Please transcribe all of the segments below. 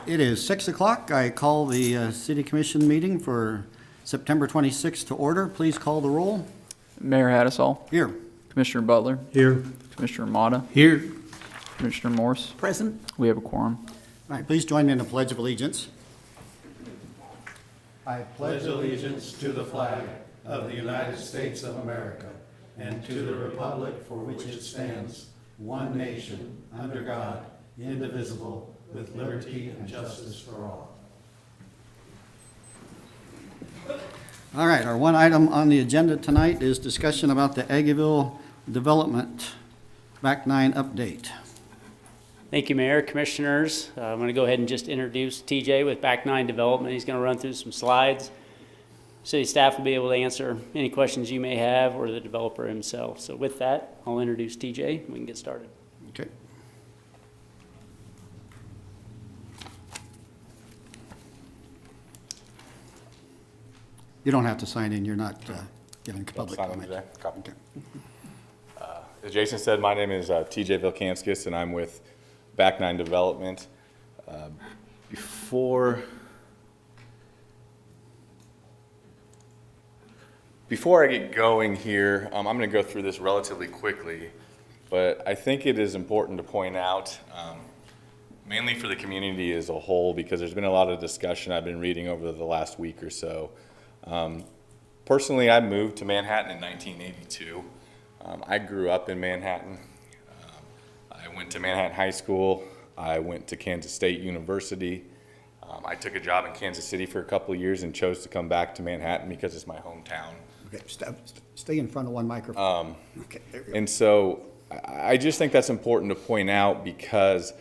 It is 6 o'clock. I call the City Commission meeting for September 26th to order. Please call the roll. Mayor Hattasol. Here. Commissioner Butler. Here. Commissioner Motta. Here. Commissioner Morse. Present. We have a quorum. All right, please join me in the Pledge of Allegiance. I Pledge allegiance to the flag of the United States of America and to the republic for which it stands, one nation, under God, indivisible, with liberty and justice for all. All right, our one item on the agenda tonight is discussion about the Aggieville Development Back 9 update. Thank you, Mayor, Commissioners. I'm going to go ahead and just introduce TJ with Back 9 Development. He's going to run through some slides. City staff will be able to answer any questions you may have, or the developer himself. So with that, I'll introduce TJ. We can get started. Okay. You don't have to sign in. You're not giving public Sign in comment. today. Copy. Okay. As Jason said, my name is TJ Vilkanskis, and I'm with Back 9 Development. Before I get going here, I'm going to go through this relatively quickly, but I think it is important to point out, mainly for the community as a whole, because there's been a lot of discussion I've been reading over the last week or so. Personally, I moved to Manhattan in 1982. I grew up in Manhattan. I went to Manhattan High School. I went to Kansas State University. I took a job in Kansas City for a couple of years and chose to come back to Manhattan because it's my hometown. Okay, stay in front of one microphone. Okay, there we go. And so I just think that's important to point out because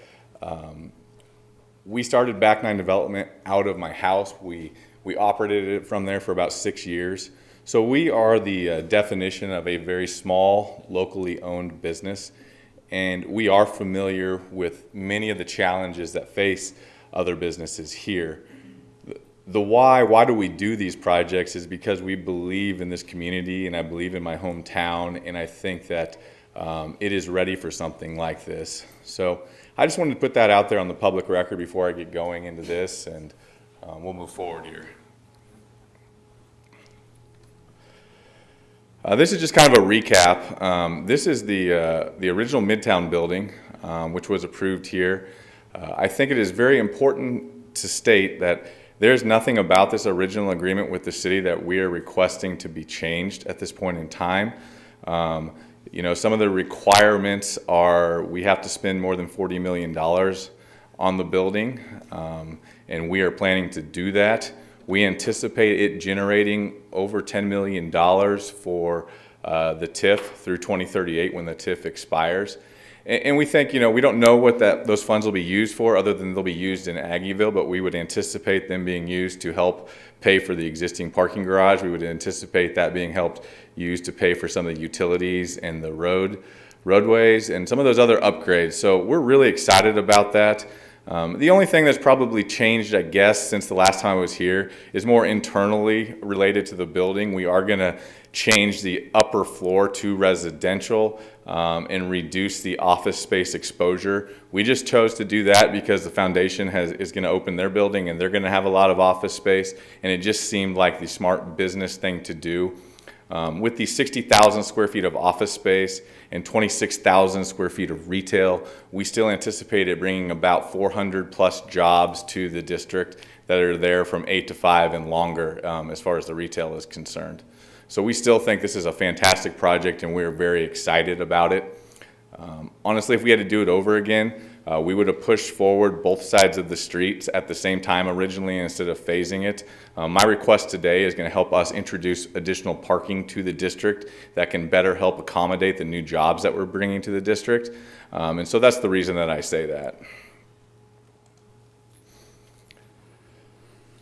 we started Back 9 Development out of my house. We operated it from there for about 6 years. So we are the definition of a very small, locally owned business, and we are familiar with many of the challenges that face other businesses here. The why do we do these projects is because we believe in this community, and I believe in my hometown, and I think that it is ready for something like this. So I just wanted to put that out there on the public record before I get going into this, and we'll move forward here. This is just kind of a recap. This is the original Midtown building, which was approved here. I think it is very important to state that there's nothing about this original agreement with the city that we are requesting to be changed at this point in time. You know, some of the requirements are we have to spend more than $40 million on the building, and we are planning to do that. We anticipate it generating over $10 million for the TIF through 2038 when the TIF expires. And we think, you know, we don't know what those funds will be used for other than they'll be used in Aggieville, but we would anticipate them being used to help pay for the existing parking garage. We would anticipate that being used to pay for some of the utilities and the roadways and some of those other upgrades. So we're really excited about that. The only thing that's probably changed, I guess, since the last time I was here is more internally related to the building. We are going to change the upper floor to residential and reduce the office space exposure. We just chose to do that because the foundation is going to open their building and they're going to have a lot of office space, and it just seemed like the smart business thing to do. With the 60,000 square feet of office space and 26,000 square feet of retail, we still anticipate it bringing about 400 plus jobs to the district that are there from 8 to 5 and longer as far as the retail is concerned. So we still think this is a fantastic project and we're very excited about it. Honestly, if we had to do it over again, we would have pushed forward both sides of the streets at the same time originally instead of phasing it. My request today is going to help us introduce additional parking to the district that can better help accommodate the new jobs that we're bringing to the district. And so that's the reason that I say that.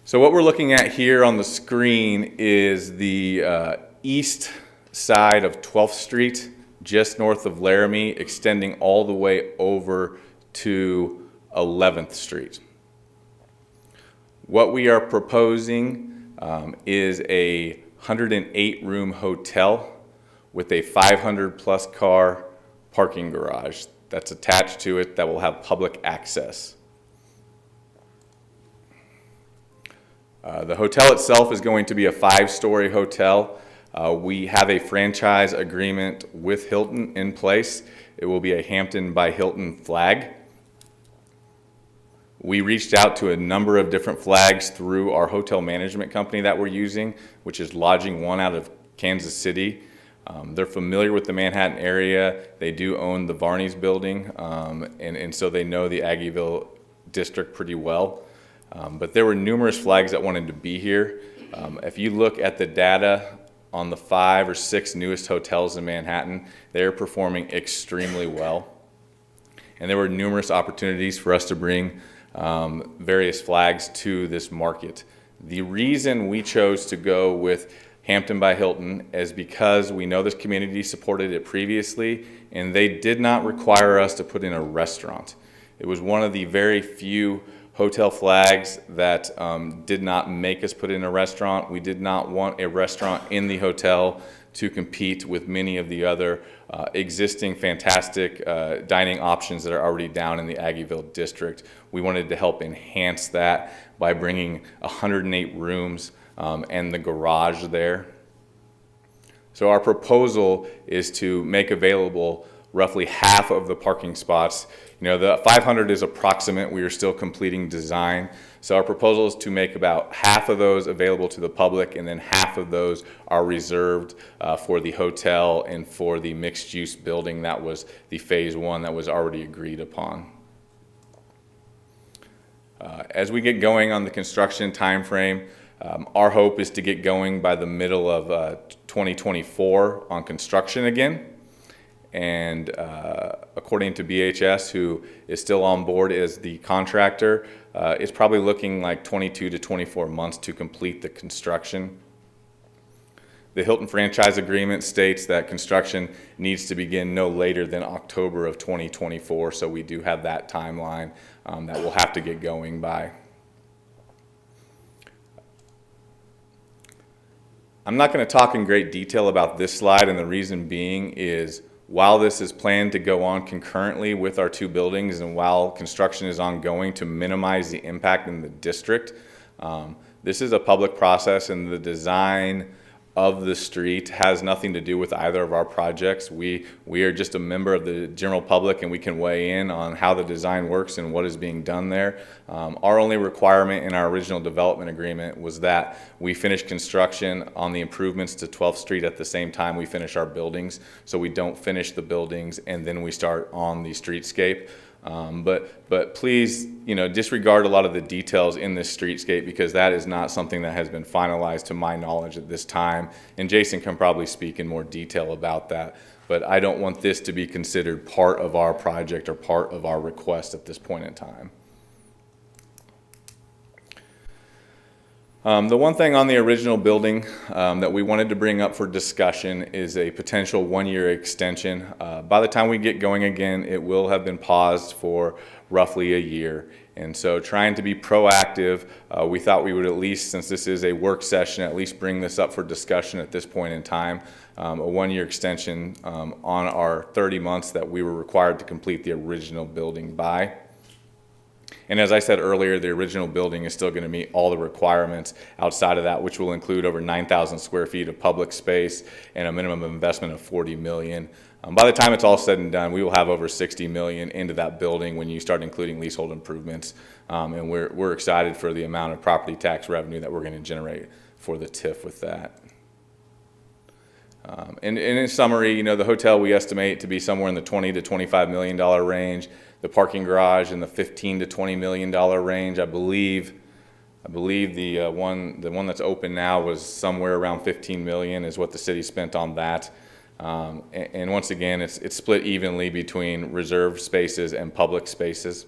So what we're looking at here on the screen is the east side of 12th Street, just north of Laramie, extending all the way over to 11th Street. What we are proposing is a 108 room hotel with a 500 plus car parking garage that's attached to it that will have public access. The hotel itself is going to be a 5-story hotel. We have a franchise agreement with Hilton in place. It will be a Hampton by Hilton flag. We reached out to a number of different flags through our hotel management company that we're using, which is Lodging One out of Kansas City. They're familiar with the Manhattan area. They do own the Varney's building, and so they know the Aggieville district pretty well. But there were numerous flags that wanted to be here. If you look at the data on the 5 or 6 newest hotels in Manhattan, they're performing extremely well. And there were numerous opportunities for us to bring various flags to this market. The reason we chose to go with Hampton by Hilton is because we know this community supported it previously, and they did not require us to put in a restaurant. It was one of the very few hotel flags that did not make us put in a restaurant. We did not want a restaurant in the hotel to compete with many of the other existing fantastic dining options that are already down in the Aggieville district. We wanted to help enhance that by bringing 108 rooms and the garage there. So our proposal is to make available roughly half of the parking spots. You know, the 500 is approximate. We are still completing design. So our proposal is to make about half of those available to the public, and then half of those are reserved for the hotel and for the mixed-use building that was the phase 1 that was already agreed upon. As we get going on the construction timeframe, our hope is to get going by the middle of 2024 on construction again. And according to BHS, who is still on board as the contractor, it's probably looking like 22 to 24 months to complete the construction. The Hilton franchise agreement states that construction needs to begin no later than October of 2024, so we do have that timeline that we'll have to get going by. I'm not going to talk in great detail about this slide, and the reason being is while this is planned to go on concurrently with our 2 buildings and while construction is ongoing to minimize the impact in the district, this is a public process, and the design of the street has nothing to do with either of our projects. We are just a member of the general public, and we can weigh in on how the design works and what is being done there. Our only requirement in our original development agreement was that we finish construction on the improvements to 12th Street at the same time we finish our buildings, so we don't finish the buildings and then we start on the streetscape. But please, you know, disregard a lot of the details in this streetscape, because that is not something that has been finalized to my knowledge at this time. And Jason can probably speak in more detail about that. But I don't want this to be considered part of our project or part of our request at this point in time. The one thing on the original building that we wanted to bring up for discussion is a potential 1-year extension. By the time we get going again, it will have been paused for roughly a year. And so trying to be proactive, we thought we would at least, since this is a work session, at least bring this up for discussion at this point in time. A 1-year extension on our 30 months that we were required to complete the original building by. And as I said earlier, the original building is still going to meet all the requirements outside of that, which will include over 9,000 square feet of public space and a minimum investment of $40 million. By the time it's all said and done, we will have over $60 million into that building when you start including leasehold improvements. And we're excited for the amount of property tax revenue that we're going to generate for the TIF with that. And in summary, you know, the hotel we estimate to be somewhere in the $20 to $25 million range. The parking garage in the $15 to $20 million range. I believe the one that's open now was somewhere around $15 million is what the city spent on that. And once again, it's split evenly between reserved spaces and public spaces.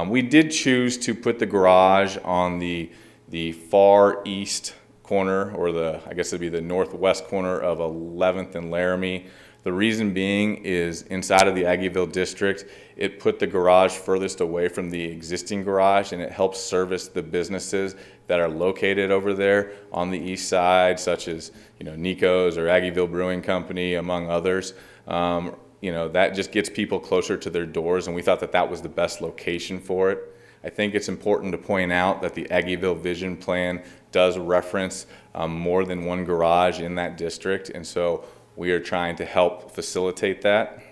We did choose to put the garage on the far east corner, or I guess it'd be the northwest corner of 11th and Laramie. The reason being is inside of the Aggieville district, it put the garage furthest away from the existing garage, and it helps service the businesses that are located over there on the east side, such as, you know, Nico's or Aggieville Brewing Company, among others. You know, that just gets people closer to their doors, and we thought that that was the best location for it. I think it's important to point out that the Aggieville Vision Plan does reference more than one garage in that district, and so we are trying to help facilitate that.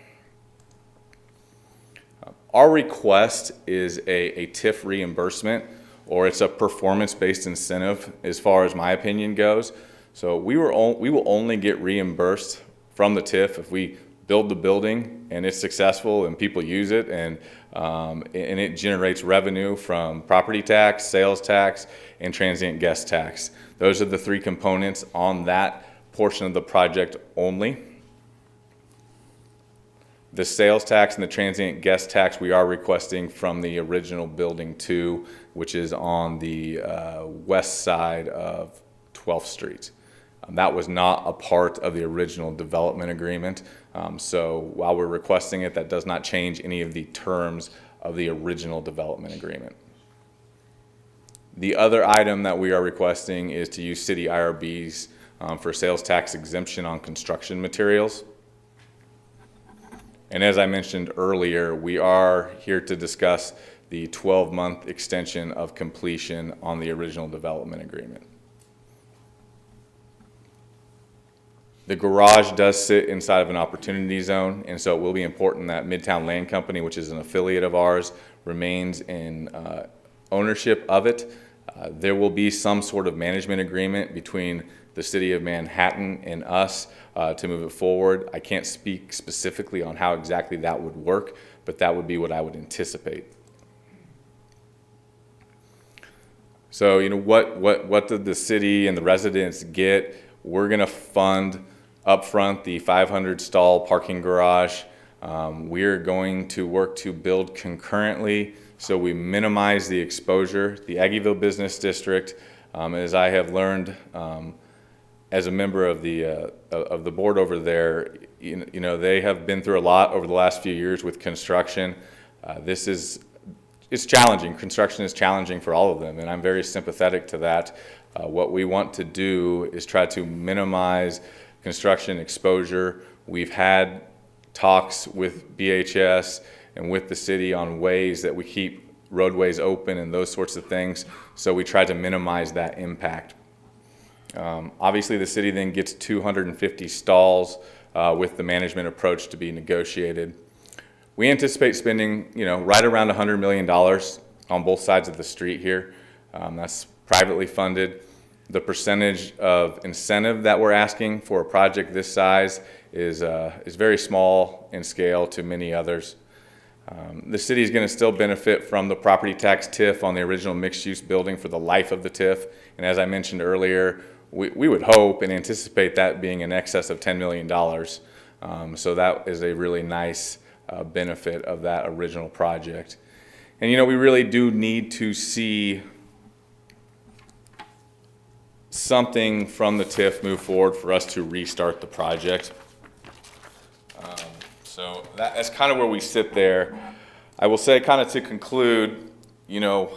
Our request is a TIF reimbursement, or it's a performance-based incentive as far as my opinion goes. So we will only get reimbursed from the TIF if we build the building and it's successful and people use it, and it generates revenue from property tax, sales tax, and transient guest tax. Those are the three components on that portion of the project only. The sales tax and the transient guest tax we are requesting from the original building 2, which is on the west side of 12th Street. That was not a part of the original development agreement. So while we're requesting it, that does not change any of the terms of the original development agreement. The other item that we are requesting is to use city IRBs for sales tax exemption on construction materials. And as I mentioned earlier, we are here to discuss the 12-month extension of completion on the original development agreement. The garage does sit inside of an opportunity zone, and so it will be important that Midtown Land Company, which is an affiliate of ours, remains in ownership of it. There will be some sort of management agreement between the City of Manhattan and us to move it forward. I can't speak specifically on how exactly that would work, but that would be what I would anticipate. So, you know, what did the city and the residents get? We're going to fund upfront the 500 stall parking garage. We're going to work to build concurrently so we minimize the exposure. The Aggieville Business District, as I have learned as a member of the board over there, you know, they have been through a lot over the last few years with construction. It's challenging. Construction is challenging for all of them, and I'm very sympathetic to that. What we want to do is try to minimize construction exposure. We've had talks with BHS and with the city on ways that we keep roadways open and those sorts of things, so we try to minimize that impact. Obviously, the city then gets 250 stalls with the management approach to be negotiated. We anticipate spending, you know, right around $100 million on both sides of the street here. That's privately funded. The percentage of incentive that we're asking for a project this size is very small in scale to many others. The city is going to still benefit from the property tax TIF on the original mixed-use building for the life of the TIF. And as I mentioned earlier, we would hope and anticipate that being in excess of $10 million. So that is a really nice benefit of that original project. And, you know, we really do need to see something from the TIF move forward for us to restart the project. So that's kind of where we sit there. I will say, kind of to conclude, you know,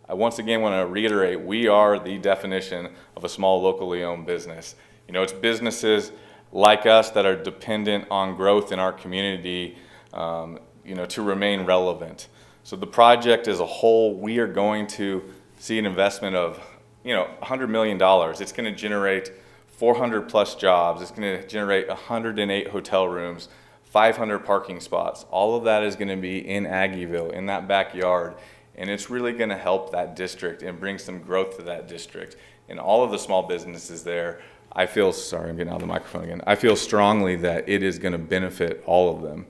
I once again want to reiterate, we are the definition of a small locally owned business. You know, it's businesses like us that are dependent on growth in our community, you know, to remain relevant. So the project as a whole, we are going to see an investment of, you know, $100 million. It's going to generate 400 plus jobs. It's going to generate 108 hotel rooms, 500 parking spots. All of that is going to be in Aggieville, in that backyard. And it's really going to help that district and bring some growth to that district. And all of the small businesses there, I feel, sorry, I'm getting out of the microphone again. I feel strongly that it is going to benefit all of them.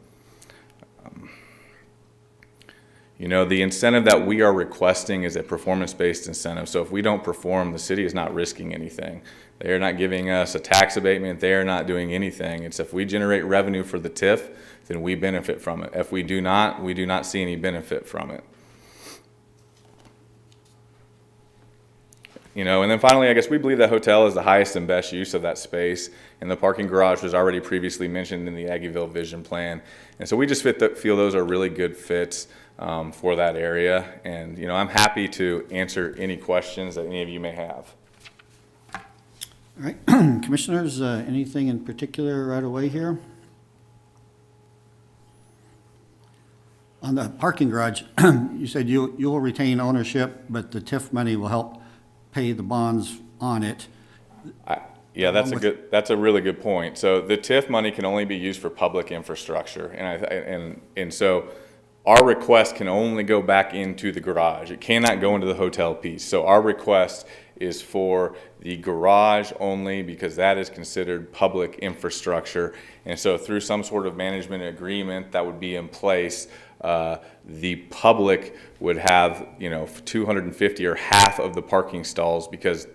You know, the incentive that we are requesting is a performance-based incentive. So if we don't perform, the city is not risking anything. They are not giving us a tax abatement. They are not doing anything. It's if we generate revenue for the TIF, then we benefit from it. If we do not see any benefit from it. You know, and then finally, I guess we believe that hotel is the highest and best use of that space, and the parking garage was already previously mentioned in the Aggieville Vision Plan, and so we just feel those are really good fits for that area. And you know, I'm happy to answer any questions that any of you may have. All right, commissioners, anything in particular right away here? On the parking garage, you said you'll retain ownership, but the TIF money will help pay the bonds on it. Yeah, that's a really good point. So the TIF money can only be used for public infrastructure, and so our request can only go back into the garage. It cannot go into the hotel piece. So our request is for the garage only because that is considered public infrastructure. And so through some sort of management agreement that would be in place, the public would have, 250 or half of the parking stalls, because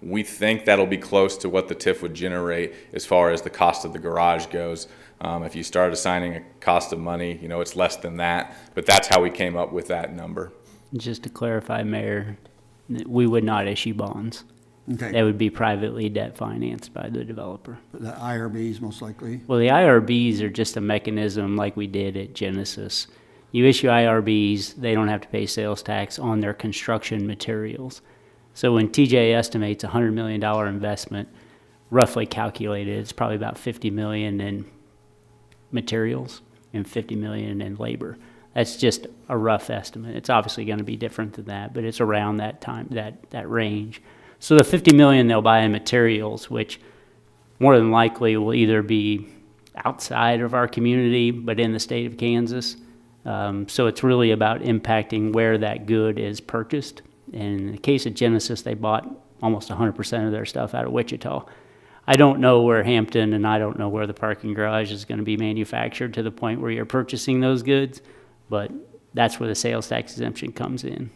we think that'll be close to what the TIF would generate as far as the cost of the garage goes. If you start assigning a cost of money, it's less than that, but that's how we came up with that number. Just to clarify, Mayor, we would not issue bonds. Okay. They would be privately debt financed by the developer. The IRBs most likely. Well, the IRBs are just a mechanism like we did at Genesis. You issue IRBs, they don't have to pay sales tax on their construction materials. So when TJ estimates a $100 million investment, roughly calculated, it's probably about $50 million in materials and $50 million in labor. That's just a rough estimate. It's obviously going to be different than that, but it's around that time, that range. So the $50 million they'll buy in materials, which more than likely will either be outside of our community, but in the state of Kansas. So it's really about impacting where that good is purchased. And in the case of Genesis, they bought almost 100% of their stuff out of Wichita. I don't know where Hampton, and I don't know where the parking garage is going to be manufactured to the point where you're purchasing those goods, but that's where the sales tax exemption comes in.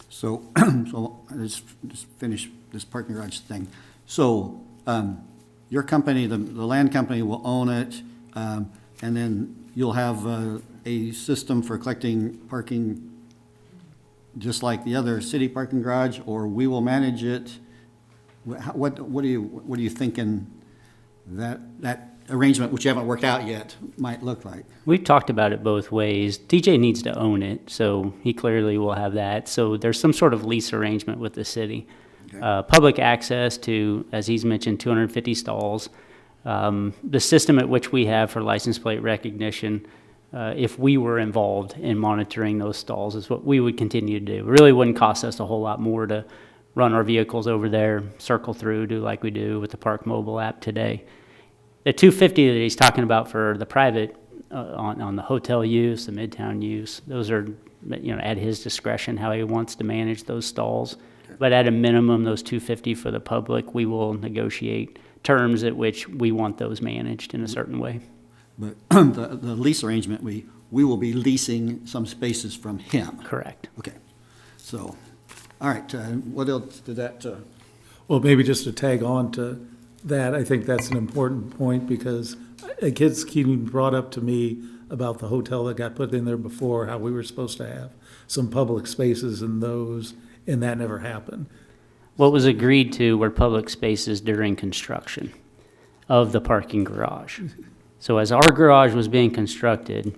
So, so let's just finish this parking garage thing. So, your company, the land company will own it, and then you'll have a system for collecting parking just like the other city parking garage, or we will manage it? What are you thinking that arrangement, which you haven't worked out yet, might look like? We've talked about it both ways. TJ needs to own it, so he clearly will have that. So there's some sort of lease arrangement with the city. Okay. Public access to, as he's mentioned, 250 stalls. The system at which we have for license plate recognition, if we were involved in monitoring those stalls, is what we would continue to do. It really wouldn't cost us a whole lot more to run our vehicles over there, circle through, do like we do with the Park Mobile app today. The 250 that he's talking about for the private, on the hotel use, the Midtown use, those are, at his discretion how he wants to manage those stalls. Okay. But at a minimum, those 250 for the public, we will negotiate terms at which we want those managed in a certain way. But the lease arrangement, we will be leasing some spaces from him. Correct. Okay. So, all right, what else did that, Well, maybe just to tag on to that, I think that's an important point, because a kid's keeping brought up to me about the hotel that got put in there before, how we were supposed to have some public spaces in those, and that never happened. What was agreed to were public spaces during construction of the parking garage. So as our garage was being constructed,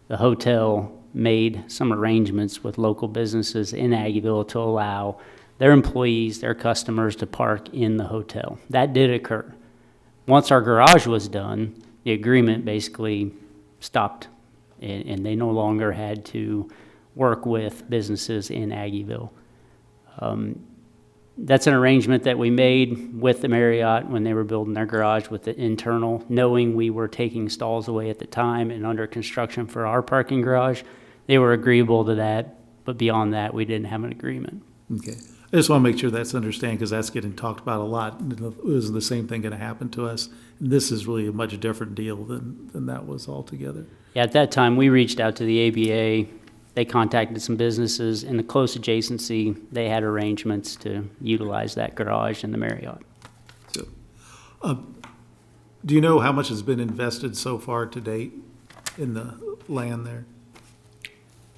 the hotel made some arrangements with local businesses in Aggieville to allow their employees, their customers to park in the hotel. That did occur. Once our garage was done, the agreement basically stopped, and they no longer had to work with businesses in Aggieville. That's an arrangement that we made with the Marriott when they were building their garage with the internal, knowing we were taking stalls away at the time and under construction for our parking garage. They were agreeable to that, but beyond that, we didn't have an agreement. Okay. I just want to make sure that's understood, because that's getting talked about a lot. Is the same thing going to happen to us? And this is really a much different deal than that was altogether. Yeah, at that time, we reached out to the ABA. They contacted some businesses in the close adjacency. They had arrangements to utilize that garage in the Marriott. So, do you know how much has been invested so far to date in the land there?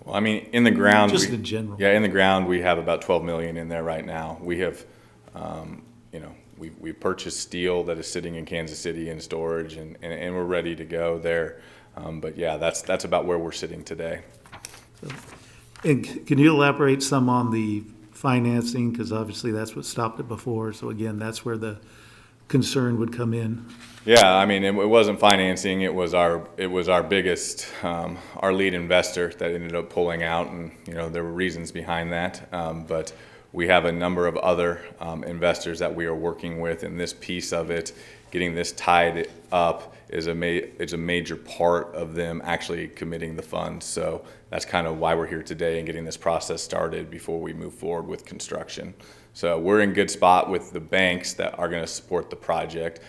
Well, I mean, in the ground. Just in general. Yeah, in the ground, we have about 12 million in there right now. We have, we purchased steel that is sitting in Kansas City in storage, and we're ready to go there. But yeah, that's about where we're sitting today. And can you elaborate some on the financing? Because obviously that's what stopped it before. So again, that's where the concern would come in. Yeah, I mean, it wasn't financing, it was our biggest, our lead investor that ended up pulling out, and, you know, there were reasons behind that. But we have a number of other investors that we are working with, and this piece of it, getting this tied up, is a major part of them actually committing the funds. So that's kind of why we're here today and getting this process started before we move forward with construction. So we're in good spot with the banks that are going to support the project.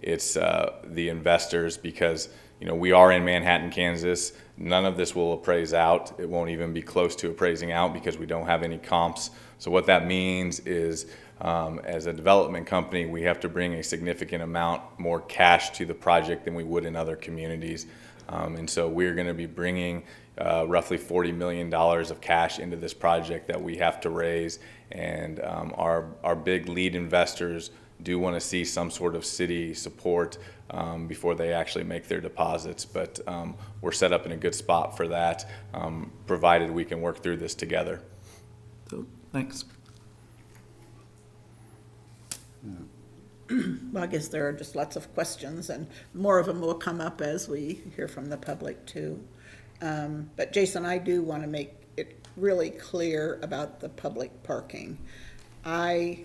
It's the investors, because, you know, we are in Manhattan, Kansas. None of this will appraise out. It won't even be close to appraising out because we don't have any comps. So what that means is, as a development company, we have to bring a significant amount more cash to the project than we would in other communities. And so we're going to be bringing roughly $40 million of cash into this project that we have to raise. And our big lead investors do want to see some sort of city support before they actually make their deposits. But we're set up in a good spot for that, provided we can work through this together. So, thanks. Well, I guess there are just lots of questions, and more of them will come up as we hear from the public too. But Jason, I do want to make it really clear about the public parking. I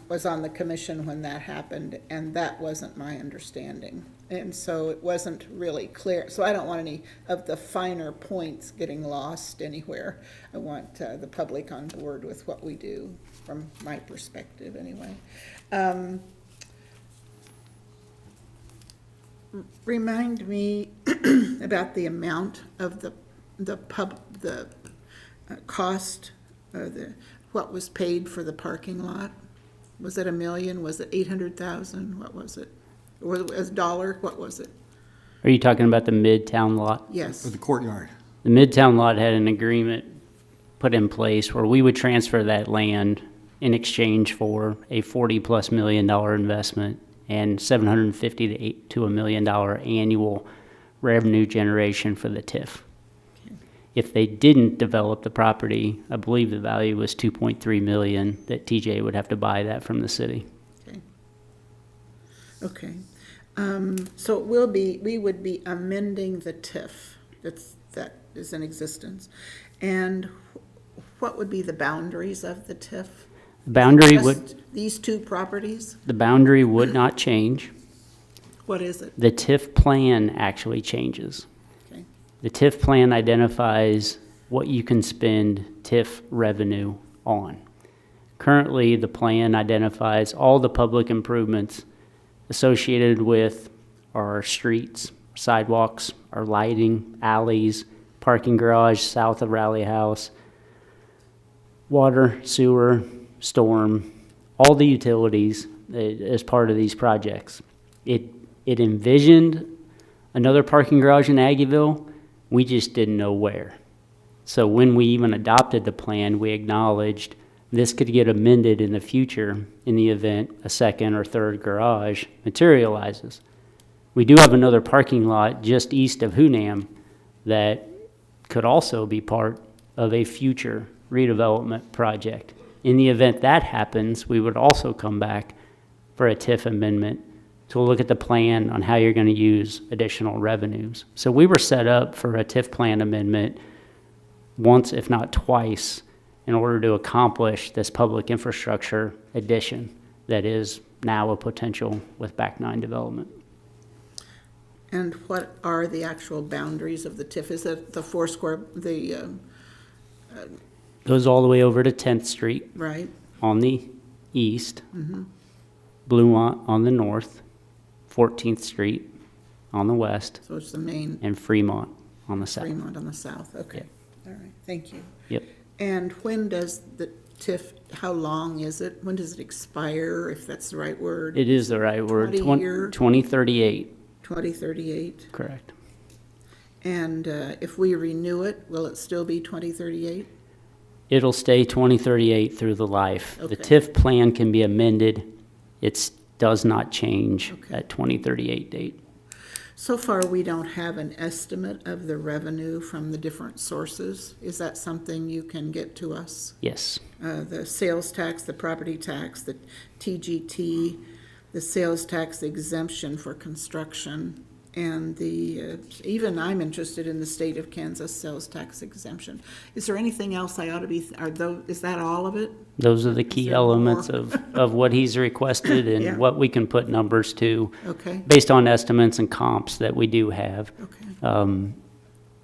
was on the commission when that happened, and that wasn't my understanding. And so it wasn't really clear. So I don't want any of the finer points getting lost anywhere. I want the public on board with what we do, from my perspective anyway. Remind me about the amount of the cost, what was paid for the parking lot. Was it $1 million? Was it 800,000? What was it? Or was it $1? What was it? Are you talking about the Midtown lot? Yes. For the courtyard. The Midtown lot had an agreement put in place where we would transfer that land in exchange for a $40+ million investment and $750 to $1 million annual revenue generation for the TIF. If they didn't develop the property, I believe the value was $2.3 million that TJ would have to buy that from the city. Okay. So we would be amending the TIF that is in existence. And what would be the boundaries of the TIF? Just these two properties? The boundary would not change. What is it? The TIF plan actually changes. Okay. The TIF plan identifies what you can spend TIF revenue on. Currently, the plan identifies all the public improvements associated with our streets, sidewalks, our lighting, alleys, parking garage south of Rally House, water, sewer, storm, all the utilities as part of these projects. It envisioned another parking garage in Aggieville. We just didn't know where. So when we even adopted the plan, we acknowledged this could get amended in the future in the event a second or third garage materializes. We do have another parking lot just east of Hunam that could also be part of a future redevelopment project. In the event that happens, we would also come back for a TIF amendment to look at the plan on how you're going to use additional revenues. So we were set up for a TIF plan amendment once, if not twice, in order to accomplish this public infrastructure addition that is now a potential with Back 9 development. And what are the actual boundaries of the TIF? Is it the Goes all the way over to 10th Street right? on the east, Bluemont on the north, 14th Street on the west, So it's the main and Fremont on the south. Fremont on the south, okay. Yep. All right, thank you. Yep. And when does the TIF, how long is it? When does it expire, if that's the right word? It is the right word. 20-year? 2038, 2038? correct. And if we renew it, will it still be 2038? It'll stay 2038 through the life. The Okay. TIF plan can be amended. It does not change Okay. at 2038 date. So far, we don't have an estimate of the revenue from the different sources. Is that something you can get to us? Yes. The sales tax, the property tax, the TGT, the sales tax exemption for construction, and the, even I'm interested in the state of Kansas sales tax exemption. Is there anything else I ought to be, is that all of it? Those are the Is key there elements more? of what he's requested Yeah. and what we can put numbers to Okay, based on estimates and comps that we do have. okay.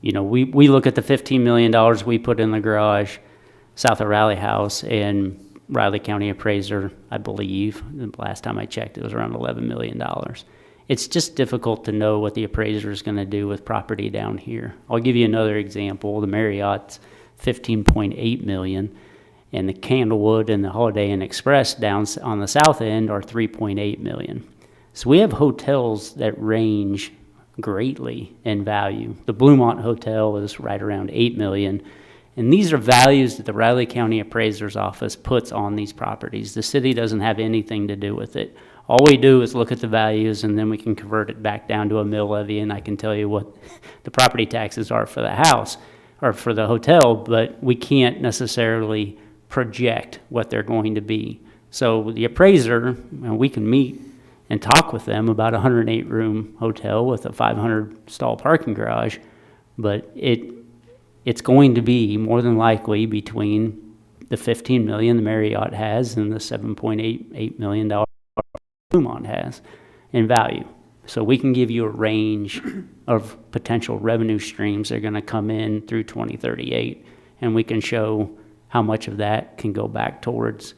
You know, we look at the $15 million we put in the garage south of Riley House, and Riley County appraiser, I believe, the last time I checked, it was around $11 million. It's just difficult to know what the appraiser is going to do with property down here. I'll give you another example. The Marriott's $15.8 million, and the Candlewood and the Holiday Inn Express down on the south end are $3.8 million. So we have hotels that range greatly in value. The Bluemont Hotel is right around $8 million. And these are values that the Riley County Appraiser's Office puts on these properties. The city doesn't have anything to do with it. All we do is look at the values, and then we can convert it back down to a mill levy, and I can tell you what the property taxes are for the house or for the hotel, but we can't necessarily project what they're going to be. So the appraiser, and we can meet and talk with them about a 108-room hotel with a 500-stall parking garage, but it's going to be more than likely between the $15 million the Marriott has and the $7.88 million Bluemont has in value. So we can give you a range of potential revenue streams that are going to come in through 2038, and we can show how much of that can go back towards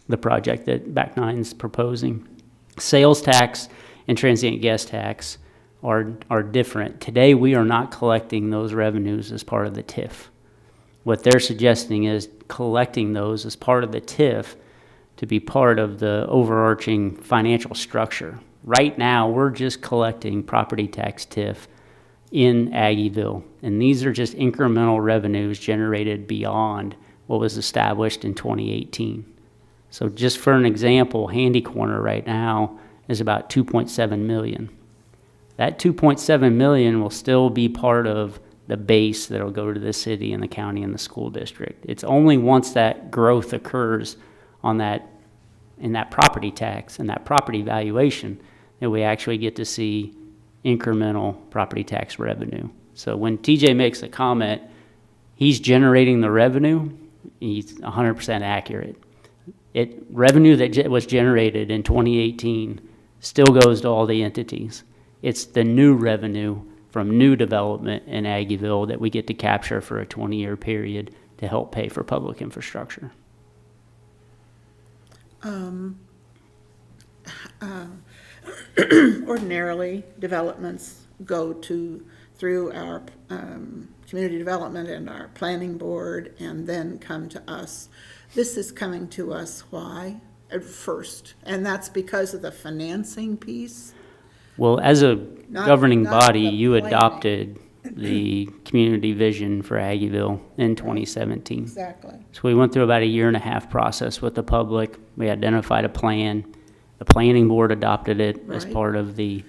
the project that Back Nine's proposing. Sales tax and transient guest tax are different. Today, we are not collecting those revenues as part of the TIF. What they're suggesting is collecting those as part of the TIF to be part of the overarching financial structure. Right now, we're just collecting property tax TIF in Aggieville, and these are just incremental revenues generated beyond what was established in 2018. So just for an example, Handy Corner right now is about 2.7 million. That 2.7 million will still be part of the base that'll go to the city and the county and the school district. It's only once that growth occurs on that, in that property tax and that property valuation, that we actually get to see incremental property tax revenue. So when TJ makes a comment, he's generating the revenue, he's 100% accurate. Revenue that was generated in 2018 still goes to all the entities. It's the new revenue from new development in Aggieville that we get to capture for a 20-year period to help pay for public infrastructure. Ordinarily, developments go through our community development and our planning board and then come to us. This is coming to us, why? At first, and that's because of the financing piece? Well, as a governing not body, the you planning. adopted the community vision for Aggieville in 2017. Exactly. So we went through about a 1.5-year process with the public. We identified a plan. The planning board adopted it as Right. part of the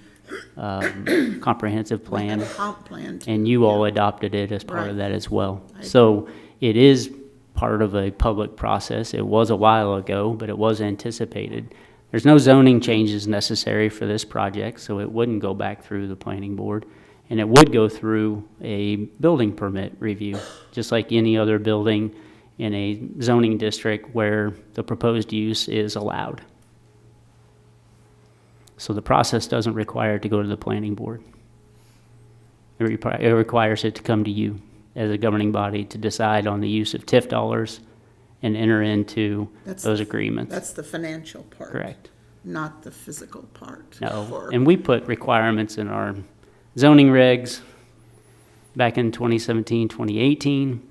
comprehensive plan, And a comp plan, too. and you all adopted it as part of Right. that as well. I So it is part of a public process. It was a while ago, but it was anticipated. There's no zoning changes necessary for this project, so it wouldn't go back through the planning board. And it would go through a building permit review, just like any other building in a zoning district where the proposed use is allowed. So the process doesn't require it to go to the planning board. It requires it to come to you as a governing body to decide on the use of TIF dollars and enter into That's- those agreements. That's the financial part. Correct. Not the physical part. No, for- and we put requirements in our zoning regs back in 2017, 2018,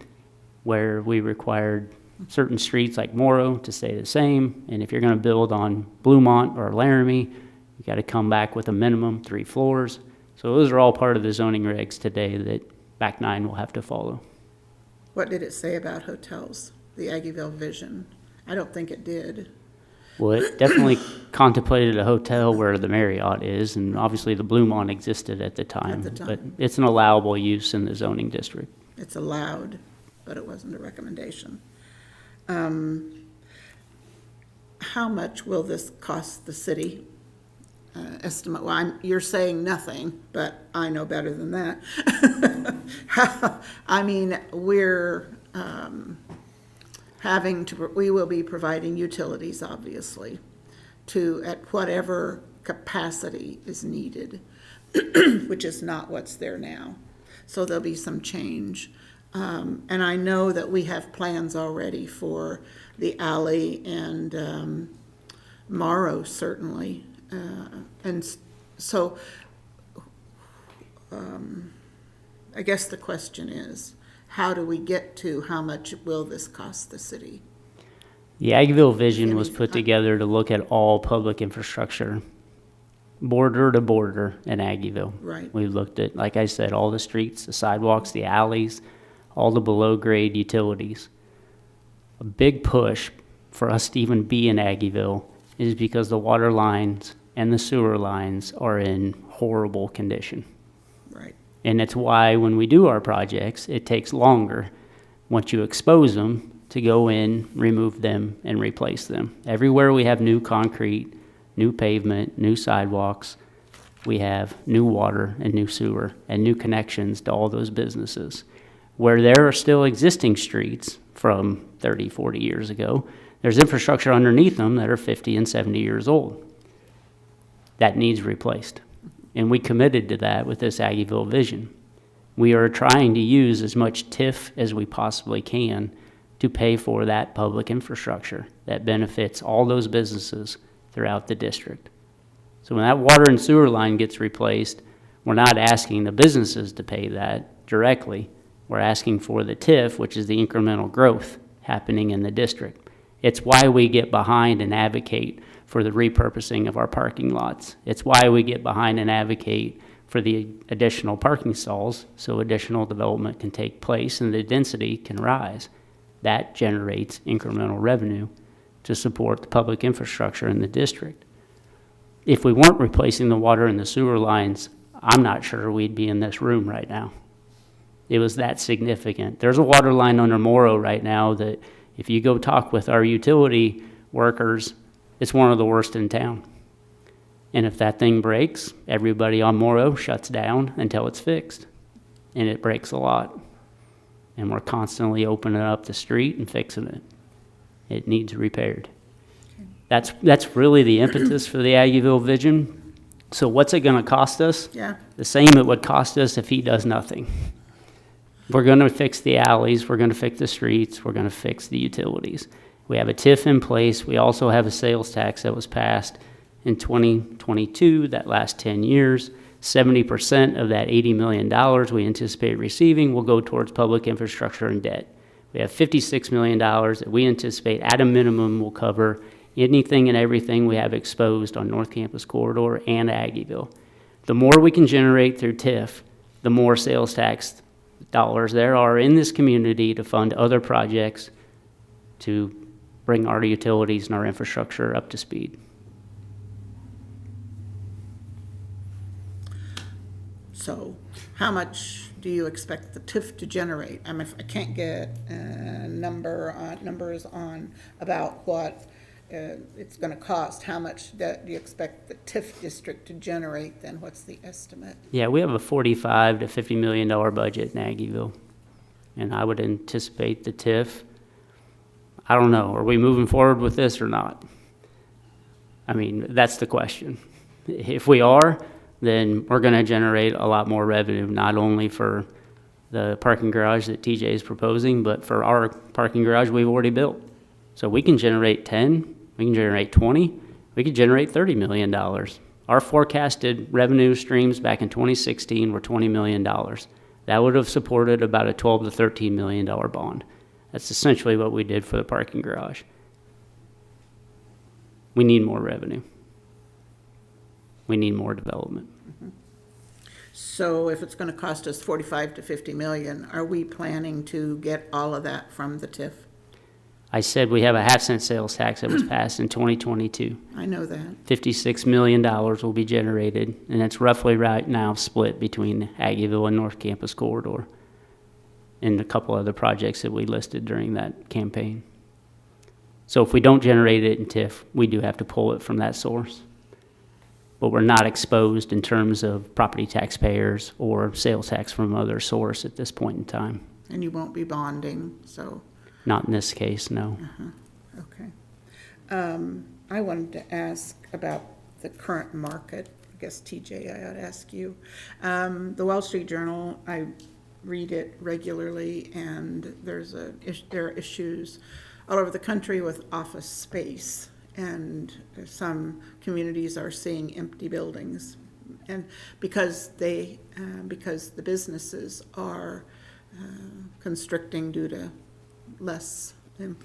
where we required certain streets like Morrow to stay the same, and if you're gonna build on Bluemont or Laramie, you gotta come back with a minimum 3 floors. So those are all part of the zoning regs today that Back Nine will have to follow. What did it say about hotels, the Aggieville vision? I don't think it did. Well, it definitely contemplated a hotel where the Marriott is, and obviously the Bluemont existed at the time. At the But time. it's an allowable use in the zoning district. It's allowed, but it wasn't a recommendation. how much will this cost the city? Estimate, well, you're saying nothing, but I know better than that. I mean, we will be providing utilities, obviously, at whatever capacity is needed, which is not what's there now. So there'll be some change. And I know that we have plans already for the alley and Morrow, certainly. So I guess the question is, how do we get to how much will this cost the city? The Aggieville vision was put together to look at all public infrastructure, border to border in Aggieville. Right. We looked at, like I said, all the streets, the sidewalks, the alleys, all the below-grade utilities. A big push for us to even be in Aggieville is because the water lines and the sewer lines are in horrible condition. Right. And it's why when we do our projects, it takes longer, once you expose them, to go in, remove them, and replace them. Everywhere we have new concrete, new pavement, new sidewalks, we have new water and new sewer and new connections to all those businesses. Where there are still existing streets from 30, 40 years ago, there's infrastructure underneath them that are 50 and 70 years old. That needs replaced. And we committed to that with this Aggieville vision. We are trying to use as much TIF as we possibly can to pay for that public infrastructure that benefits all those businesses throughout the district. So when that water and sewer line gets replaced, we're not asking the businesses to pay that directly. We're asking for the TIF, which is the incremental growth happening in the district. It's why we get behind and advocate for the repurposing of our parking lots. It's why we get behind and advocate for the additional parking stalls so additional development can take place and the density can rise. That generates incremental revenue to support the public infrastructure in the district. If we weren't replacing the water and the sewer lines, I'm not sure we'd be in this room right now. It was that significant. There's a water line under Morrow right now that if you go talk with our utility workers, it's one of the worst in town. And if that thing breaks, everybody on Morrow shuts down until it's fixed. And it breaks a lot. And we're constantly opening up the street and fixing it. It needs repaired. That's really the impetus for the Aggieville vision. So what's it gonna cost us? Yeah. The same it would cost us if he does nothing. We're gonna fix the alleys, we're gonna fix the streets, we're gonna fix the utilities. We have a TIF in place. We also have a sales tax that was passed in 2022, that last 10 years. 70% of that $80 million we anticipate receiving will go towards public infrastructure and debt. We have $56 million that we anticipate at a minimum will cover anything and everything we have exposed on North Campus Corridor and Aggieville. The more we can generate through TIF, the more sales tax dollars there are in this community to fund other projects to bring our utilities and our infrastructure up to speed. So how much do you expect the TIF to generate? I mean, if I can't get numbers on about what it's going to cost, how much do you expect the TIF district to generate, then what's the estimate? Yeah, we have a $45 to $50 million budget in Aggieville, and I would anticipate the TIF. I don't know, are we moving forward with this or not? I mean, that's the question. If we are, then we're going to generate a lot more revenue, not only for the parking garage that TJ is proposing, but for our parking garage we've already built. So we can generate 10, we can generate 20, we can generate $30 million. Our forecasted revenue streams back in 2016 were $20 million. That would have supported about a $12 to $13 million bond. That's essentially what we did for the parking garage. We need more revenue. We need more development. So if it's going to cost us 45 to 50 million, are we planning to get all of that from the TIF? I said we have a half-cent sales tax that was passed in 2022. I know that. $56 million will be generated, and it's roughly right now split between Aggieville and North Campus Corridor and a couple other projects that we listed during that campaign. So if we don't generate it in TIF, we do have to pull it from that source. But we're not exposed in terms of property taxpayers or sales tax from other source at this point in time. And you won't be bonding, so, Not in this case, no. okay. I wanted to ask about the current market. I guess, TJ, I ought to ask you. The Wall Street Journal, I read it regularly, and there are issues all over the country with office space, and some communities are seeing empty buildings, and because the businesses are constricting due to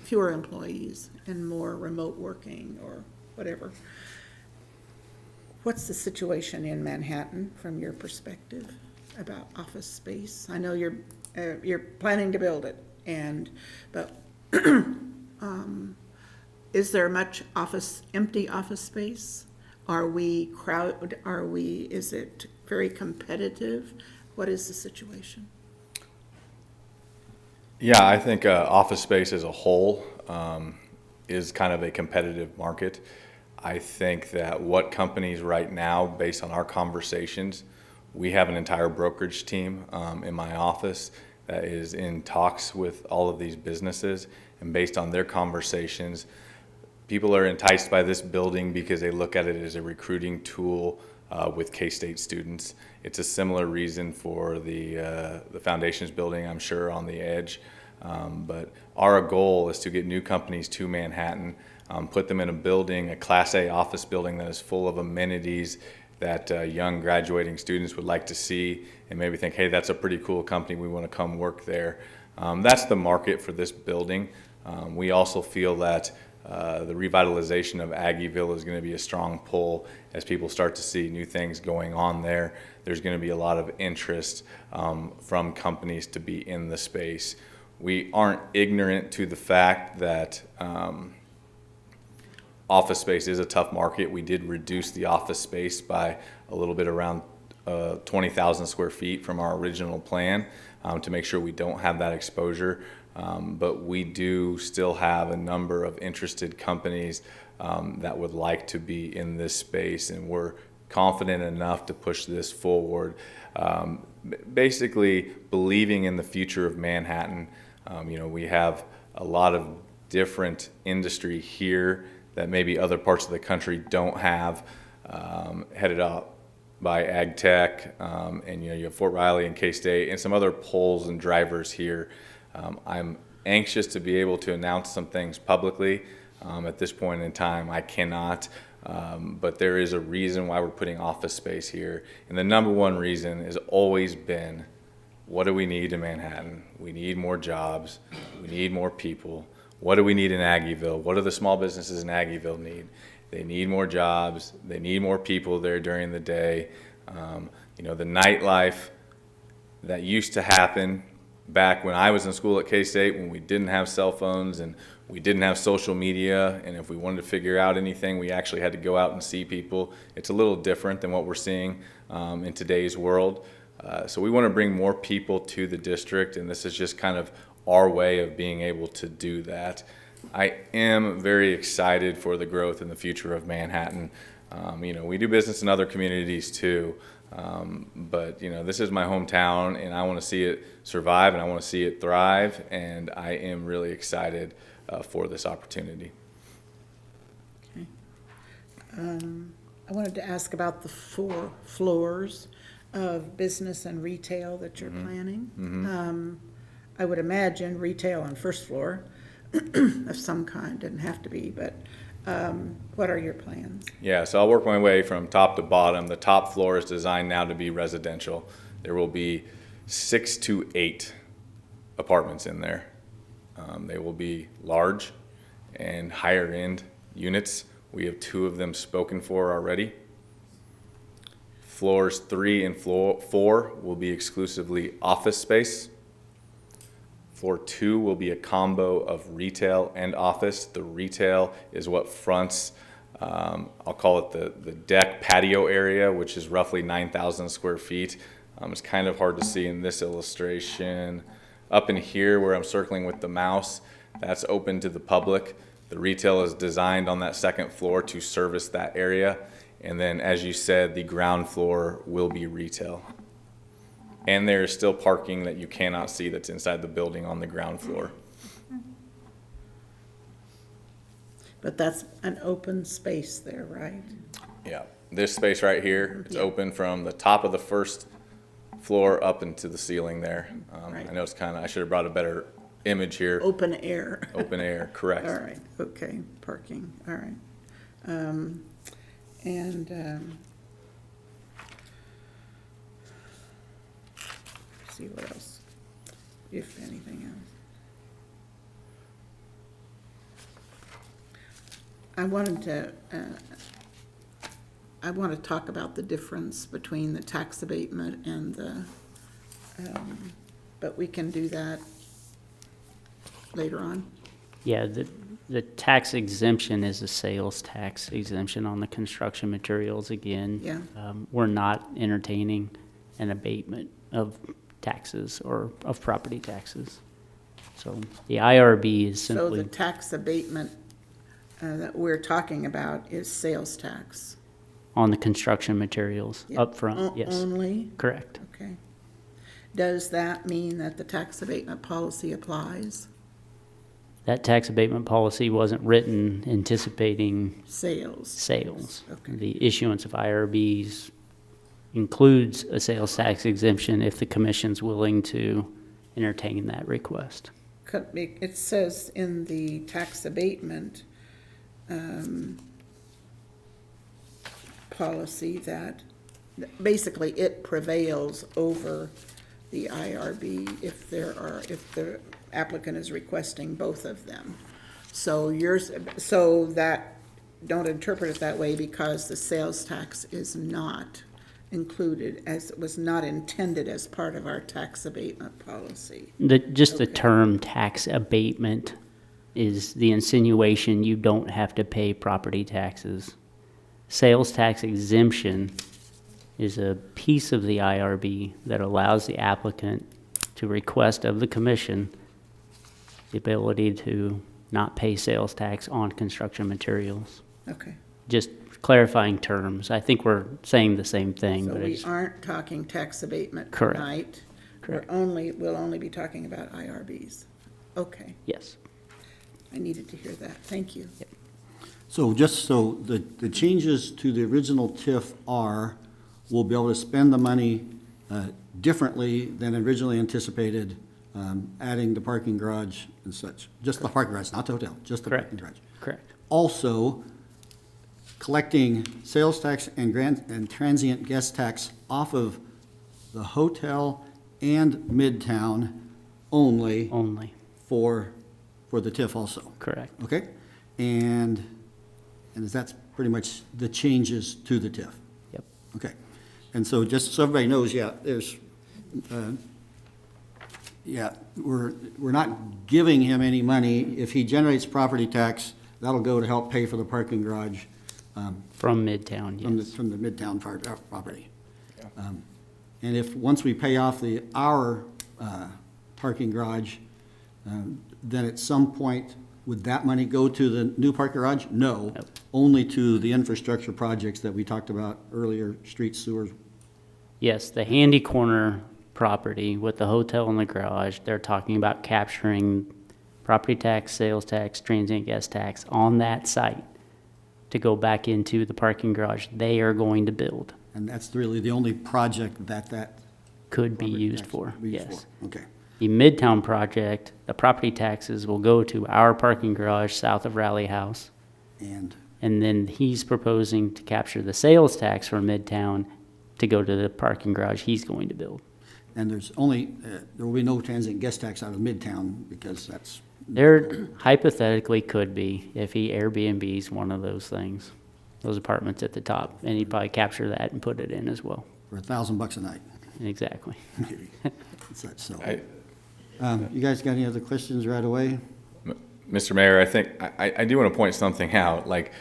fewer employees and more remote working or whatever. What's the situation in Manhattan from your perspective about office space? I know you're planning to build it, but is there much empty office space? Is it very competitive? What is the situation? Yeah, I think office space as a whole is kind of a competitive market. I think that what companies right now, based on our conversations, we have an entire brokerage team in my office that is in talks with all of these businesses, and based on their conversations, people are enticed by this building because they look at it as a recruiting tool with K-State students. It's a similar reason for the Foundations building, I'm sure, on the edge. But our goal is to get new companies to Manhattan, put them in a building, a Class A office building that is full of amenities that young graduating students would like to see and maybe think, hey, that's a pretty cool company, we want to come work there. That's the market for this building. We also feel that the revitalization of Aggieville is going to be a strong pull as people start to see new things going on there. There's going to be a lot of interest from companies to be in the space. We aren't ignorant to the fact that office space is a tough market. We did reduce the office space by a little bit around 20,000 square feet from our original plan to make sure we don't have that exposure. But we do still have a number of interested companies that would like to be in this space, and we're confident enough to push this forward. Basically believing in the future of Manhattan. We have a lot of different industry here that maybe other parts of the country don't have, headed up by Ag Tech, and you have Fort Riley and K-State and some other poles and drivers here. I'm anxious to be able to announce some things publicly. At this point in time, I cannot, but there is a reason why we're putting office space here. And the number one reason has always been, what do we need in Manhattan? We need more jobs. We need more people. What do we need in Aggieville? What do the small businesses in Aggieville need? They need more jobs. They need more people there during the day. The nightlife that used to happen back when I was in school at K-State, when we didn't have cell phones and we didn't have social media, and if we wanted to figure out anything, we actually had to go out and see people. It's a little different than what we're seeing in today's world. So we want to bring more people to the district, and this is just kind of our way of being able to do that. I am very excited for the growth and the future of Manhattan. We do business in other communities too, but this is my hometown, and I want to see it survive, and I want to see it thrive, and I am really excited for this opportunity. Okay. I wanted to ask about the 4 floors of business and retail that you're planning. I would imagine retail on first floor of some kind, doesn't have to be, but what are your plans? Yeah, so I'll work my way from top to bottom. The top floor is designed now to be residential. There will be 6 to 8 apartments in there. They will be large and higher end units. We have 2 of them spoken for already. Floors 3 and 4 will be exclusively office space. Floor 2 will be a combo of retail and office. The retail is what fronts, I'll call it the deck patio area, which is roughly 9,000 square feet. It's kind of hard to see in this illustration. Up in here where I'm circling with the mouse, that's open to the public. The retail is designed on that second floor to service that area. And then, as you said, the ground floor will be retail. And there is still parking that you cannot see that's inside the building on the ground floor. But that's an open space there, right? Yeah, this space right here, it's Yeah. open from the top of the first floor up into the ceiling there. Right. I know it's kind of, I should have brought a better image here. Open air. Open air, correct. All right, okay, parking, all right. See what else, if anything else. I want to talk about the difference between the tax abatement and the, but we can do that later on. Yeah, the tax exemption is a sales tax exemption on the construction materials again. Yeah. We're not entertaining an abatement of taxes or of property taxes. So the IRB is So the simply, tax abatement that we're talking about is sales tax. on the construction materials, Yeah. upfront, yes, Only? correct. Okay. Does that mean that the tax abatement policy applies? That tax abatement policy wasn't written anticipating Sales? sales. Okay. The issuance of IRBs includes a sales tax exemption if the commission's willing to entertain that request. It says in the tax abatement policy that basically it prevails over the IRB if the applicant is requesting both of them. So don't interpret it that way, because the sales tax is not included, as it was not intended as part of our tax abatement policy. Just the Okay. term tax abatement is the insinuation you don't have to pay property taxes. Sales tax exemption is a piece of the IRB that allows the applicant to request of the commission the ability to not pay sales tax on construction materials. Okay, Just clarifying terms. I think we're saying the same thing, so but we it's aren't talking tax abatement Correct. tonight. Correct. We'll only be talking about IRBs. Okay, yes. I needed to hear that, thank you. So just so the changes to the original TIF are, we'll be able to spend the money differently than originally anticipated, adding the parking garage and such. Just the parking garage, not the hotel, just the Correct. parking garage. Correct. Also, collecting sales tax and transient guest tax off of the hotel and Midtown only Only, for the TIF also. correct. Okay? And that's pretty much the changes to the TIF. Yep. Okay. And so just so everybody knows, we're not giving him any money. If he generates property tax, that'll go to help pay for the parking garage From Midtown, yes. from the Midtown property. And once we pay off our parking garage, then at some point, would that money go to the new parking garage? No, Nope. only to the infrastructure projects that we talked about earlier, streets, sewers. Yes, the Handy Corner property with the hotel and the garage, they're talking about capturing property tax, sales tax, transient guest tax on that site to go back into the parking garage they are going to build. And that's really the only project that Could be property used tax for, would be used yes. for. Okay. The Midtown project, the property taxes will go to our parking garage south of Rally House. And And then he's proposing to capture the sales tax from Midtown to go to the parking garage he's going to build. there's only, there will be no transient guest tax out of Midtown because that's, There hypothetically could be if he Airbnbs one of those things, those apartments at the top, and he'd probably capture that and put it in as well. for $1,000 a night, Exactly. maybe. And such, so. I- You guys got any other questions right away? Mr. Mayor, I think, I do want to point something out, like,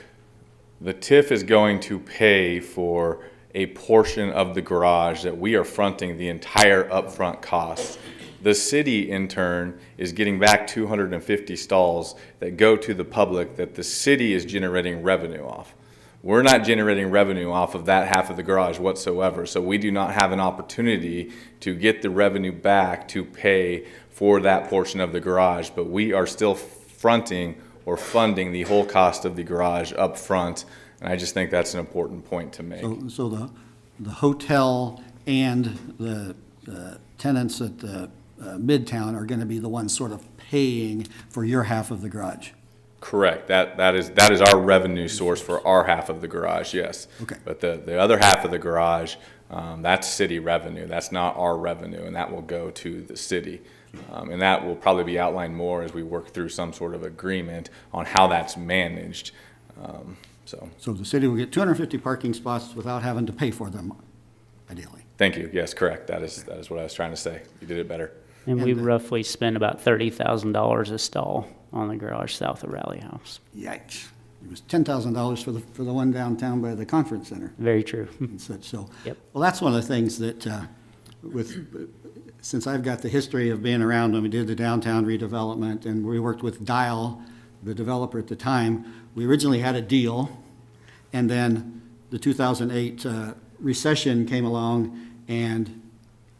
the TIF is going to pay for a portion of the garage that we are fronting the entire upfront cost. The city, in turn, is getting back 250 stalls that go to the public that the city is generating revenue off. We're not generating revenue off of that half of the garage whatsoever, so we do not have an opportunity to get the revenue back to pay for that portion of the garage, but we are still fronting or funding the whole cost of the garage up front, and I just think that's an important point to make. So the hotel and the tenants at the Midtown are gonna be the ones sort of paying for your half of the garage? Correct. That is our revenue source for our half of the garage, yes. Okay. But the other half of the garage, that's city revenue. That's not our revenue, and that will go to the city. And that will probably be outlined more as we work through some sort of agreement on how that's managed. So the city will get 250 parking spots without having to pay for them, ideally. Thank you. Yes, correct. That is what I was trying to say. You did it better. And we roughly spend about $30,000 a stall on the garage south of Rally House. Yikes. It was $10,000 for the one downtown by the conference center Very true. and such, so. Yep. Well, that's one of the things that, since I've got the history of being around when we did the downtown redevelopment, and we worked with Dial, the developer at the time, we originally had a deal, and then the 2008 recession came along, and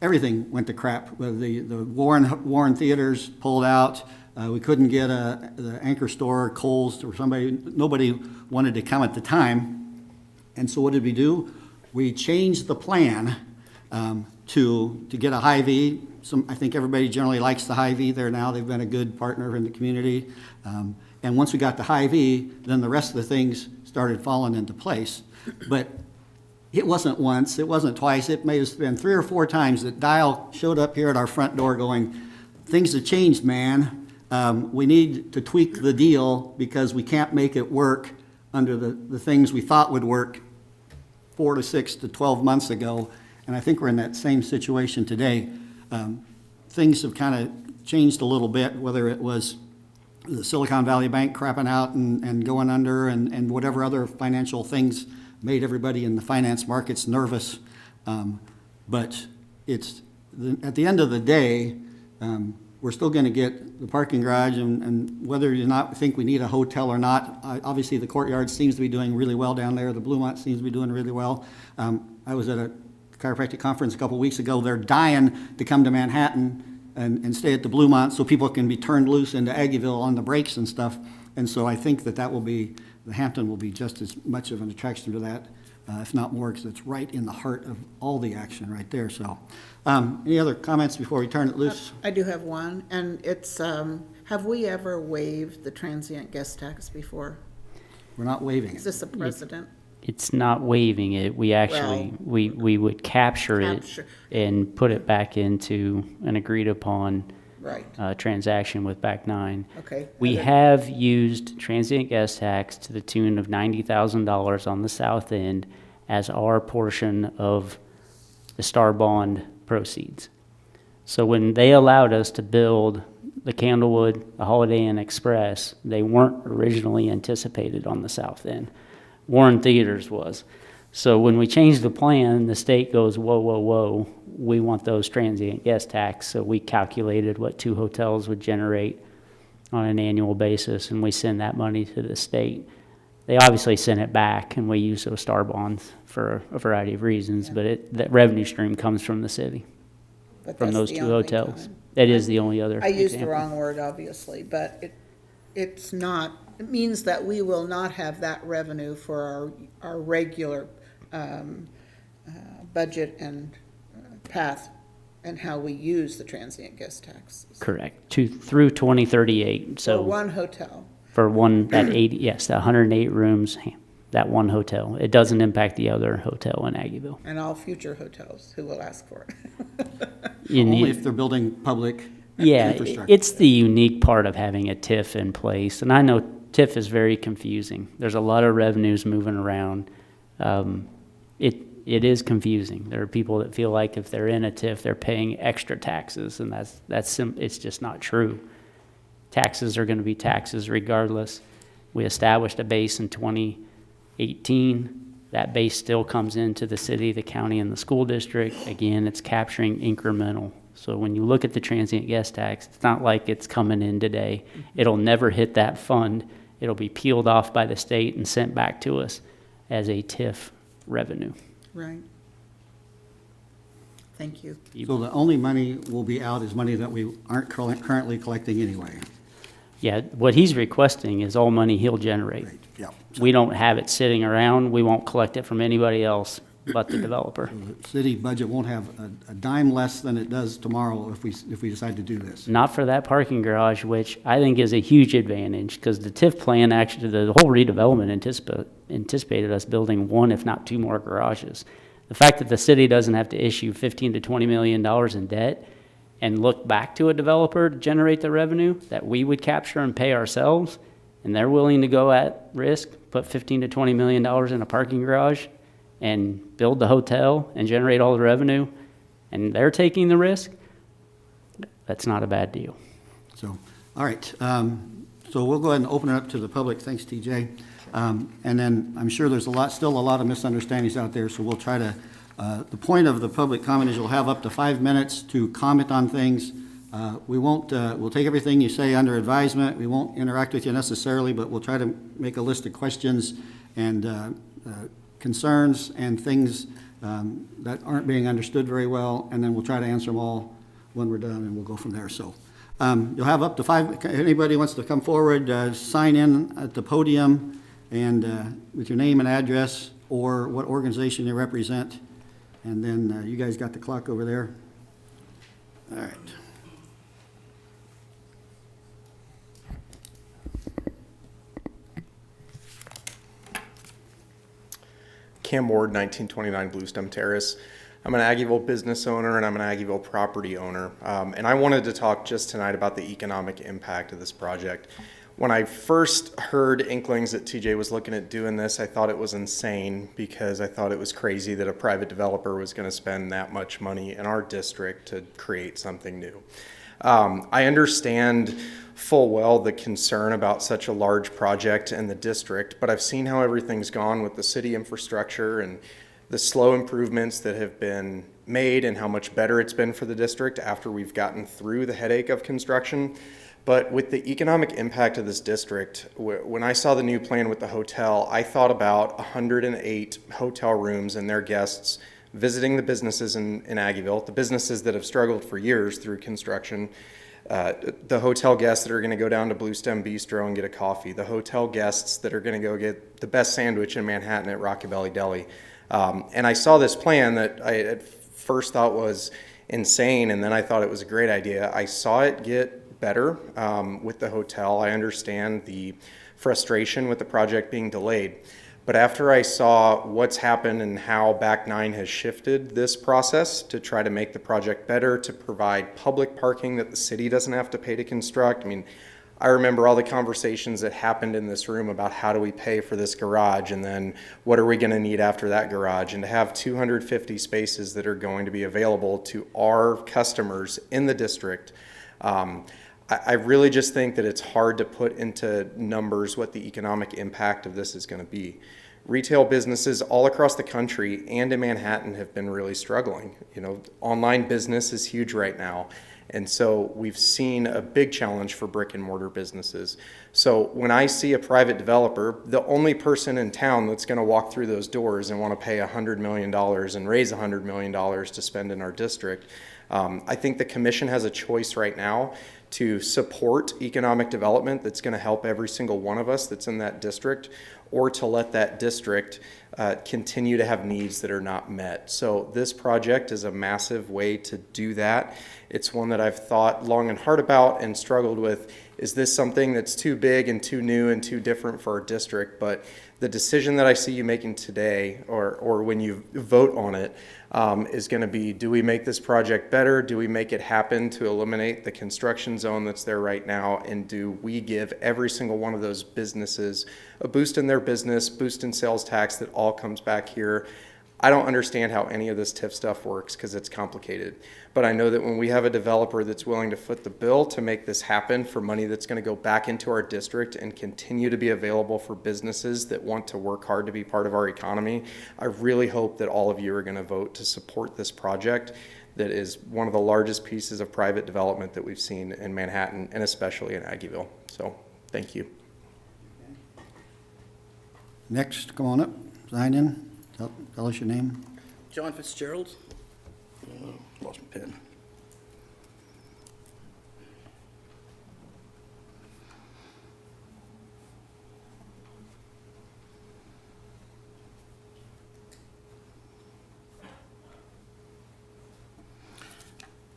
everything went to crap. The Warren Theaters pulled out. We couldn't get the Anchor Store, Kohl's, or nobody wanted to come at the time. And so what did we do? We changed the plan to get a Hy-Vee. I think everybody generally likes the Hy-Vee there now. They've been a good partner in the community. And once we got the Hy-Vee, then the rest of the things started falling into place. But it wasn't once, it wasn't twice, it may have been 3 or 4 times that Dial showed up here at our front door going, things have changed, man. We need to tweak the deal because we can't make it work under the things we thought would work 4 to 6 to 12 months ago. And I think we're in that same situation today. Things have kind of changed a little bit, whether it was the Silicon Valley Bank crapping out and going under and whatever other financial things made everybody in the finance markets nervous. But at the end of the day, we're still going to get the parking garage, and whether you not think we need a hotel or not, obviously the Courtyard seems to be doing really well down there. The Bluemont seems to be doing really well. I was at a chiropractic conference a couple weeks ago. They're dying to come to Manhattan and stay at the Bluemont so people can be turned loose into Aggieville on the breaks and stuff. And so I think that will be, the Hampton will be just as much of an attraction to that, if not more, because it's right in the heart of all the action right there. So, any other comments before we turn it loose? I do have one, and it's, have we ever waived the transient guest tax before? We're not waiving Is it. this a precedent? It's not waiving it. We actually, we would capture Capture. it and put it back into an agreed upon Right, transaction with Back 9. okay. We Other- have used transient guest tax to the tune of $90,000 on the south end as our portion of the Star Bond proceeds. So when they allowed us to build the Candlewood, the Holiday Inn Express, they weren't originally anticipated on the south end. Warren Theaters was. So when we changed the plan, the state goes, whoa, whoa, whoa, we want those transient guest tax. So we calculated what 2 hotels would generate on an annual basis, and we send that money to the state. They obviously sent it back, and we use those Star Bonds for a variety of reasons, but that revenue stream comes from the city, but from that's those the 2 only hotels. time. That is the only other I used the example. wrong word, obviously, but it's not, it means that we will not have that revenue for our regular budget and path and how we use the transient guest tax. Correct, through 2038, For so one hotel, for that 80, yes, that 108 rooms, that one hotel. It doesn't impact the other hotel in Aggieville. and all future hotels who will ask for it. Only if they're building public Yeah, infrastructure. it's the unique part of having a TIF in place, and I know TIF is very confusing. There's a lot of revenues moving around. It is confusing. There are people that feel like if they're in a TIF, they're paying extra taxes, and it's just not true. Taxes are going to be taxes regardless. We established a base in 2018. That base still comes into the city, the county, and the school district. Again, it's capturing incremental So when you look at the transient guest tax, it's not like it's coming in today. It'll never hit that fund. It'll be peeled off by the state and sent back to us as a TIF revenue. Right. Thank you. So the only money will be out is money that we aren't currently collecting anyway. Yeah, what he's requesting is all money he'll generate. Right, yeah. We don't have it sitting around. We won't collect it from anybody else but the developer. The city budget won't have a dime less than it does tomorrow if we decide to do this. Not for that parking garage, which I think is a huge advantage, because the TIF plan, actually, the whole redevelopment anticipated us building one, if not two more garages. The fact that the city doesn't have to issue $15 to $20 million in debt and look back to a developer to generate the revenue that we would capture and pay ourselves, and they're willing to go at risk, put $15 to $20 million in a parking garage and build the hotel and generate all the revenue, and they're taking the risk, that's not a bad deal. So, all right, so we'll go ahead and open it up to the public. Thanks, TJ. And then I'm sure there's still a lot of misunderstandings out there, so we'll try to, the point of the public comment is you'll have up to 5 minutes to comment on things. We won't, we'll take everything you say under advisement. We won't interact with you necessarily, but we'll try to make a list of questions and concerns and things that aren't being understood very well, and then we'll try to answer them all when we're done, and we'll go from there. So you'll have up to 5, anybody wants to come forward, sign in at the podium and with your name and address or what organization you represent. And then you guys got the clock over there. All right. Cam Ward, 1929 Bluestem Terrace. I'm an Aggieville business owner and I'm an Aggieville property owner. And I wanted to talk just tonight about the economic impact of this project. When I first heard inklings that TJ was looking at doing this, I thought it was insane because I thought it was crazy that a private developer was going to spend that much money in our district to create something new. I understand full well the concern about such a large project in the district, but I've seen how everything's gone with the city infrastructure and the slow improvements that have been made and how much better it's been for the district after we've gotten through the headache of construction. But with the economic impact of this district, when I saw the new plan with the hotel, I thought about 108 hotel rooms and their guests visiting the businesses in Aggieville, the businesses that have struggled for years through construction, the hotel guests that are going to go down to Bluestem Bistro and get a coffee, the hotel guests that are going to go get the best sandwich in Manhattan at Rockabilly Deli. And I saw this plan that I at first thought was insane, and then I thought it was a great idea. I saw it get better with the hotel. I understand the frustration with the project being delayed. But after I saw what's happened and how Back 9 has shifted this process to try to make the project better, to provide public parking that the city doesn't have to pay to construct. I mean, I remember all the conversations that happened in this room about how do we pay for this garage and then what are we going to need after that garage, and to have 250 spaces that are going to be available to our customers in the district. I really just think that it's hard to put into numbers what the economic impact of this is going to be. Retail businesses all across the country and in Manhattan have been really struggling. You know, online business is huge right now. And so we've seen a big challenge for brick and mortar businesses. So when I see a private developer, the only person in town that's going to walk through those doors and want to pay $100 million and raise $100 million to spend in our district, I think the commission has a choice right now to support economic development that's going to help every single one of us that's in that district, or to let that district continue to have needs that are not met. So this project is a massive way to do that. It's one that I've thought long and hard about and struggled with. Is this something that's too big and too new and too different for our district? But the decision that I see you making today, or when you vote on it, is going to be, do we make this project better? Do we make it happen to eliminate the construction zone that's there right now? And do we give every single one of those businesses a boost in their business, boost in sales tax that all comes back here? I don't understand how any of this TIF stuff works because it's complicated. But I know that when we have a developer that's willing to foot the bill to make this happen for money that's going to go back into our district and continue to be available for businesses that want to work hard to be part of our economy, I really hope that all of you are going to vote to support this project. that is one of the largest pieces of private development that we've seen in Manhattan and especially in Aggieville. So thank you. Next, come on up, sign in, tell us your name. John Fitzgerald. Lost my pen.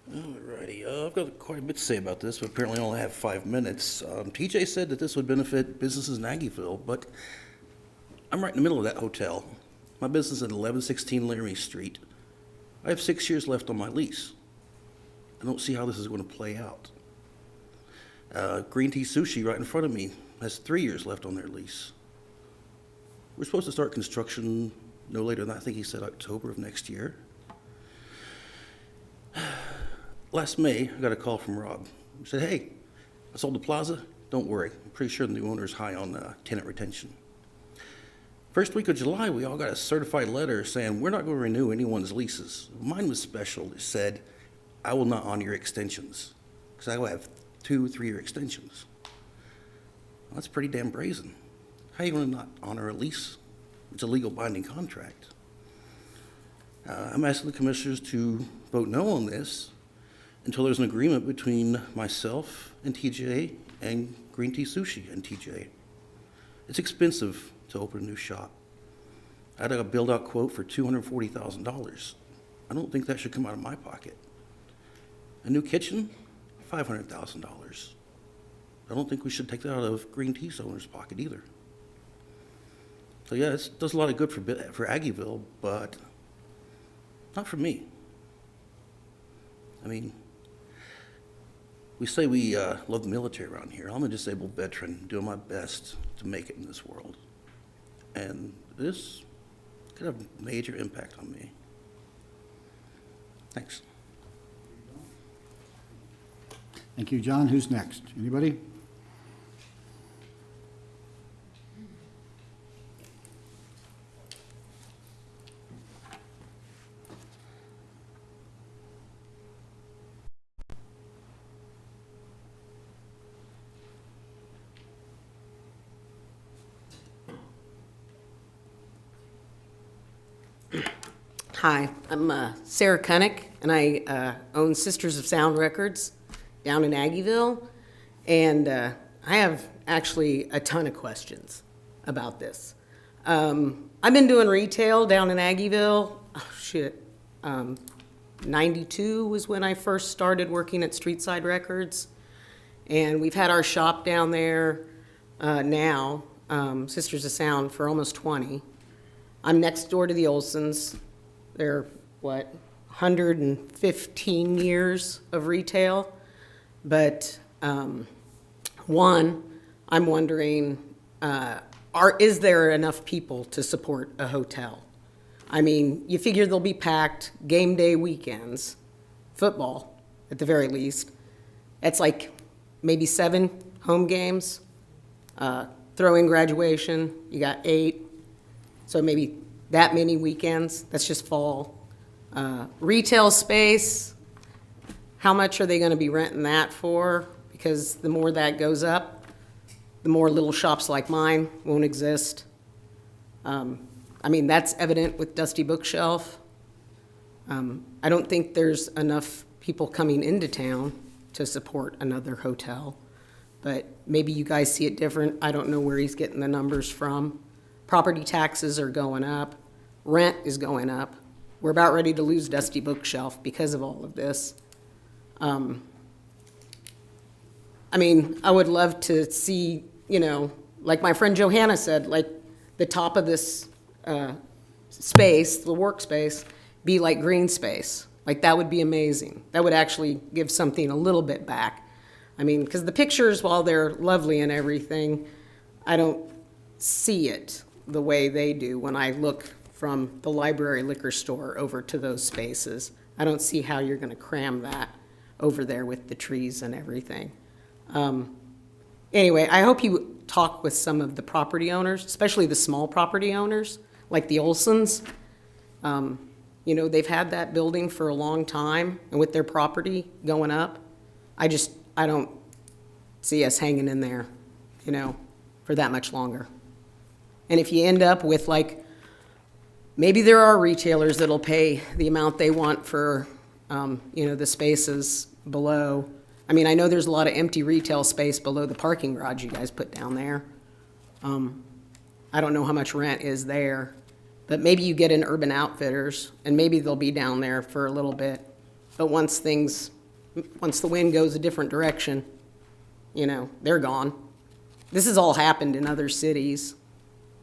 Alrighty, I've got quite a bit to say about this, but apparently I only have 5 minutes. TJ said that this would benefit businesses in Aggieville, but I'm right in the middle of that hotel. My business is at 1116 Laramie Street. I have 6 years left on my lease. I don't see how this is going to play out. Green Tea Sushi right in front of me has 3 years left on their lease. We're supposed to start construction no later than, I think he said, October of next year. Last May, I got a call from Rob. He said, hey, I sold the plaza. Don't worry. I'm pretty sure the new owner is high on tenant retention. First week of July, we all got a certified letter saying we're not going to renew anyone's leases. Mine was special. It said, I will not honor your extensions because I will have 2 3-year extensions. Well, that's pretty damn brazen. How are you going to not honor a lease? It's a legal binding contract. I'm asking the commissioners to vote no on this until there's an agreement between myself and TJ and Green Tea Sushi and TJ. It's expensive to open a new shop. I had a build-out quote for $240,000. I don't think that should come out of my pocket. A new kitchen, $500,000. I don't think we should take that out of Green Tea's owner's pocket either. So yeah, it does a lot of good for Aggieville, but not for me. I mean, we say we love the military around here. I'm a disabled veteran doing my best to make it in this world. And this could have a major impact on me. Thanks. Thank you, John. Who's next? Anybody? Hi, I'm Sarah Kunnick, and I own Sisters of Sound Records down in Aggieville. And I have actually a ton of questions about this. I've been doing retail down in Aggieville. 92 was when I first started working at Streetside Records. And we've had our shop down there now, Sisters of Sound, for almost 20. I'm next door to the Olsons. They're, 115 years of retail. But one, I'm wondering, is there enough people to support a hotel? I mean, you figure they'll be packed game day weekends, football at the very least. It's like maybe 7 home games. Throw in graduation, you got 8. So maybe that many weekends. That's just fall. Retail space, how much are they going to be renting that for? Because the more that goes up, the more little shops like mine won't exist. I mean, that's evident with Dusty Bookshelf. I don't think there's enough people coming into town to support another hotel, but maybe you guys see it different. I don't know where he's getting the numbers from. Property taxes are going up. Rent is going up. We're about ready to lose Dusty Bookshelf because of all of this. I mean, I would love to see, like my friend Johanna said, like the top of this space, the workspace, be like green space. Like that would be amazing. That would actually give something a little bit back. I mean, because the pictures, while they're lovely and everything, I don't see it the way they do when I look from the library liquor store over to those spaces. I don't see how you're going to cram that over there with the trees and everything. Anyway, I hope you talk with some of the property owners, especially the small property owners, like the Olsons. You know, they've had that building for a long time, and with their property going up, I don't see us hanging in there, you know, for that much longer. And if you end up with like, maybe there are retailers that'll pay the amount they want for, you know, the spaces below. I mean, I know there's a lot of empty retail space below the parking garage you guys put down there. I don't know how much rent is there, but maybe you get an Urban Outfitters, and maybe they'll be down there for a little bit. But once the wind goes a different direction, you know, they're gone. This has all happened in other cities.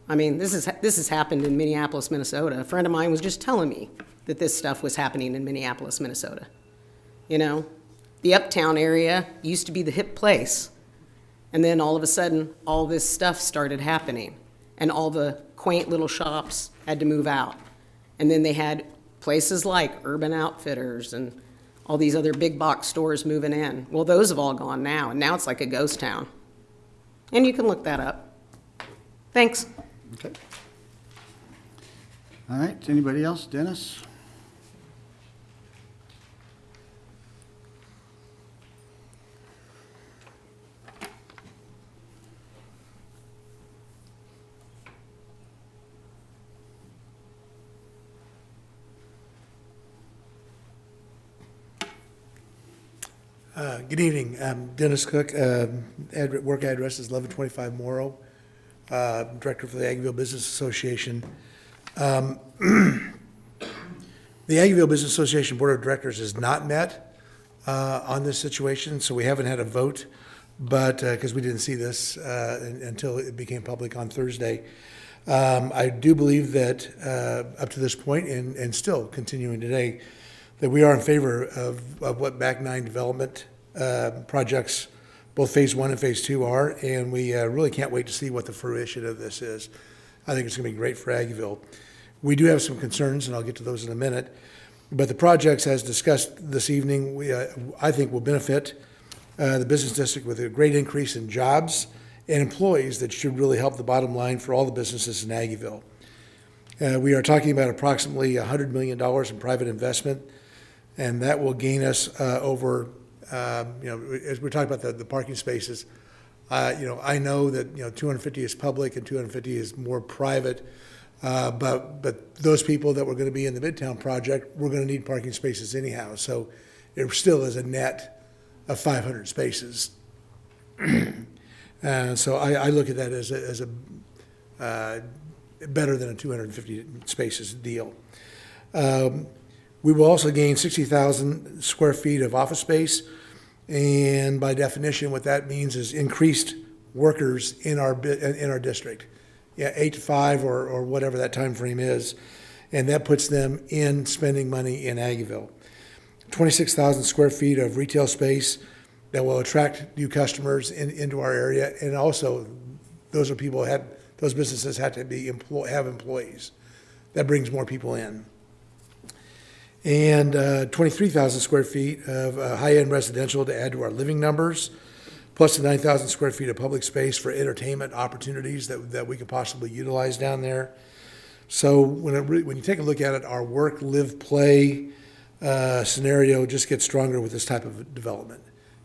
I mean, this has happened in Minneapolis, Minnesota. A friend of mine was just telling me that this stuff was happening in Minneapolis, Minnesota. You know, the uptown area used to be the hip place. And then all of a sudden, all this stuff started happening. And all the quaint little shops had to move out. And then they had places like Urban Outfitters and all these other big box stores moving in. Well, those have all gone now, and now it's like a ghost town. And you can look that up. Thanks. Okay. All right, anybody else? Dennis? Good evening. I'm Dennis Cook. Work address is 1125 Morrow. Director for the Aggieville Business Association. The Aggieville Business Association Board of Directors has not met on this situation, so we haven't had a vote, but because we didn't see this until it became public on Thursday. I do believe that up to this point, and still continuing today, that we are in favor of what Back 9 development projects, both Phase 1 and Phase 2 are, and we really can't wait to see what the fruition of this is. I think it's going to be great for Aggieville. We do have some concerns, and I'll get to those in a minute, but the projects, as discussed this evening, I think will benefit the business district with a great increase in jobs and employees that should really help the bottom line for all the businesses in Aggieville. We are talking about approximately $100 million in private investment, and that will gain us over, as we're talking about the parking spaces, I know that, 250 is public and 250 is more private, but those people that were going to be in the Midtown project, we're going to need parking spaces anyhow. So it still is a net of 500 spaces. So I look at that as a better than a 250 spaces deal. We will also gain 60,000 square feet of office space, and by definition, what that means is increased workers in our district. 8 to 5 or whatever that time frame is, and that puts them in spending money in Aggieville. 26,000 square feet of retail space that will attract new customers into our area, and also those businesses have to have employees. That brings more people in. And 23,000 square feet of high-end residential to add to our living numbers, plus the 9,000 square feet of public space for entertainment opportunities that we could possibly utilize down there. So when you take a look at it, our work, live, play scenario just gets stronger with this type of development.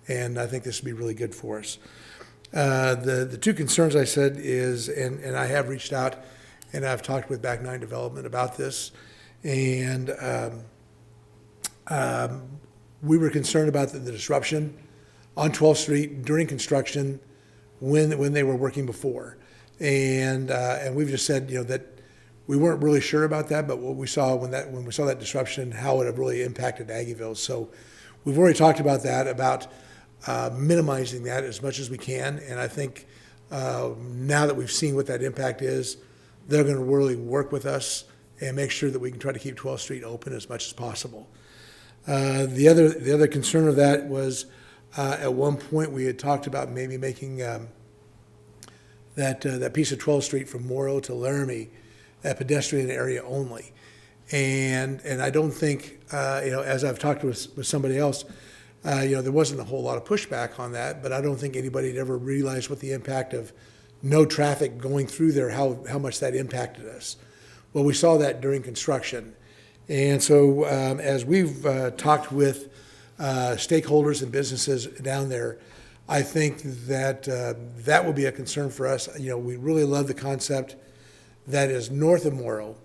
And I think this would be really good for us. The two concerns I said is, and I have reached out and I've talked with Back 9 Development about this, and we were concerned about the disruption on 12th Street during construction when they were working before. And we've just said, that we weren't really sure about that, but what we saw when we saw that disruption, how it really impacted Aggieville. So we've already talked about that, about minimizing that as much as we can. And I think now that we've seen what that impact is, they're going to really work with us and make sure that we can try to keep 12th Street open as much as possible. The other concern of that was at one point we had talked about maybe making that piece of 12th Street from Morrow to Laramie a pedestrian area only. And I don't think, as I've talked with somebody else, there wasn't a whole lot of pushback on that, but I don't think anybody had ever realized what the impact of no traffic going through there, how much that impacted us. Well, we saw that during construction. And so as we've talked with stakeholders and businesses down there, I think that that will be a concern for us. You know, we really love the concept that is north of Morrow,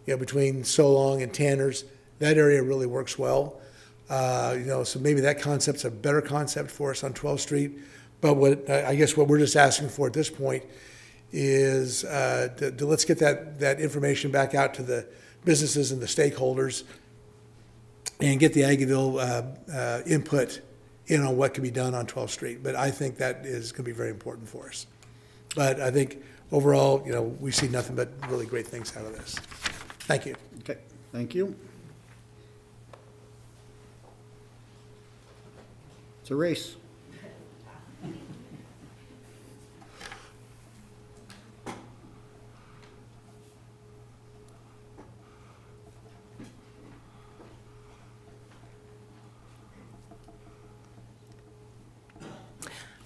you know, between Solong and Tanners. That area really works well. You know, so maybe that concept's a better concept for us on 12th Street. But what I guess what we're just asking for at this point is let's get that information back out to the businesses and the stakeholders and get the Aggieville input in on what can be done on 12th Street. But I think that is going to be very important for us. But I think overall, you know, we see nothing but really great things out of this. Thank you. Okay, thank you. It's a race.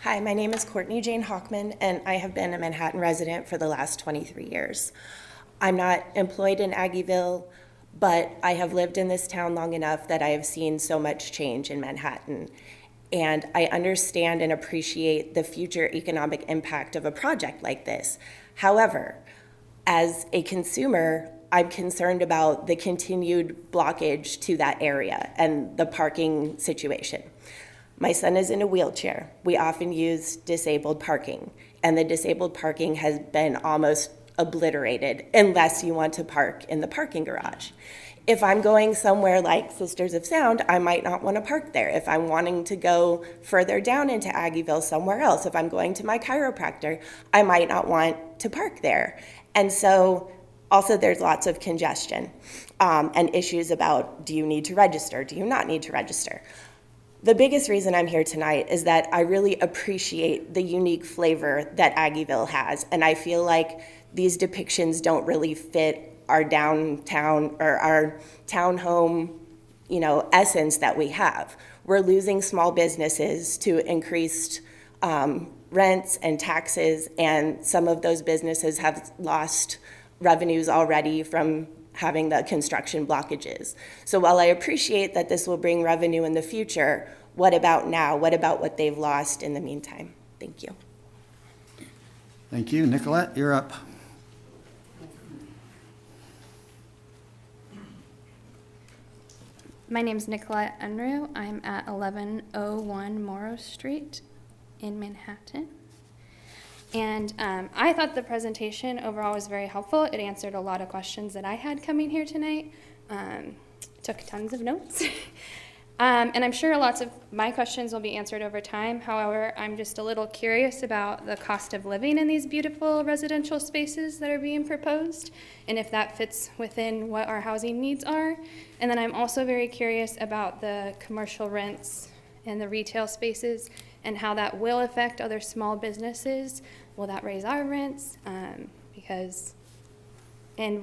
Hi, my name is Courtney Jane Hockman, and I have been a Manhattan resident for the last 23 years. I'm not employed in Aggieville, but I have lived in this town long enough that I have seen so much change in Manhattan. And I understand and appreciate the future economic impact of a project like this. However, as a consumer, I'm concerned about the continued blockage to that area and the parking situation. My son is in a wheelchair. We often use disabled parking, and the disabled parking has been almost obliterated unless you want to park in the parking garage. If I'm going somewhere like Sisters of Sound, I might not want to park there. If I'm wanting to go further down into Aggieville somewhere else, if I'm going to my chiropractor, I might not want to park there. And so also there's lots of congestion and issues about, do you need to register? Do you not need to register? The biggest reason I'm here tonight is that I really appreciate the unique flavor that Aggieville has, and I feel like these depictions don't really fit our downtown or our townhome, you know, essence that we have. We're losing small businesses to increased rents and taxes, and some of those businesses have lost revenues already from having the construction blockages. So while I appreciate that this will bring revenue in the future, what about now? What about what they've lost in the meantime? Thank you. Thank you. Nicolette, you're up. My name's Nicolette Unruh. I'm at 1101 Morrow Street in Manhattan. And I thought the presentation overall was very helpful. It answered a lot of questions that I had coming here tonight. Took tons of notes. And I'm sure lots of my questions will be answered over time. However, I'm just a little curious about the cost of living in these beautiful residential spaces that are being proposed, and if that fits within what our housing needs are. And then I'm also very curious about the commercial rents and the retail spaces and how that will affect other small businesses. Will that raise our rents? And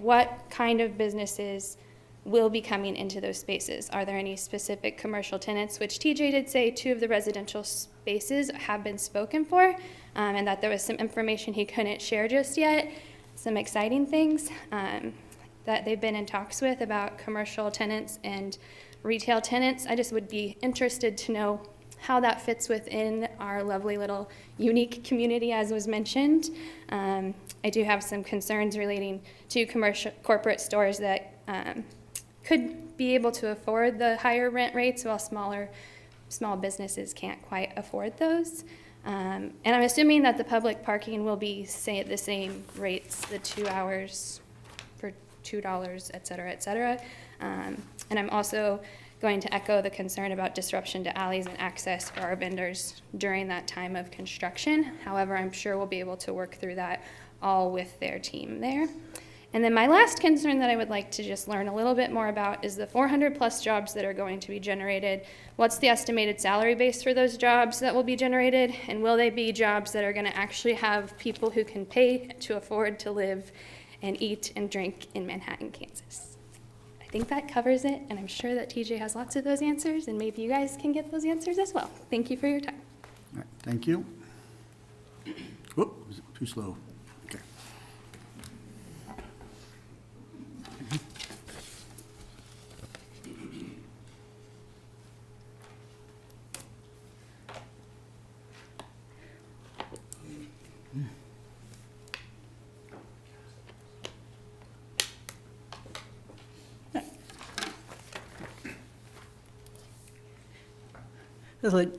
what kind of businesses will be coming into those spaces? Are there any specific commercial tenants, which TJ did say 2 of the residential spaces have been spoken for, and that there was some information he couldn't share just yet, some exciting things that they've been in talks with about commercial tenants and retail tenants. I just would be interested to know how that fits within our lovely little unique community, as was mentioned. I do have some concerns relating to commercial corporate stores that could be able to afford the higher rent rates while small businesses can't quite afford those. And I'm assuming that the public parking will be, say, at the same rates, the 2 hours for $2, et cetera, et cetera. And I'm also going to echo the concern about disruption to alleys and access for our vendors during that time of construction. However, I'm sure we'll be able to work through that all with their team there. And then my last concern that I would like to just learn a little bit more about is the 400 plus jobs that are going to be generated. What's the estimated salary base for those jobs that will be generated? And will they be jobs that are going to actually have people who can pay to afford to live and eat and drink in Manhattan, Kansas? I think that covers it, and I'm sure that TJ has lots of those answers, and maybe you guys can get those answers as well. Thank you for your time. All right, thank you. Whoop, was it too slow? Okay.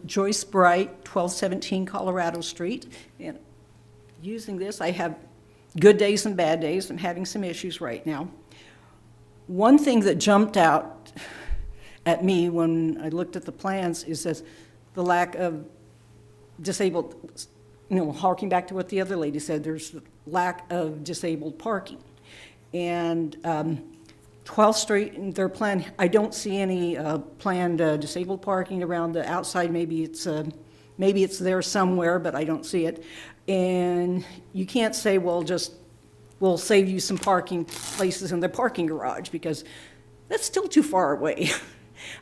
Joyce Bright, 1217 Colorado Street. And using this, I have good days and bad days. I'm having some issues right now. One thing that jumped out at me when I looked at the plans is that the lack of disabled, harking back to what the other lady said, there's lack of disabled parking. And 12th Street, and their plan, I don't see any planned disabled parking around the outside. Maybe it's there somewhere, but I don't see it. And you can't say, well, we'll save you some parking places in the parking garage, because that's still too far away.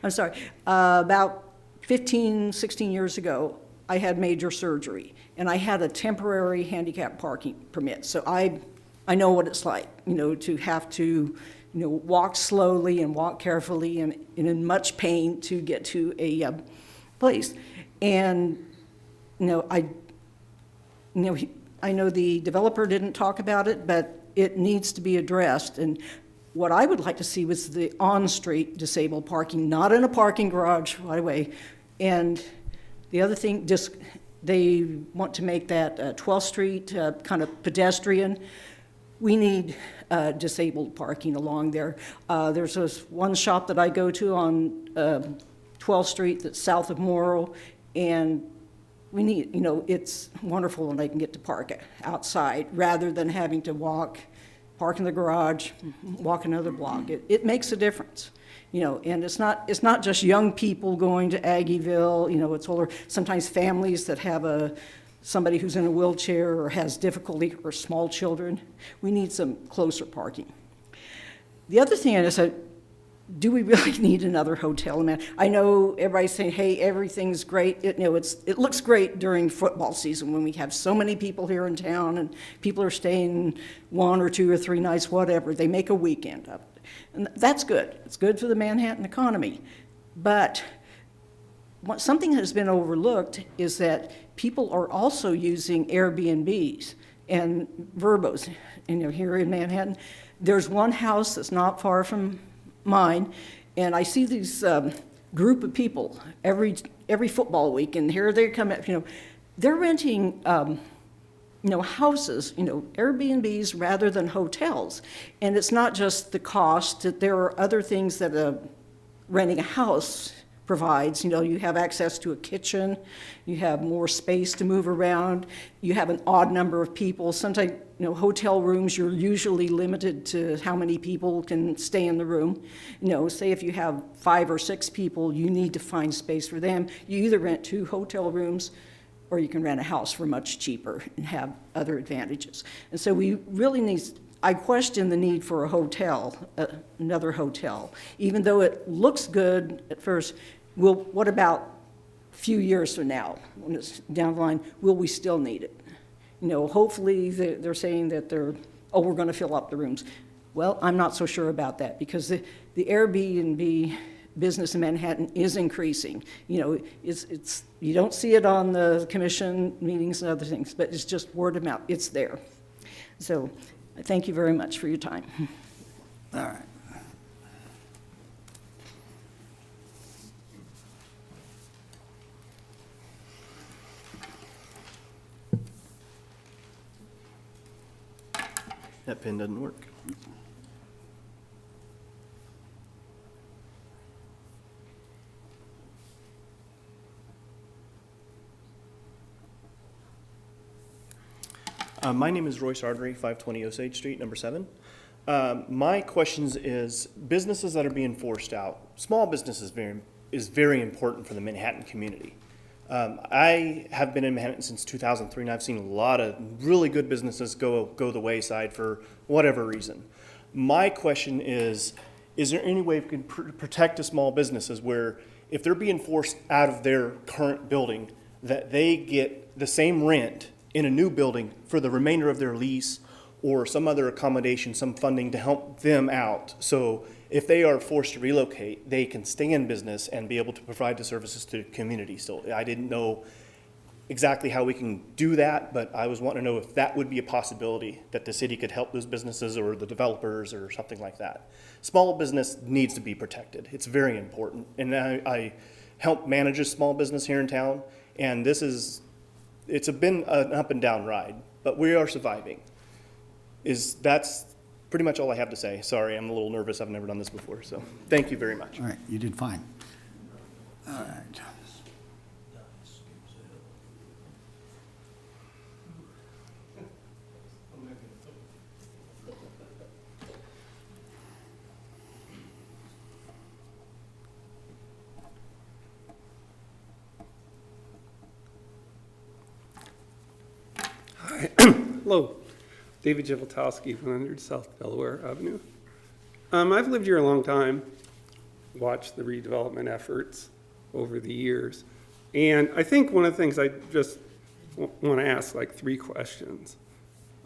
I'm sorry. About 15, 16 years ago, I had major surgery, and I had a temporary handicap parking permit. So I know what it's like, to have to, walk slowly and walk carefully and in much pain to get to a place. And, I know the developer didn't talk about it, but it needs to be addressed. And what I would like to see was the on-street disabled parking, not in a parking garage right away. And the other thing, they want to make that 12th Street kind of pedestrian. We need disabled parking along there. There's this one shop that I go to on 12th Street that's south of Morrow, and we need, it's wonderful when I can get to park outside rather than having to park in the garage, walk another block. It makes a difference. And it's not just young people going to Aggieville, it's older, sometimes families that have somebody who's in a wheelchair or has difficulty, or small children. We need some closer parking. The other thing I said, do we really need another hotel? I know everybody's saying, hey, everything's great. It looks great during football season when we have so many people here in town and people are staying 1 or 2 or 3 nights, whatever. They make a weekend of it. And that's good. It's good for the Manhattan economy. But something that has been overlooked is that people are also using Airbnbs and Verbos. Here in Manhattan, there's one house that's not far from mine, and I see these group of people every football week, and here they come up, they're renting houses, Airbnbs rather than hotels. And it's not just the cost, that there are other things that renting a house provides. You have access to a kitchen, you have more space to move around, you have an odd number of people. Sometimes, hotel rooms, you're usually limited to how many people can stay in the room. Say if you have 5 or 6 people, you need to find space for them. You either rent 2 hotel rooms, or you can rent a house for much cheaper and have other advantages. And so we really need, I question the need for a hotel, another hotel. Even though it looks good at first, what about a few years from now, when it's down the line, will we still need it? Hopefully they're saying that we're going to fill up the rooms. Well, I'm not so sure about that, because the Airbnb business in Manhattan is increasing. It's you don't see it on the commission meetings and other things, but it's just word of mouth. It's there. So thank you very much for your time. All right. That pen doesn't work. My name is Royce Artery, 520 Osage Street, number 7. My questions is businesses that are being forced out. Small business is very important for the Manhattan community. I have been in Manhattan since 2003, and I've seen a lot of really good businesses go the wayside for whatever reason. My question is there any way we can protect the small businesses where if they're being forced out of their current building, that they get the same rent in a new building for the remainder of their lease, or some other accommodation, some funding to help them out? So if they are forced to relocate, they can stay in business and be able to provide the services to the community. So I didn't know exactly how we can do that, but I was wanting to know if that would be a possibility, that the city could help those businesses or the developers or something like that. Small business needs to be protected. It's very important. And I help manage a small business here in town, and it's been an up and down ride, but we are surviving. That's pretty much all I have to say. Sorry, I'm a little nervous. I've never done this before, so thank you very much. All right, you did fine. All right. Hello, David Javoltowski, 100 South Delaware Avenue. I've lived here a long time, watched the redevelopment efforts over the years, and I think one of the things I just want to ask, like 3 questions.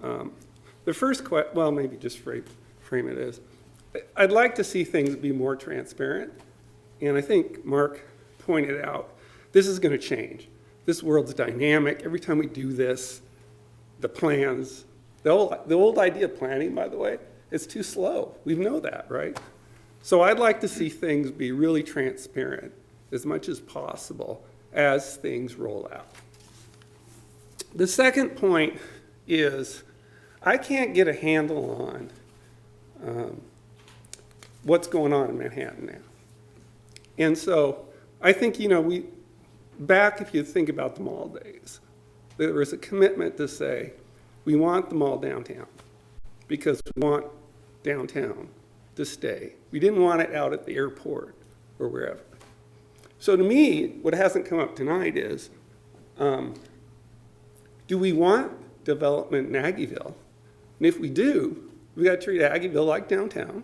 The first well, maybe just frame it as, I'd like to see things be more transparent, and I think Mark pointed out, this is going to change. This world's dynamic. Every time we do this, the plans, the old idea of planning, by the way, is too slow. We know that, right? So I'd like to see things be really transparent as much as possible as things roll out. The second point is I can't get a handle on what's going on in Manhattan now. And so I think, back if you think about the mall days, there was a commitment to say, we want the mall downtown because we want downtown to stay. We didn't want it out at the airport or wherever. So to me, what hasn't come up tonight is, do we want development in Aggieville? And if we do, we got to treat Aggieville like downtown.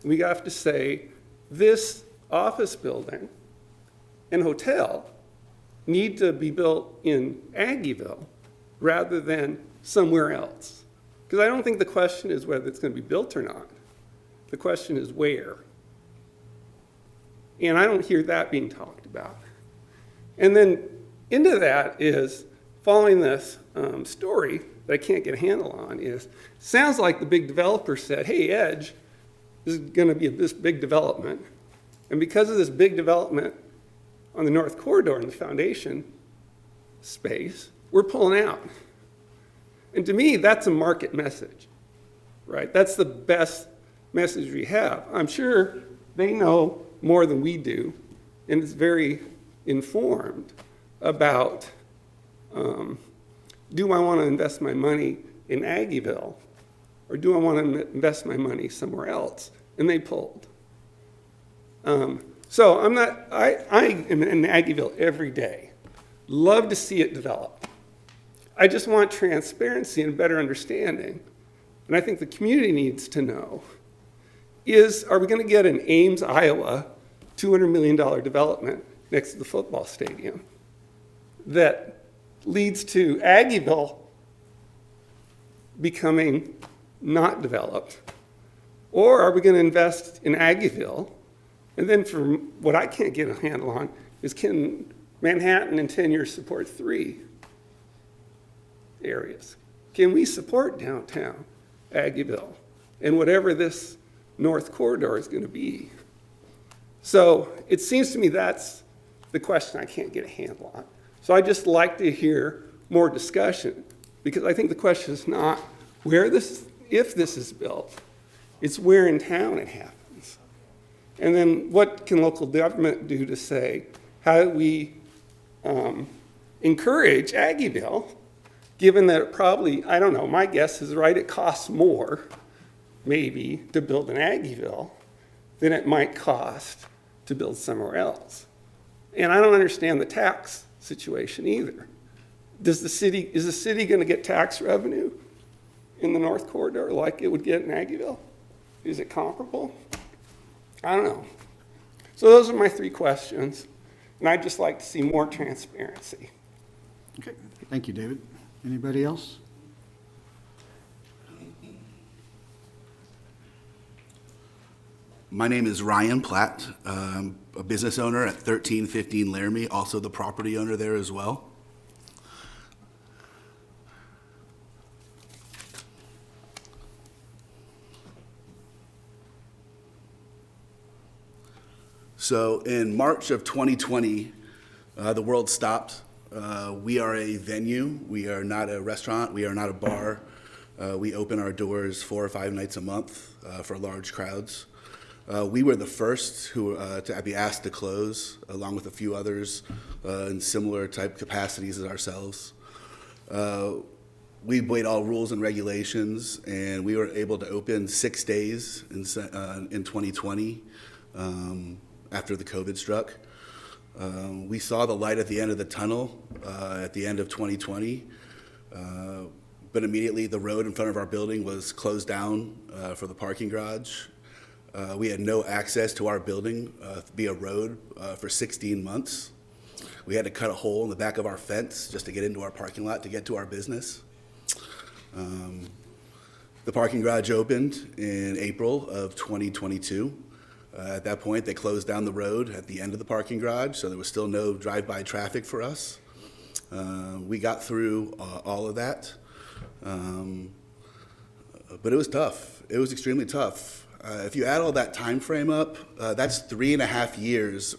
We have to say, this office building and hotel need to be built in Aggieville rather than somewhere else. Because I don't think the question is whether it's going to be built or not. The question is where. And I don't hear that being talked about. And then into that is, following this story that I can't get a handle on, is, sounds like the big developer said, hey, Edge, this is going to be this big development. And because of this big development on the North Corridor in the foundation space, we're pulling out. And to me, that's a market message, right? That's the best message we have. I'm sure they know more than we do, and it's very informed about, do I want to invest my money in Aggieville, or do I want to invest my money somewhere else? And they pulled. So I am in Aggieville every day. Love to see it develop. I just want transparency and better understanding. And I think the community needs to know, are we going to get an Ames, Iowa, $200 million development next to the football stadium that leads to Aggieville becoming not developed? Or are we going to invest in Aggieville? And then from what I can't get a handle on is, can Manhattan in 10 years support 3 areas? Can we support downtown Aggieville and whatever this North Corridor is going to be? So it seems to me that's the question I can't get a handle on. So I just like to hear more discussion, because I think the question is not if this is built, it's where in town it happens. And then what can local government do to say, how do we encourage Aggieville, given that it probably, I don't know, my guess is, right, it costs more, maybe, to build in Aggieville than it might cost to build somewhere else. And I don't understand the tax situation either. Is the city going to get tax revenue in the North Corridor like it would get in Aggieville? Is it comparable? I don't know. So those are my 3 questions, and I'd just like to see more transparency. Okay, thank you, David. Anybody else? My name is Ryan Platt, a business owner at 1315 Laramie, also the property owner there as well. So in March of 2020, the world stopped. We are a venue. We are not a restaurant. We are not a bar. We open our doors 4 or 5 nights a month for large crowds. We were the first who to be asked to close, along with a few others in similar type capacities as ourselves. We obeyed all rules and regulations, and we were able to open 6 days in 2020 after the COVID struck. We saw the light at the end of the tunnel at the end of 2020, but immediately the road in front of our building was closed down for the parking garage. We had no access to our building via road for 16 months. We had to cut a hole in the back of our fence just to get into our parking lot to get to our business. The parking garage opened in April of 2022. At that point, they closed down the road at the end of the parking garage, so there was still no drive-by traffic for us. We got through all of that, but it was tough. It was extremely tough. If you add all that time frame up, that's 3.5 years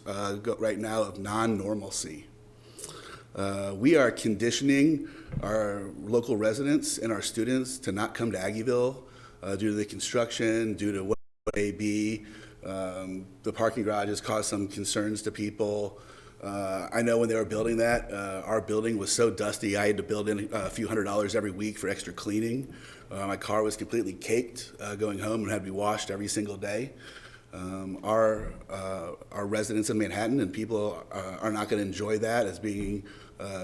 right now of non-normalcy. We are conditioning our local residents and our students to not come to Aggieville due to the construction, due to what it may be. The parking garage has caused some concerns to people. I know when they were building that, our building was so dusty, I had to build in a few $100s every week for extra cleaning. My car was completely caked going home and had to be washed every single day. Our residents in Manhattan and people are not going to enjoy that as being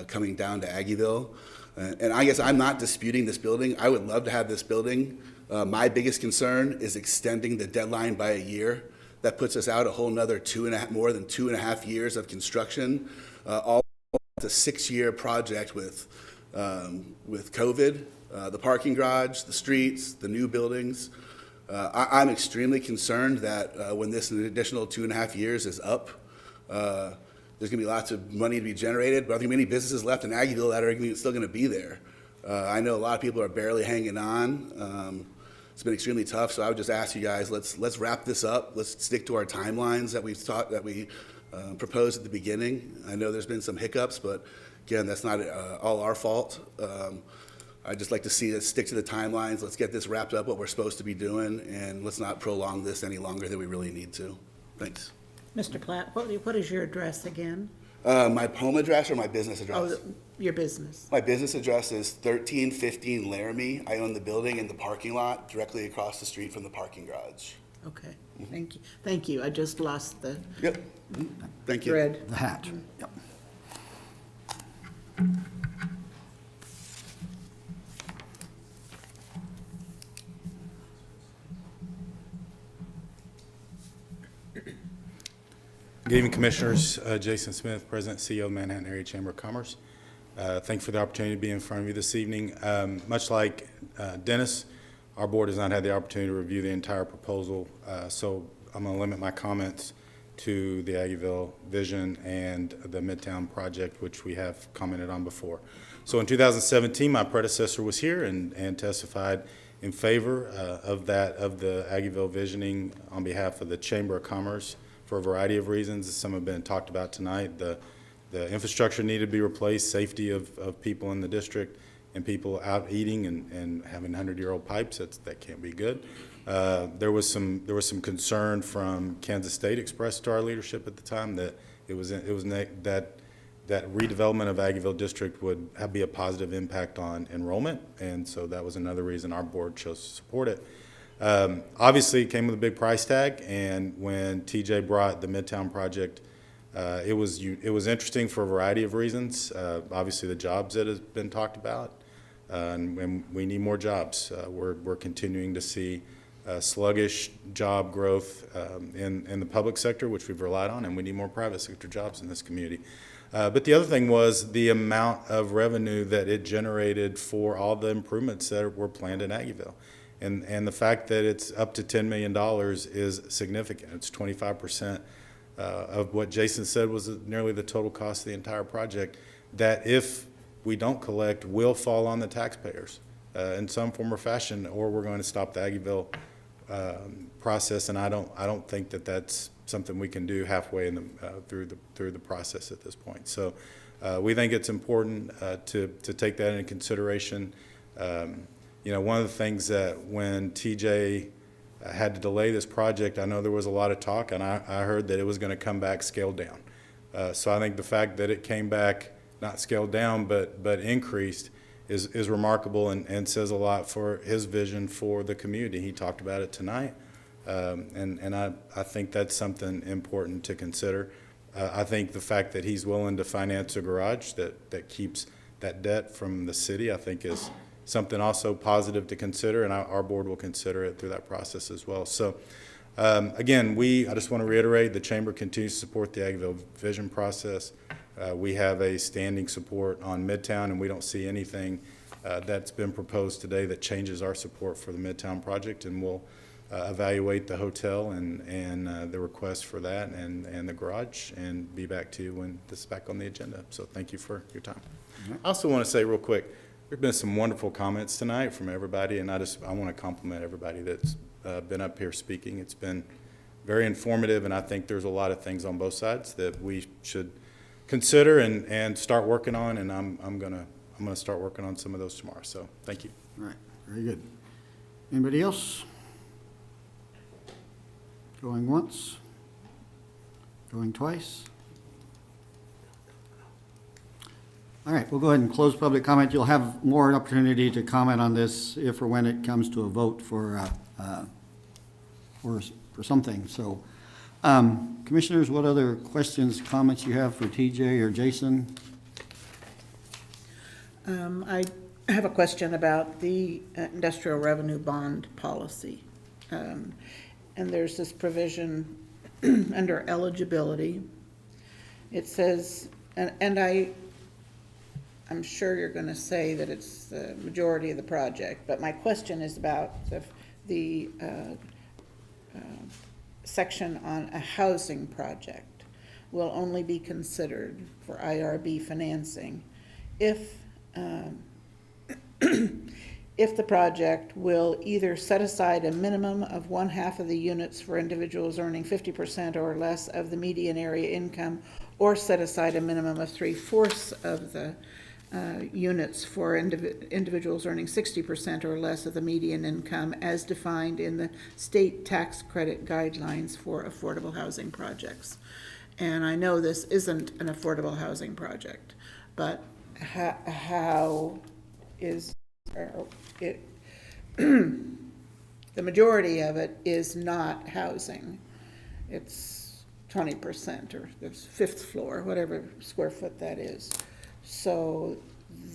coming down to Aggieville. And I guess I'm not disputing this building. I would love to have this building. My biggest concern is extending the deadline by a year. That puts us out a whole nother more than 2.5 years of construction. All it's a 6-year project with COVID, the parking garage, the streets, the new buildings. I'm extremely concerned that when this additional 2.5 years is up, there's going to be lots of money to be generated, but I think many businesses left in Aggieville that are still going to be there. I know a lot of people are barely hanging on. It's been extremely tough, so I would just ask you guys, let's wrap this up. Let's stick to our timelines that we proposed at the beginning. I know there's been some hiccups, but again, that's not all our fault. I'd just like to see us stick to the timelines. Let's get this wrapped up, what we're supposed to be doing, and let's not prolong this any longer than we really need to. Thanks. Mr. Platt, what is your address again? My home address or my business address? Oh, your business. My business address is 1315 Laramie. I own the building and the parking lot directly across the street from the parking garage. Okay, thank you. Thank you. I just lost the Yep. Thank you. thread. The hat. Yep. Good evening, Commissioners. Jason Smith, President and CEO of Manhattan Area Chamber of Commerce. Thank you for the opportunity to be in front of you this evening. Much like Dennis, our board has not had the opportunity to review the entire proposal, so I'm going to limit my comments to the Aggieville vision and the Midtown project, which we have commented on before. So in 2017, my predecessor was here and testified in favor of the Aggieville visioning on behalf of the Chamber of Commerce for a variety of reasons. Some have been talked about tonight. The infrastructure needed to be replaced, safety of people in the district, and people out eating and having 100-year-old pipes. That can't be good. There was some concern from Kansas State expressed to our leadership at the time that that redevelopment of Aggieville district would be a positive impact on enrollment, and so that was another reason our board chose to support it. Obviously, it came with a big price tag, and when TJ brought the Midtown project, it was interesting for a variety of reasons. Obviously, the jobs that have been talked about, and we need more jobs. We're continuing to see sluggish job growth in the public sector, which we've relied on, and we need more private sector jobs in this community. But the other thing was the amount of revenue that it generated for all the improvements that were planned in Aggieville. And the fact that it's up to $10 million is significant. It's 25% of what Jason said was nearly the total cost of the entire project, that if we don't collect will fall on the taxpayers in some form or fashion, or we're going to stop the Aggieville process, and I don't think that that's something we can do halfway in through the process at this point. So we think it's important to take that into consideration. One of the things that when TJ had to delay this project, I know there was a lot of talk, and I heard that it was going to come back scaled down. So I think the fact that it came back not scaled down but increased is remarkable and says a lot for his vision for the community. He talked about it tonight, and I think that's something important to consider. I think the fact that he's willing to finance a garage that keeps that debt from the city, I think is something also positive to consider, and our board will consider it through that process as well. So again, I just want to reiterate, the chamber continues to support the Aggieville vision process. We have a standing support on Midtown, and we don't see anything that's been proposed today that changes our support for the Midtown project, and we'll evaluate the hotel and the request for that and the garage and be back to you when this is back on the agenda. So thank you for your time. I also want to say real quick, there have been some wonderful comments tonight from everybody, and I want to compliment everybody that's been up here speaking. It's been very informative, and I think there's a lot of things on both sides that we should consider and start working on, and I'm gonna start working on some of those tomorrow. So thank you. All right, very good. Anybody else? Going once? Going twice? All right, we'll go ahead and close public comment. You'll have more opportunity to comment on this if or when it comes to a vote for something. So, commissioners, what other questions, comments you have for TJ or Jason? I have a question about the industrial revenue bond policy. And there's this provision under eligibility. It says, and I'm sure you're going to say that it's the majority of the project, but my question is about the section on a housing project will only be considered for IRB financing if if the project will either set aside a minimum of 1/2 of the units for individuals earning 50% or less of the median area income, or set aside a minimum of 3/4 of the units for individuals earning 60% or less of the median income as defined in the state tax credit guidelines for affordable housing projects. And I know this isn't an affordable housing project, but how is it? The majority of it is not housing. It's 20% or the 5th floor, whatever square foot that is. So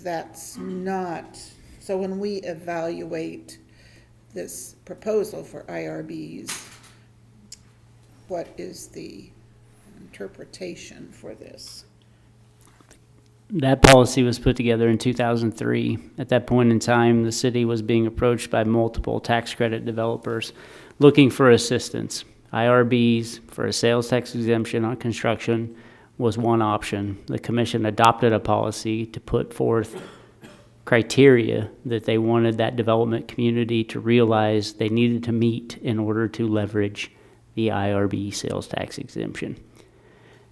that's not, so when we evaluate this proposal for IRBs, what is the interpretation for this? That policy was put together in 2003. At that point in time, the city was being approached by multiple tax credit developers looking for assistance. IRBs for a sales tax exemption on construction was one option. The commission adopted a policy to put forth criteria that they wanted that development community to realize they needed to meet in order to leverage the IRB sales tax exemption.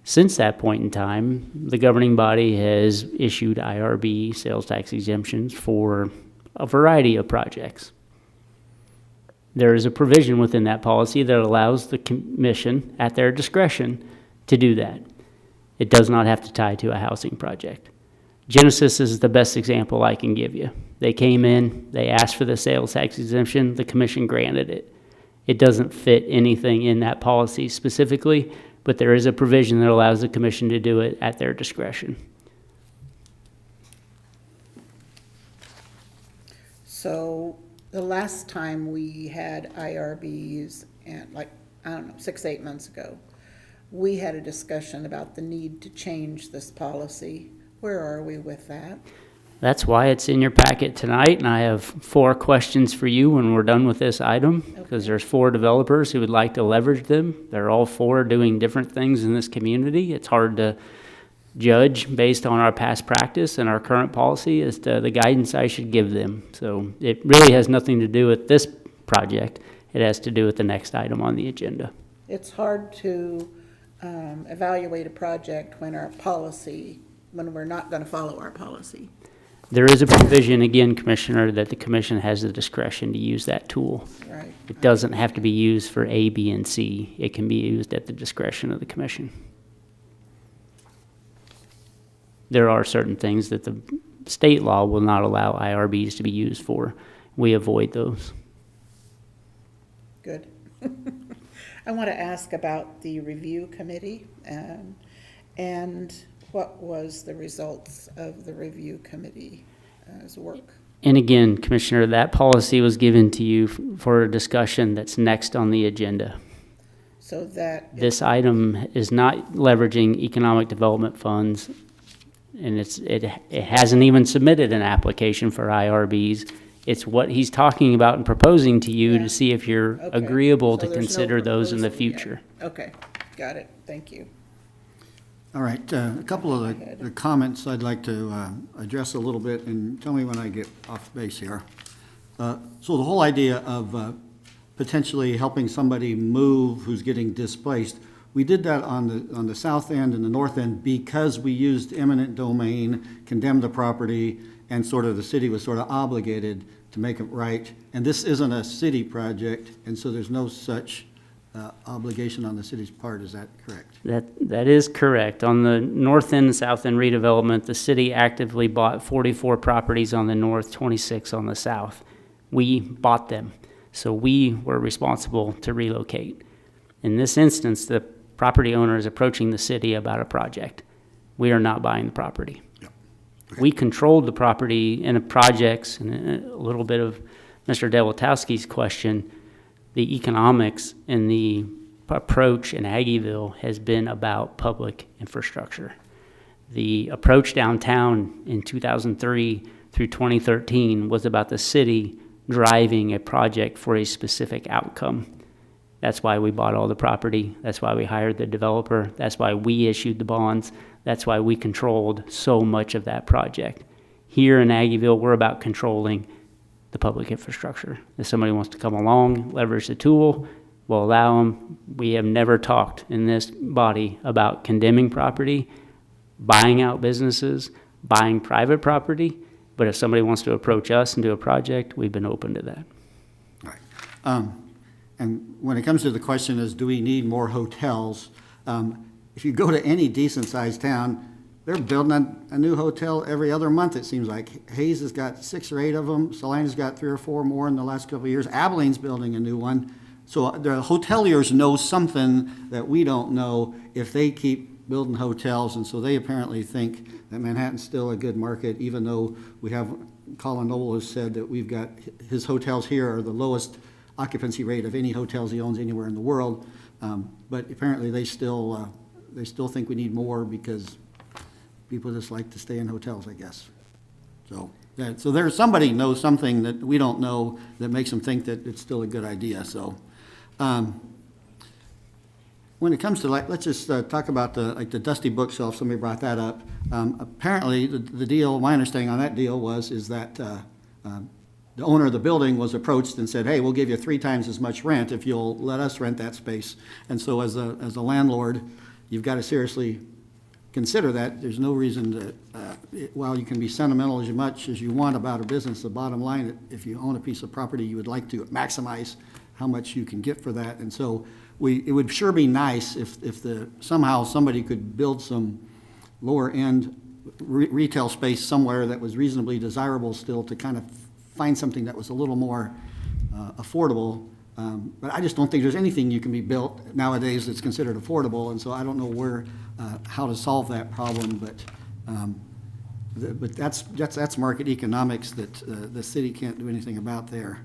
Since that point in time, the governing body has issued IRB sales tax exemptions for a variety of projects. There is a provision within that policy that allows the commission, at their discretion, to do that. It does not have to tie to a housing project. Genesis is the best example I can give you. They came in, they asked for the sales tax exemption, the commission granted it. It doesn't fit anything in that policy specifically, but there is a provision that allows the commission to do it at their discretion. So the last time we had IRBs, and 6-8 months ago, we had a discussion about the need to change this policy. Where are we with that? That's why it's in your packet tonight, and I have 4 questions for you when we're done with this item, because there's 4 developers who would like to leverage them. They're all 4 doing different things in this community. It's hard to judge based on our past practice and our current policy as to the guidance I should give them. So it really has nothing to do with this project. it has to do with the next item on the agenda. It's hard to evaluate a project when we're not going to follow our policy. There is a provision, again, Commissioner, that the commission has the discretion to use that tool. Right. It doesn't have to be used for A, B, and C. It can be used at the discretion of the commission. There are certain things that the state law will not allow IRBs to be used for. We avoid those. Good. I want to ask about the review committee, and what was the results of the review committee's work? And again, Commissioner, that policy was given to you for a discussion that's next on the agenda. So that This item is not leveraging economic development funds, and it hasn't even submitted an application for IRBs. It's what he's talking about and proposing to you to see if you're Okay. agreeable So to there's no consider those in the proposal yet. future. Okay, got it. Thank you. All right, a couple of the comments I'd like to address a little bit, and tell me when I get off base here. So the whole idea of potentially helping somebody move who's getting displaced, we did that on the south end and the north end because we used eminent domain, condemned the property, and sort of the city was sort of obligated to make it right. And this isn't a city project, and so there's no such obligation on the city's part. Is that correct? That is correct. On the north end and south end redevelopment, the city actively bought 44 properties on the north, 26 on the south. We bought them, so we were responsible to relocate. In this instance, the property owner is approaching the city about a project. We are not buying the property. Yep. We controlled the property in projects, and a little bit of Mr. Dewatowski's question. The economics and the approach in Aggieville has been about public infrastructure. The approach downtown in 2003 through 2013 was about the city driving a project for a specific outcome. That's why we bought all the property. That's why we hired the developer. That's why we issued the bonds. That's why we controlled so much of that project. Here in Aggieville, we're about controlling the public infrastructure. If somebody wants to come along, leverage the tool, we'll allow them. We have never talked in this body about condemning property, buying out businesses, buying private property. But if somebody wants to approach us and do a project, we've been open to that. All right. And when it comes to the question is, do we need more hotels? If you go to any decent-sized town, they're building a new hotel every other month, it seems like. Hayes has got 6 or 8 of them. Salinas got 3 or 4 more in the last couple of years. Abilene's building a new one. So the hoteliers know something that we don't know if they keep building hotels. And so they apparently think that Manhattan's still a good market, even though we have, Colin Noble has said that we've got, his hotels here are the lowest occupancy rate of any hotels he owns anywhere in the world. But apparently they still think we need more because people just like to stay in hotels, I guess. So there's somebody knows something that we don't know that makes them think that it's still a good idea. So when it comes to, like, let's just talk about the Dusty Bookshelf. Somebody brought that up. Apparently, the deal, my understanding on that deal is that the owner of the building was approached and said, "Hey, we'll give you 3 times as much rent if you'll let us rent that space." And so, as a landlord, you've got to seriously consider that. There's no reason that, while you can be sentimental as much as you want about a business, the bottom line, if you own a piece of property, you would like to maximize how much you can get for that. And so it would sure be nice if somehow somebody could build some lower end retail space somewhere that was reasonably desirable still, to kind of find something that was a little more affordable. But I just don't think there's anything you can be built nowadays that's considered affordable, and so I don't know how to solve that problem. But that's market economics that the city can't do anything about there.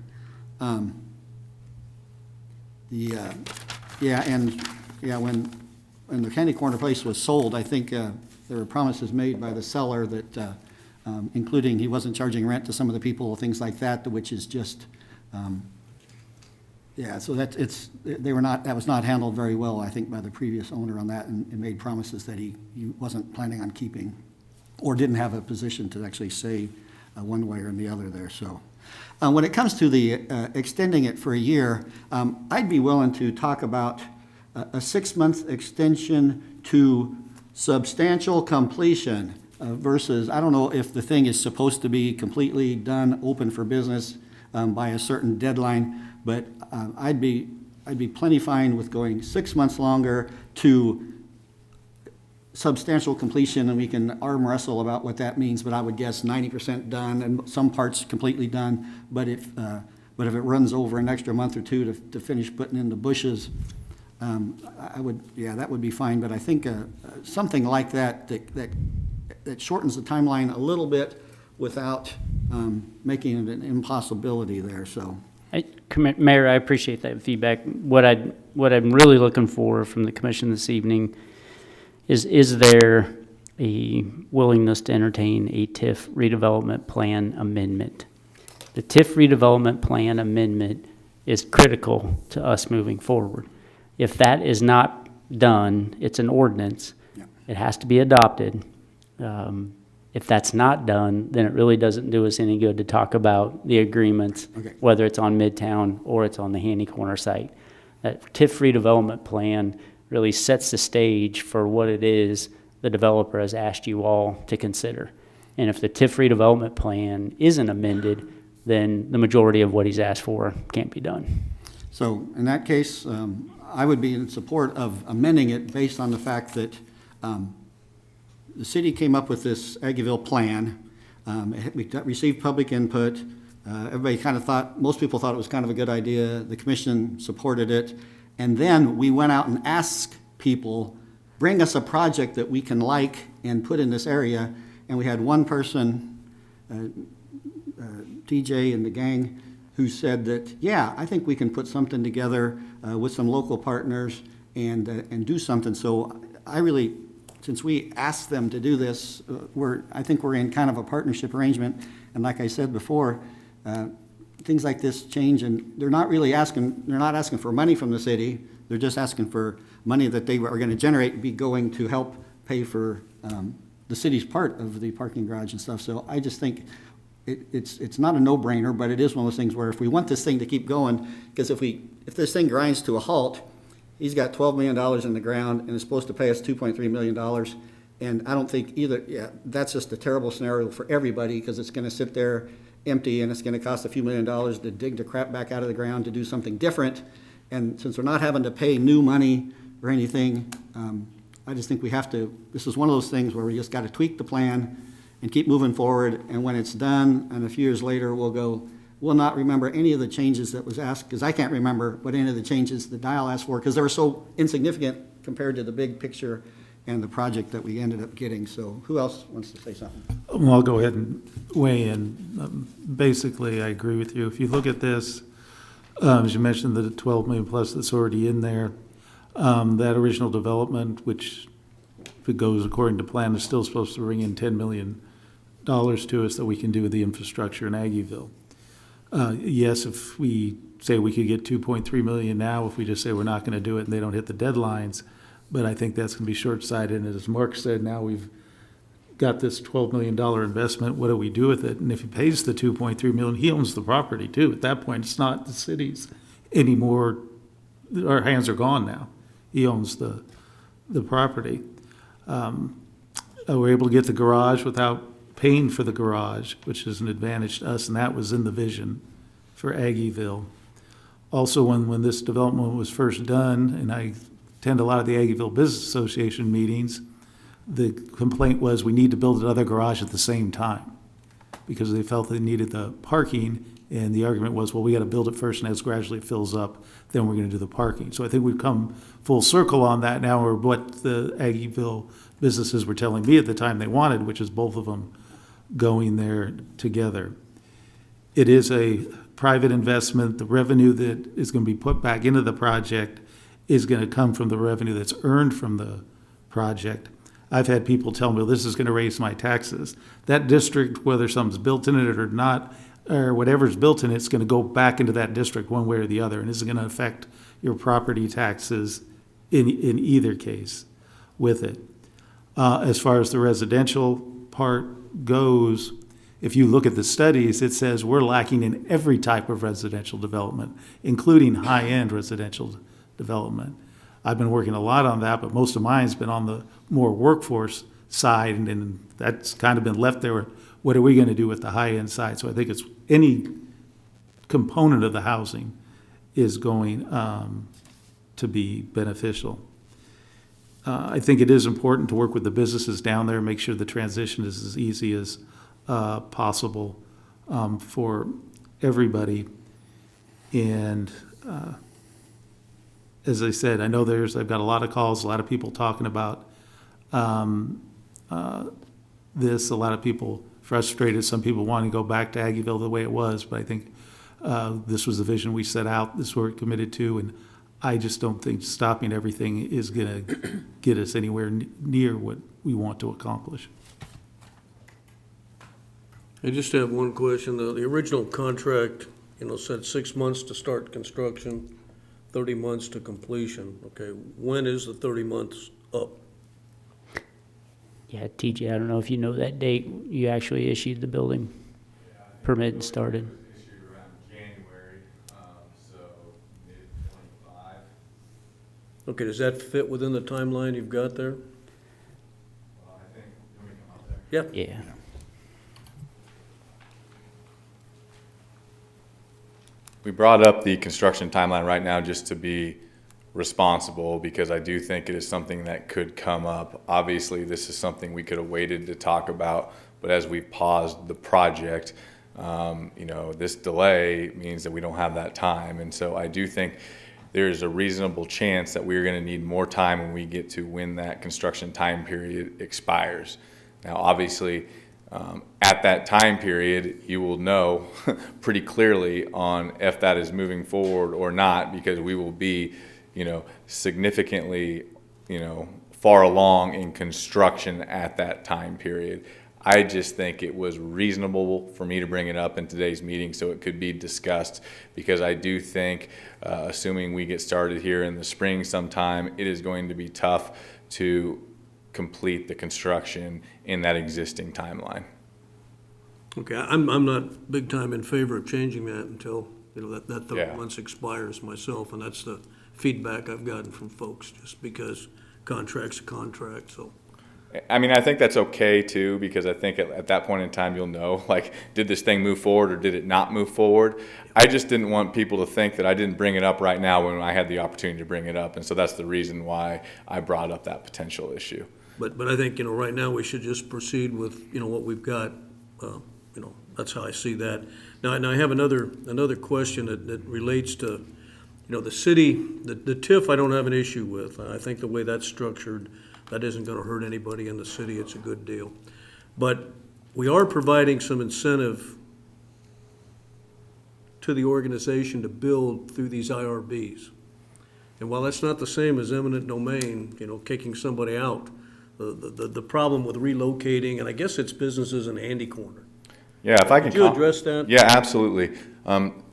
When the Candy Corner place was sold, I think there were promises made by the seller that, including he wasn't charging rent to some of the people, things like that, which is just. So that was not handled very well, I think, by the previous owner on that, and made promises that he wasn't planning on keeping, or didn't have a position to actually say one way or the other there. So When it comes to the extending it for a year, I'd be willing to talk about a 6-month extension to substantial completion versus, I don't know if the thing is supposed to be completely done, open for business by a certain deadline, but I'd be plenty fine with going 6 months longer to substantial completion, and we can arm wrestle about what that means, but I would guess 90% done and some parts completely done. But if it runs over an extra month or two to finish putting in the bushes, that would be fine. But I think something like that shortens the timeline a little bit without making it an impossibility there, so. Mayor, I appreciate that feedback. What I'm really looking for from the commission this evening is there a willingness to entertain a TIF redevelopment plan amendment? The TIF redevelopment plan amendment is critical to us moving forward. If that is not done, it's an ordinance. Yeah. It has to be adopted. If that's not done, then it really doesn't do us any good to talk about the agreements, whether it's on Midtown or it's on the Handy Corner site. That TIF redevelopment plan really sets the stage for what it is the developer has asked you all to consider. And if the TIF redevelopment plan isn't amended, then the majority of what he's asked for can't be done. So in that case, I would be in support of amending it based on the fact that the city came up with this Aggieville plan. We received public input. Everybody kind of thought, most people thought it was kind of a good idea. The commission supported it. And then we went out and asked people, bring us a project that we can like and put in this area. And we had one person, TJ and the gang, who said that, yeah, I think we can put something together with some local partners and do something. So I really, since we asked them to do this, I think we're in kind of a partnership arrangement. And like I said before, things like this change, and they're not asking for money from the city. They're just asking for money that they are going to generate and be going to help pay for the city's part of the parking garage and stuff. So I just think it's not a no-brainer, but it is one of those things where if we want this thing to keep going, because if this thing grinds to a halt, he's got $12 million in the ground and is supposed to pay us $2.3 million. And I don't think that's just a terrible scenario for everybody, because it's going to sit there empty and it's going to cost a few $1 million to dig the crap back out of the ground to do something different. And since we're not having to pay new money or anything, I just think we have to, this is one of those things where we just got to tweak the plan and keep moving forward. And when it's done, and a few years later, we'll not remember any of the changes that was asked, because I can't remember what any of the changes that Dial asked for, because they were so insignificant compared to the big picture and the project that we ended up getting. So who else wants to say something? Well, I'll go ahead and weigh in. Basically, I agree with you. If you look at this, as you mentioned, the 12 million plus that's already in there, that original development, which if it goes according to plan, is still supposed to bring in $10 million to us that we can do with the infrastructure in Aggieville. Yes, if we say we could get 2.3 million now, if we just say we're not going to do it and they don't hit the deadlines, but I think that's going to be short-sighted. And as Mark said, now we've got this $12 million investment. What do we do with it? And if he pays the 2.3 million, he owns the property too. At that point, it's not the city's anymore. Our hands are gone now. He owns the property. We're able to get the garage without paying for the garage, which is an advantage to us, and that was in the vision for Aggieville. Also, when this development was first done, and I attend a lot of the Aggieville Business Association meetings, the complaint was we need to build another garage at the same time because they felt they needed the parking, and the argument was, well, we got to build it first, and as gradually it fills up, then we're going to do the parking. So I think we've come full circle on that now, or what the Aggieville businesses were telling me at the time they wanted, which is both of them going there together. It is a private investment. The revenue that is going to be put back into the project is going to come from the revenue that's earned from the project. I've had people tell me, well, this is going to raise my taxes. That district, whether something's built in it or not, or whatever's built in it, it's going to go back into that district one way or the other, and it's going to affect your property taxes in either case with it. As far as the residential part goes, if you look at the studies, it says we're lacking in every type of residential development, including high-end residential development. I've been working a lot on that, but most of mine's been on the more workforce side, and that's kind of been left there. What are we going to do with the high-end side? So I think it's any component of the housing is going to be beneficial. I think it is important to work with the businesses down there, make sure the transition is as easy as possible for everybody. And as I said, I know I've got a lot of calls, a lot of people talking about this, a lot of people frustrated, some people wanting to go back to Aggieville the way it was, but I think this was the vision we set out, this is what we're committed to, and I just don't think stopping everything is going to get us anywhere near what we want to accomplish. I just have one question. The original contract, said 6 months to start construction, 30 months to completion. Okay, when is the 30 months up? Yeah, TJ, I don't know if you know that date you actually issued the building permit and started. Issued around January, so mid-25. Okay, does that fit within the timeline you've got there? Well, I think, let me come up there. Yeah. Yeah. We brought up the construction timeline right now just to be responsible, because I do think it is something that could come up. Obviously, this is something we could have waited to talk about, but as we've paused the project, this delay means that we don't have that time. And so I do think there is a reasonable chance that we're going to need more time when we get to when that construction time period expires. Now, obviously, at that time period, you will know pretty clearly on if that is moving forward or not, because we will be, significantly, far along in construction at that time period. I just think it was reasonable for me to bring it up in today's meeting so it could be discussed, because I do think, assuming we get started here in the spring sometime, it is going to be tough to complete the construction in that existing timeline. Okay, I'm not big time in favor of changing that until, that 30 Yeah. months expires myself, and that's the feedback I've gotten from folks, just because contract's a contract, so. I mean, I think that's okay too, because I think at that point in time, you'll know, like, did this thing move forward or did it not move forward? I just didn't want people to think that I didn't bring it up right now when I had the opportunity to bring it up. And so that's the reason why I brought up that potential issue. But I think, right now, we should just proceed with, what we've got. That's how I see that. Now I have another question that relates to, the city, the TIF I don't have an issue with. I think the way that's structured, that isn't gonna hurt anybody in the city. It's a good deal. But we are providing some incentive to the organization to build through these IRBs. And while that's not the same as eminent domain, kicking somebody out, the problem with relocating, and I guess it's businesses in Handy Corner. Yeah, if I can. Could you address that? Yeah, absolutely.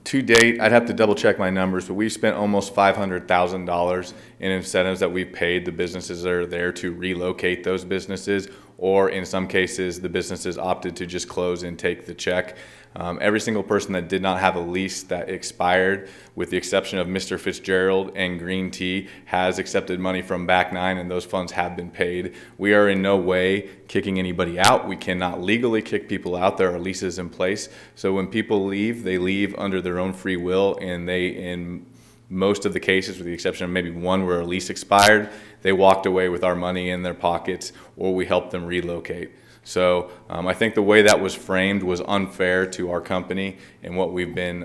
To date, I'd have to double check my numbers, but we've spent almost $500,000 in incentives that we've paid the businesses that are there to relocate those businesses, or in some cases, the businesses opted to just close and take the check. Every single person that did not have a lease that expired, with the exception of Mr. Fitzgerald and Green Tea, has accepted money from Back Nine, and those funds have been paid. We are in no way kicking anybody out. We cannot legally kick people out. There are leases in place. So when people leave, they leave under their own free will, and they, in most of the cases, with the exception of maybe one where a lease expired, they walked away with our money in their pockets, or we helped them relocate. So I think the way that was framed was unfair to our company and what we've been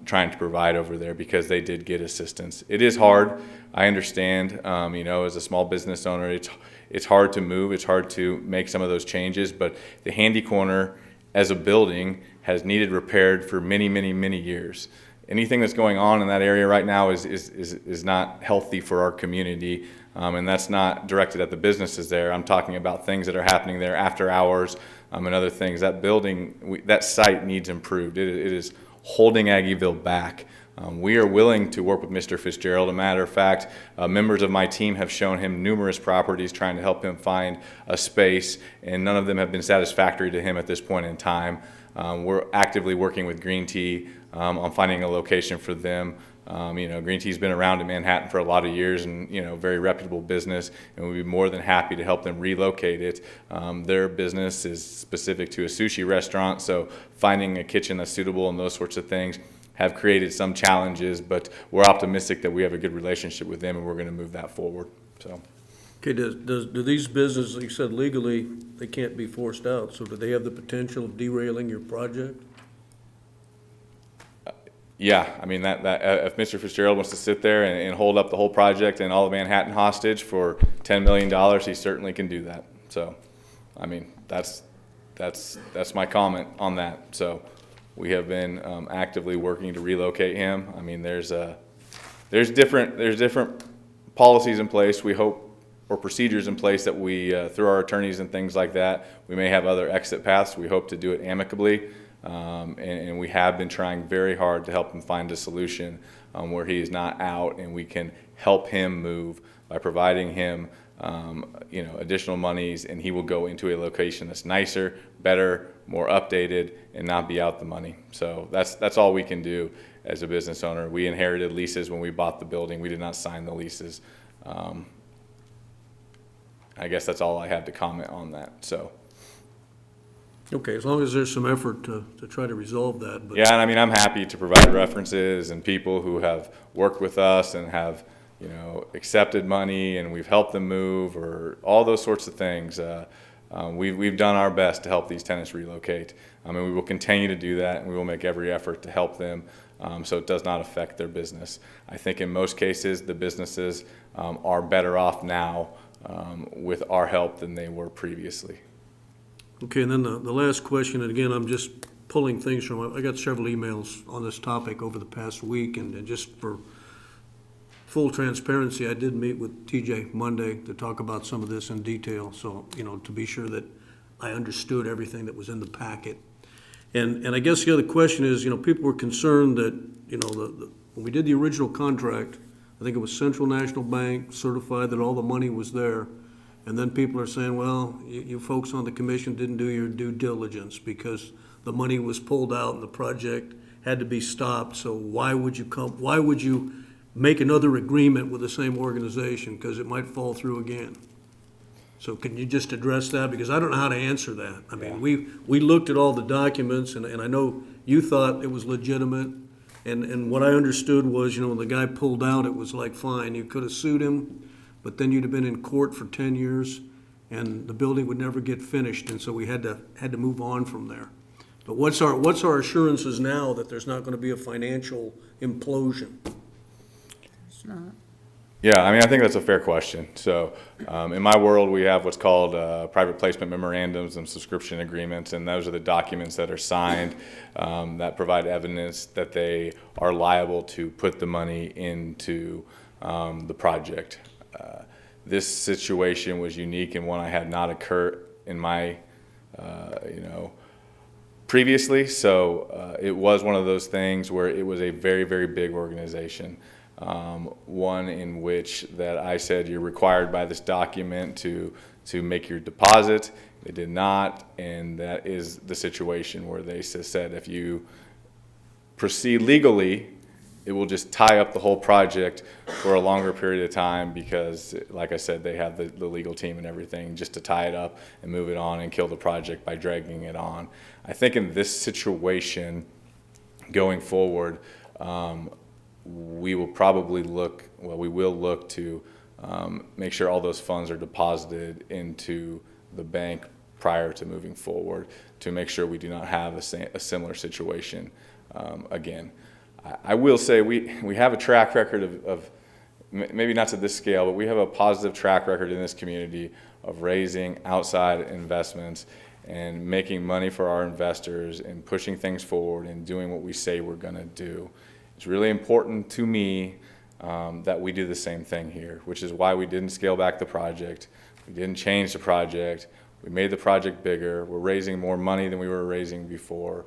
trying to provide over there, because they did get assistance. It is hard. I understand, as a small business owner, it's hard to move. It's hard to make some of those changes, but the Handy Corner as a building has needed repaired for many, many, many years. Anything that's going on in that area right now is not healthy for our community. And that's not directed at the businesses there. I'm talking about things that are happening there after hours and other things. That building, that site needs improved. It is holding Aggieville back. We are willing to work with Mr. Fitzgerald. As a matter of fact, members of my team have shown him numerous properties trying to help him find a space, and none of them have been satisfactory to him at this point in time. We're actively working with Green Tea on finding a location for them. Green Tea's been around in Manhattan for a lot of years and, very reputable business, and we'd be more than happy to help them relocate it. Their business is specific to a sushi restaurant, so finding a kitchen that's suitable and those sorts of things have created some challenges, but we're optimistic that we have a good relationship with them and we're going to move that forward. So. Okay, do these businesses, like you said, legally, they can't be forced out, so do they have the potential of derailing your project? Yeah, I mean, that if Mr. Fitzgerald wants to sit there and hold up the whole project and all of Manhattan hostage for $10 million, he certainly can do that. So, I mean, that's my comment on that. So, we have been actively working to relocate him. I mean, there's different policies in place. We hope, or procedures in place that we, through our attorneys and things like that, we may have other exit paths. We hope to do it amicably. And we have been trying very hard to help him find a solution where he is not out, and we can help him move by providing him additional monies, and he will go into a location that's nicer, better, more updated, and not be out the money. So that's all we can do as a business owner. We inherited leases when we bought the building. We did not sign the leases. I guess that's all I have to comment on that. So. Okay, as long as there's some effort to try to resolve that. But yeah, and I mean, I'm happy to provide references and people who have worked with us and have, accepted money, and we've helped them move, or all those sorts of things. We've done our best to help these tenants relocate. I mean, we will continue to do that, and we will make every effort to help them so it does not affect their business. I think in most cases, the businesses are better off now with our help than they were previously. Okay, and then the last question, and again, I'm just pulling things from, I got several emails on this topic over the past week, and just for full transparency, I did meet with TJ Monday to talk about some of this in detail, so, to be sure that I understood everything that was in the packet. And I guess the other question is, people were concerned that, when we did the original contract, I think it was Central National Bank certified that all the money was there. And then people are saying, well, you folks on the commission didn't do your due diligence because the money was pulled out and the project had to be stopped. So why would you make another agreement with the same organization? Because it might fall through again. So can you just address that? Because I don't know how to answer that. I mean, we looked at all the documents, and I know you thought it was legitimate. And what I understood was, when the guy pulled out, it was like, fine, you could have sued him, but then you'd have been in court for 10 years and the building would never get finished, and so we had to move on from there. But what's our assurances now that there's not going to be a financial implosion? It's not. Yeah, I mean, I think that's a fair question. So in my world, we have what's called private placement memorandums and subscription agreements, and those are the documents that are signed that provide evidence that they are liable to put the money into the project. This situation was unique and one I had not occurred in my, previously. So it was one of those things where it was a very, very big organization. One in which that I said, you're required by this document to make your deposit. They did not, and that is the situation where they said if you proceed legally, it will just tie up the whole project for a longer period of time because, like I said, they have the legal team and everything just to tie it up and move it on and kill the project by dragging it on. I think in this situation, going forward, we will look to make sure all those funds are deposited into the bank prior to moving forward to make sure we do not have a similar situation again. I will say we have a track record of maybe not to this scale, but we have a positive track record in this community of raising outside investments and making money for our investors and pushing things forward and doing what we say we're going to do. It's really important to me that we do the same thing here, which is why we didn't scale back the project. We didn't change the project. We made the project bigger. We're raising more money than we were raising before.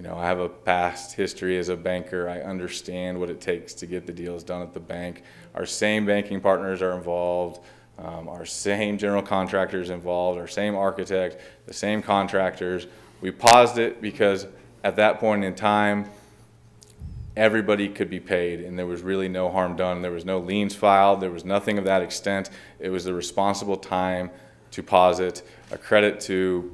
I have a past history as a banker. I understand what it takes to get the deals done at the bank. Our same banking partners are involved. Our same general contractors involved. Our same architect, the same contractors. We paused it because at that point in time, everybody could be paid, and there was really no harm done. There was no liens filed. There was nothing of that extent. It was the responsible time to pause it. A credit to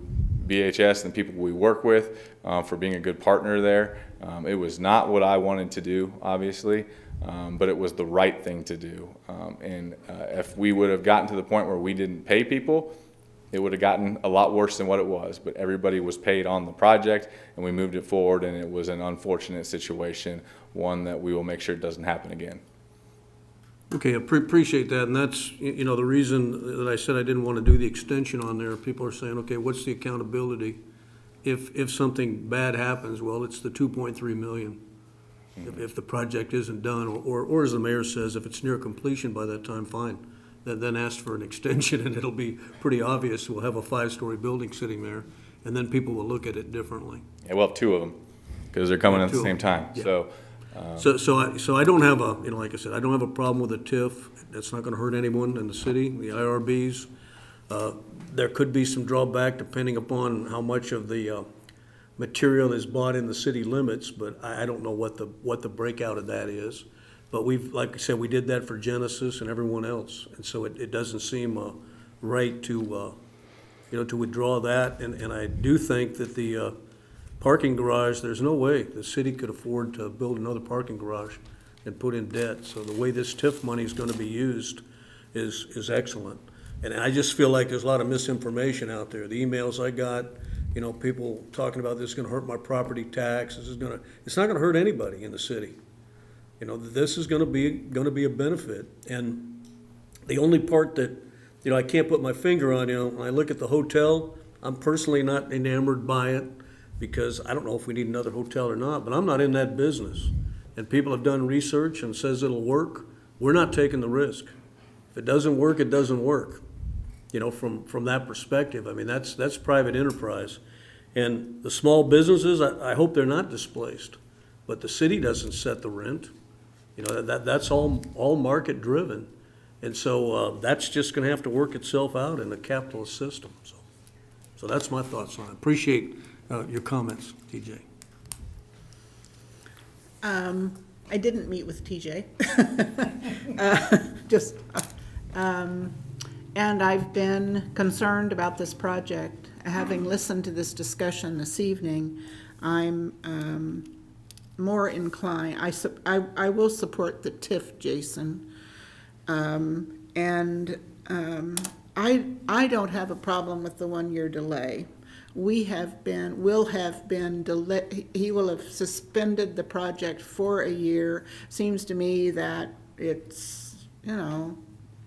BHS and the people we work with for being a good partner there. It was not what I wanted to do, obviously, but it was the right thing to do. And if we would have gotten to the point where we didn't pay people, it would have gotten a lot worse than what it was. But everybody was paid on the project, and we moved it forward, and it was an unfortunate situation, one that we will make sure it doesn't happen again. Okay, appreciate that, and that's, you know, the reason that I said I didn't want to do the extension on there. People are saying, okay, what's the accountability? If something bad happens, well, it's the 2.3 million. If the project isn't done, or as the mayor says, if it's near completion by that time, fine. Then ask for an extension, and it'll be pretty obvious. We'll have a 5-story building sitting there, and then people will look at it differently. Yeah, we'll have 2 of them, because they're coming at the Two of same them. time, Yeah. so. So I don't have a, you know, like I said, I don't have a problem with a TIF. That's not gonna hurt anyone in the city, the IRBs. There could be some drawback depending upon how much of the material is bought in the city limits, but I don't know what the breakout of that is. But we've, like I said, we did that for Genesis and everyone else, and so it doesn't seem right to, you know, to withdraw that. And I do think that the parking garage, there's no way the city could afford to build another parking garage and put in debt. So the way this TIF money is gonna be used is excellent. And I just feel like there's a lot of misinformation out there. The emails I got, you know, people talking about this is gonna hurt my property tax, it's not gonna hurt anybody in the city. You know, this is gonna be a benefit. And the only part that, you know, I can't put my finger on, you know, when I look at the hotel, I'm personally not enamored by it, because I don't know if we need another hotel or not, but I'm not in that business. And people have done research and says it'll work. We're not taking the risk. If it doesn't work, it doesn't work. You know, from that perspective, I mean, that's private enterprise. And the small businesses, I hope they're not displaced, but the city doesn't set the rent. You know, that's all market driven. And so that's just gonna have to work itself out in the capitalist system. So that's my thoughts on it. Appreciate your comments, TJ. I didn't meet with TJ. And I've been concerned about this project. Having listened to this discussion this evening, I'm more inclined, I will support the TIF, Jason. I don't have a problem with the 1-year delay. Will have been delayed, he will have suspended the project for a year. Seems to me that it's, you know,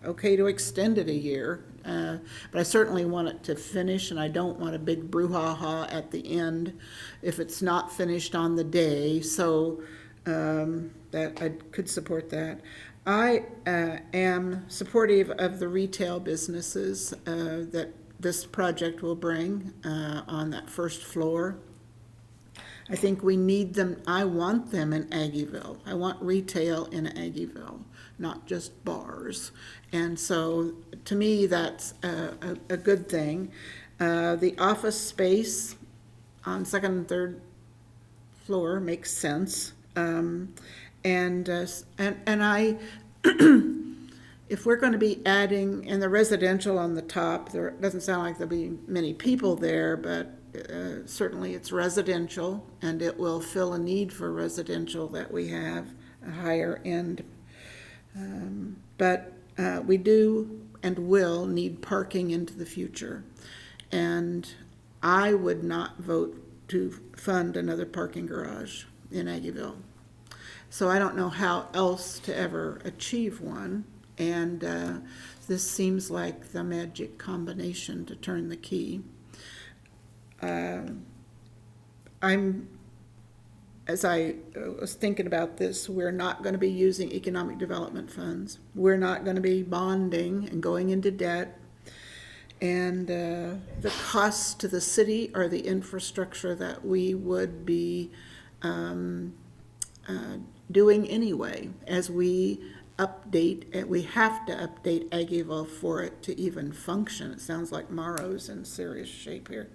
okay to extend it a year. But I certainly want it to finish, and I don't want a big brouhaha at the end if it's not finished on the day. So that I could support that. I am supportive of the retail businesses that this project will bring on that first floor. I think we need them. I want them in Aggieville. I want retail in Aggieville, not just bars. And so, to me, that's a good thing. The office space on second and third floor makes sense. And I, if we're going to be adding, and the residential on the top, there doesn't sound like there'll be many people there, but certainly it's residential, and it will fill a need for residential that we have, a higher end. But we do and will need parking into the future. And I would not vote to fund another parking garage in Aggieville. So I don't know how else to ever achieve one. And this seems like the magic combination to turn the key. As I was thinking about this, we're not going to be using economic development funds. We're not going to be bonding and going into debt. And the costs to the city are the infrastructure that we would be doing anyway, as we update, we have to update Aggieville for it to even function. It sounds like Morrow's in serious shape here.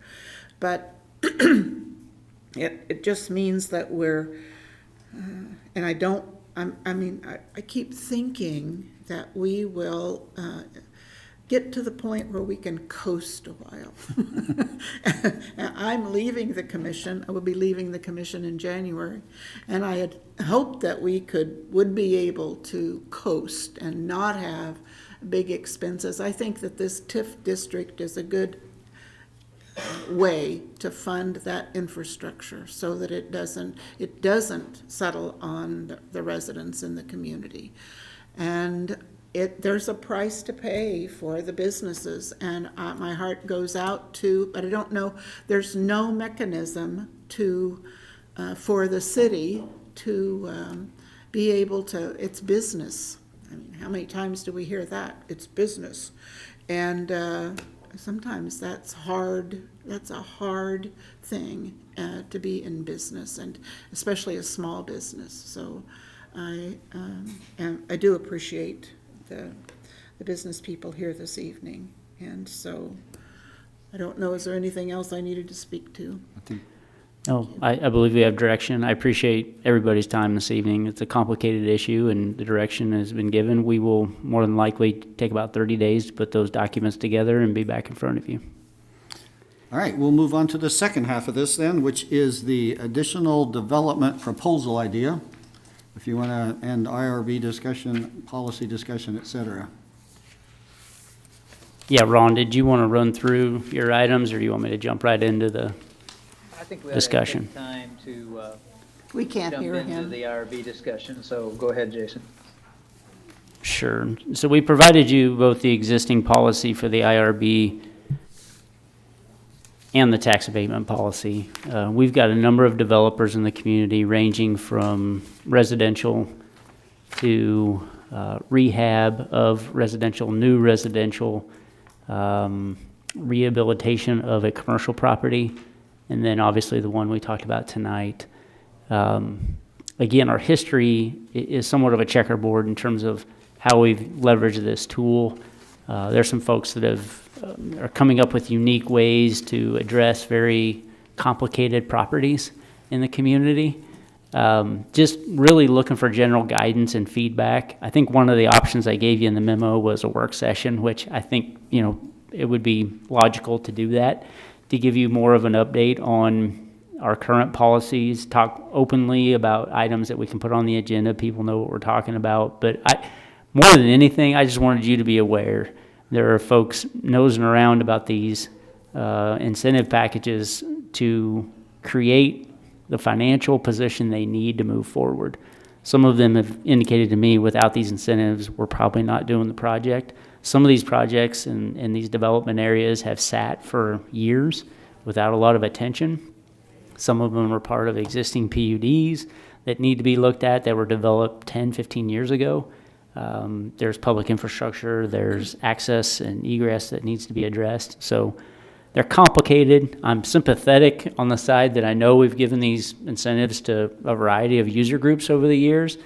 But it just means that we're, and I keep thinking that we will get to the point where we can coast a while. I'm leaving the commission, I will be leaving the commission in January, and I had hoped that we would be able to coast and not have big expenses. I think that this TIF district is a good way to fund that infrastructure so that it doesn't settle on the residents in the community. And there's a price to pay for the businesses, and my heart goes out to, but I don't know, there's no mechanism for the city to be able to, it's business. I mean, how many times do we hear that? It's business. And sometimes that's a hard thing to be in business, and especially a small business. So I do appreciate the business people here this evening. And so I don't know, is there anything else I needed to speak to? No, I believe we have direction. I appreciate everybody's time this evening. It's a complicated issue, and the direction has been given. We will more than likely take about 30 days to put those documents together and be back in front of you. All right, we'll move on to the second half of this then, which is the additional development proposal idea. If you want to end IRB discussion, policy discussion, et cetera. Yeah, Ron, did you want to run through your items, or do you want me to jump right into the I think we ought discussion? to take time to We can't jump hear into him. the IRB discussion, so go ahead, Jason. Sure. So we provided you both the existing policy for the IRB and the tax abatement policy. We've got a number of developers in the community ranging from residential to rehab of residential, new residential, rehabilitation of a commercial property, and then obviously the one we talked about tonight. Again, our history is somewhat of a checkerboard in terms of how we've leveraged this tool. There's some folks that are coming up with unique ways to address very complicated properties in the community. Just really looking for general guidance and feedback. I think one of the options I gave you in the memo was a work session, which I think, it would be logical to do that, to give you more of an update on our current policies, talk openly about items that we can put on the agenda. People know what we're talking about. But more than anything, I just wanted you to be aware. There are folks nosing around about these incentive packages to create the financial position they need to move forward. Some of them have indicated to me without these incentives, we're probably not doing the project. Some of these projects in these development areas have sat for years without a lot of attention. Some of them are part of existing PUDs that need to be looked at that were developed 10, 15 years ago. There's public infrastructure, there's access and egress that needs to be addressed. So they're complicated. I'm sympathetic on the side that I know we've given these incentives to a variety of user groups over the years,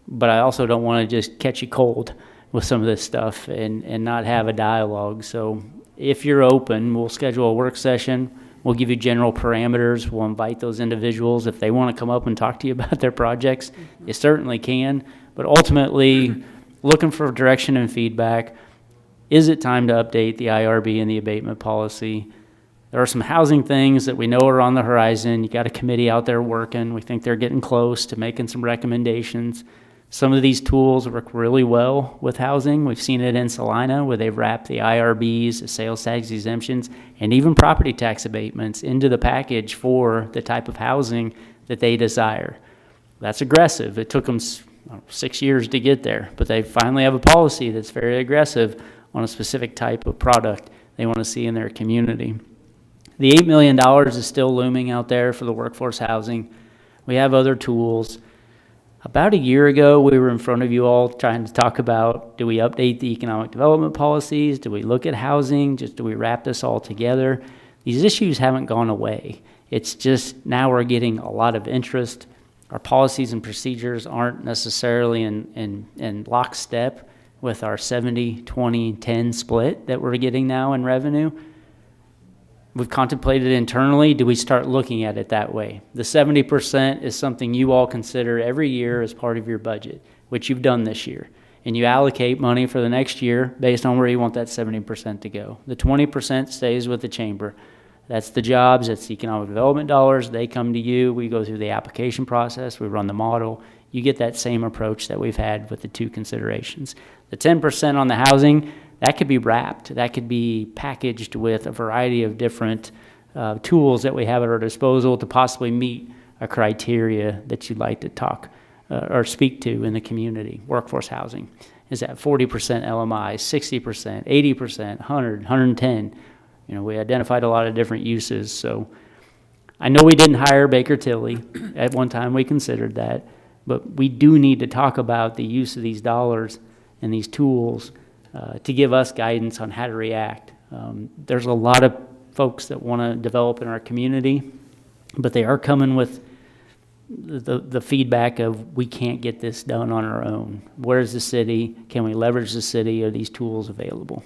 but I also don't want to just catch you cold with some of this stuff and not have a dialogue. So if you're open, we'll schedule a work session. We'll give you general parameters. We'll invite those individuals. If they want to come up and talk to you about their projects, you certainly can. But ultimately, looking for direction and feedback. Is it time to update the IRB and the abatement policy? There are some housing things that we know are on the horizon. You got a committee out there working. We think they're getting close to making some recommendations. Some of these tools work really well with housing. We've seen it in Salina where they've wrapped the IRBs, the sales tax exemptions, and even property tax abatements into the package for the type of housing that they desire. That's aggressive. It took them 6 years to get there, but they finally have a policy that's very aggressive on a specific type of product they want to see in their community. The $8 million is still looming out there for the workforce housing. We have other tools. About a year ago, we were in front of you all trying to talk about, do we update the economic development policies? Do we look at housing? Do we wrap this all together? These issues haven't gone away. It's just now we're getting a lot of interest. Our policies and procedures aren't necessarily in lockstep with our 70, 20, 10 split that we're getting now in revenue. We've contemplated internally, do we start looking at it that way? The 70% is something you all consider every year as part of your budget, which you've done this year. And you allocate money for the next year based on where you want that 70% to go. The 20% stays with the chamber. That's the jobs, that's the economic development dollars. They come to you, we go through the application process, we run the model. You get that same approach that we've had with the two considerations. The 10% on the housing, that could be wrapped, that could be packaged with a variety of different tools that we have at our disposal to possibly meet a criteria that you'd like to talk or speak to in the community. Workforce housing is at 40% LMI, 60%, 80%, 100, 110. You know, we identified a lot of different uses. So I know we didn't hire Baker Tilly. At one time we considered that, but we do need to talk about the use of these dollars and these tools to give us guidance on how to react. There's a lot of folks that want to develop in our community, but they are coming with the feedback of we can't get this done on our own. Where's the city? Can we leverage the city? Are these tools available?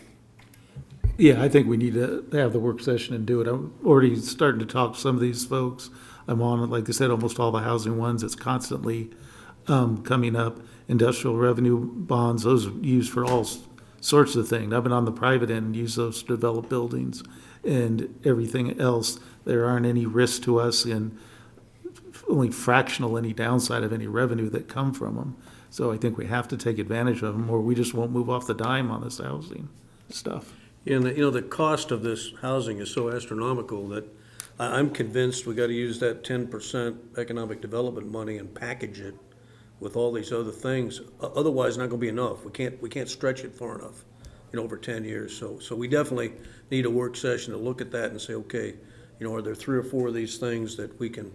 Yeah, I think we need to have the work session and do it. I'm already starting to talk to some of these folks. I'm on, like I said, almost all the housing ones. It's constantly coming up. Industrial revenue bonds, those are used for all sorts of things. I've been on the private end and used those to develop buildings and everything else. There aren't any risks to us and only fractional any downside of any revenue that come from them. So I think we have to take advantage of them or we just won't move off the dime on this housing stuff. And, the cost of this housing is so astronomical that I'm convinced we got to use that 10% economic development money and package it with all these other things. Otherwise, it's not going to be enough. We can't stretch it far enough, over 10 years. So we definitely need a work session to look at that and say, okay, are there 3 or 4 of these things that we can,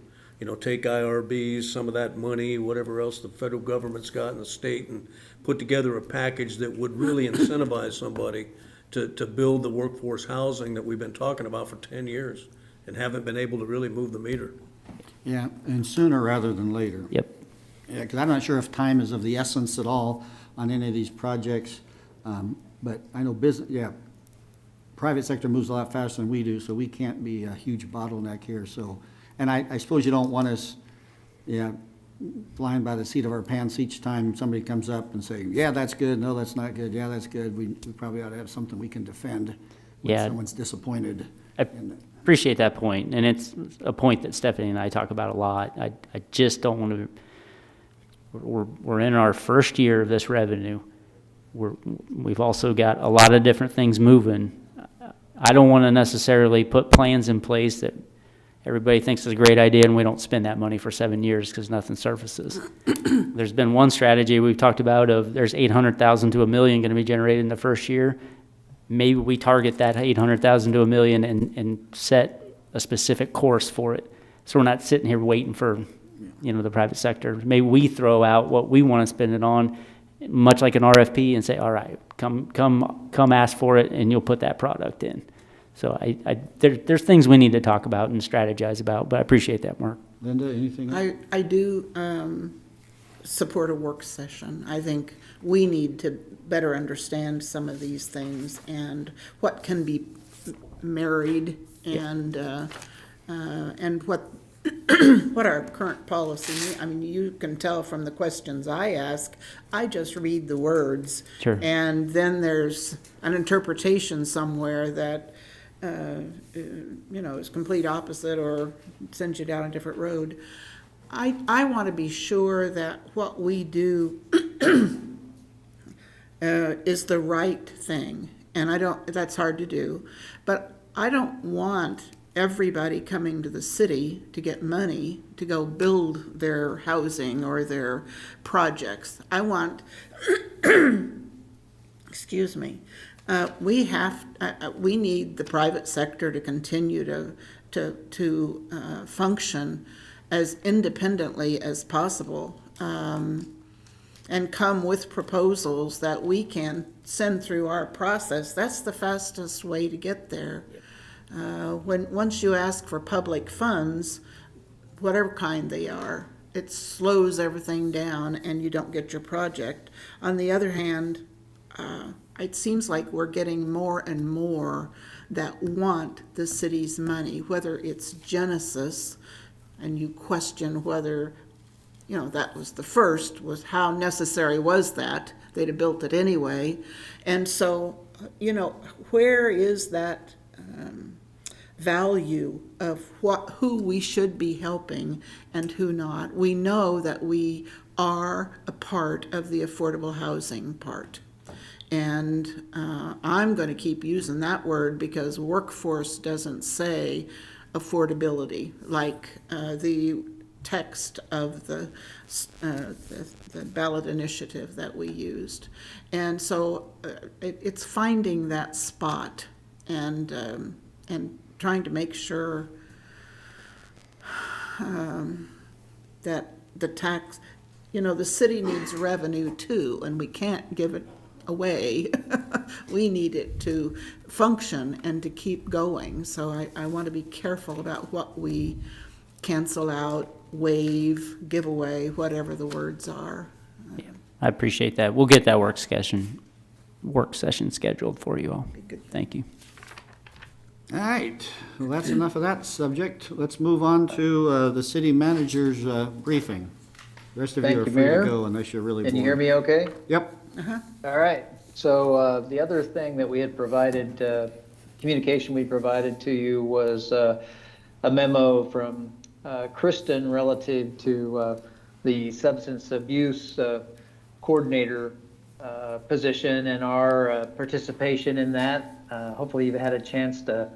take IRBs, some of that money, whatever else the federal government's got in the state, and put together a package that would really incentivize somebody to build the workforce housing that we've been talking about for 10 years and haven't been able to really move the meter. Yeah, and sooner rather than later. Yep. Yeah, because I'm not sure if time is of the essence at all on any of these projects. But I know private sector moves a lot faster than we do, so we can't be a huge bottleneck here. So, and I suppose you don't want us, flying by the seat of our pants each time somebody comes up and say, yeah, that's good, no, that's not good, yeah, that's good. We probably ought to have something we can defend when someone's disappointed. I appreciate that point, and it's a point that Stephanie and I talk about a lot. I just don't want to, we're in our first year of this revenue. We've also got a lot of different things moving. I don't want to necessarily put plans in place that everybody thinks is a great idea and we don't spend that money for 7 years because nothing surfaces. There's been one strategy we've talked about of there's 800,000 to $1 million going to be generated in the first year. Maybe we target that 800,000 to $1 million and set a specific course for it. So we're not sitting here waiting for, the private sector. Maybe we throw out what we want to spend it on, much like an RFP, and say, all right, come ask for it and you'll put that product in. So there's things we need to talk about and strategize about, but I appreciate that, Mark. Linda, anything else? I do support a work session. I think we need to better understand some of these things and what can be married and what what our current policy. I mean, you can tell from the questions I ask, I just read the words. Sure. And then there's an interpretation somewhere that is complete opposite or sends you down a different road. I want to be sure that what we do is the right thing. And that's hard to do. But I don't want everybody coming to the city to get money to go build their housing or their projects. I want, excuse me, we need the private sector to continue to function as independently as possible, and come with proposals that we can send through our process. That's the fastest way to get there. Once you ask for public funds, whatever kind they are, it slows everything down and you don't get your project. On the other hand, it seems like we're getting more and more that want the city's money, whether it's Genesis, and you question whether, you know, that was the first, was how necessary was that? They'd have built it anyway. And so, you know, where is that value of who we should be helping and who not? We know that we are a part of the affordable housing part. And I'm going to keep using that word because workforce doesn't say affordability, like the text of the ballot initiative that we used. And so it's finding that spot and trying to make sure that the tax, you know, the city needs revenue too, and we can't give it away. We need it to function and to keep going. So I want to be careful about what we cancel out, waive, give away, whatever the words are. Yeah, I appreciate that. We'll get that work session scheduled for you all. Thank you. All right, well, that's enough of that subject. Let's move on to the city manager's briefing. The rest of you are free to go unless you're really bored. Can you hear me okay? Yep. All right. So the other thing that we had provided, communication we provided to you was a memo from Kristen relative to the substance abuse coordinator position and our participation in that. Hopefully you've had a chance to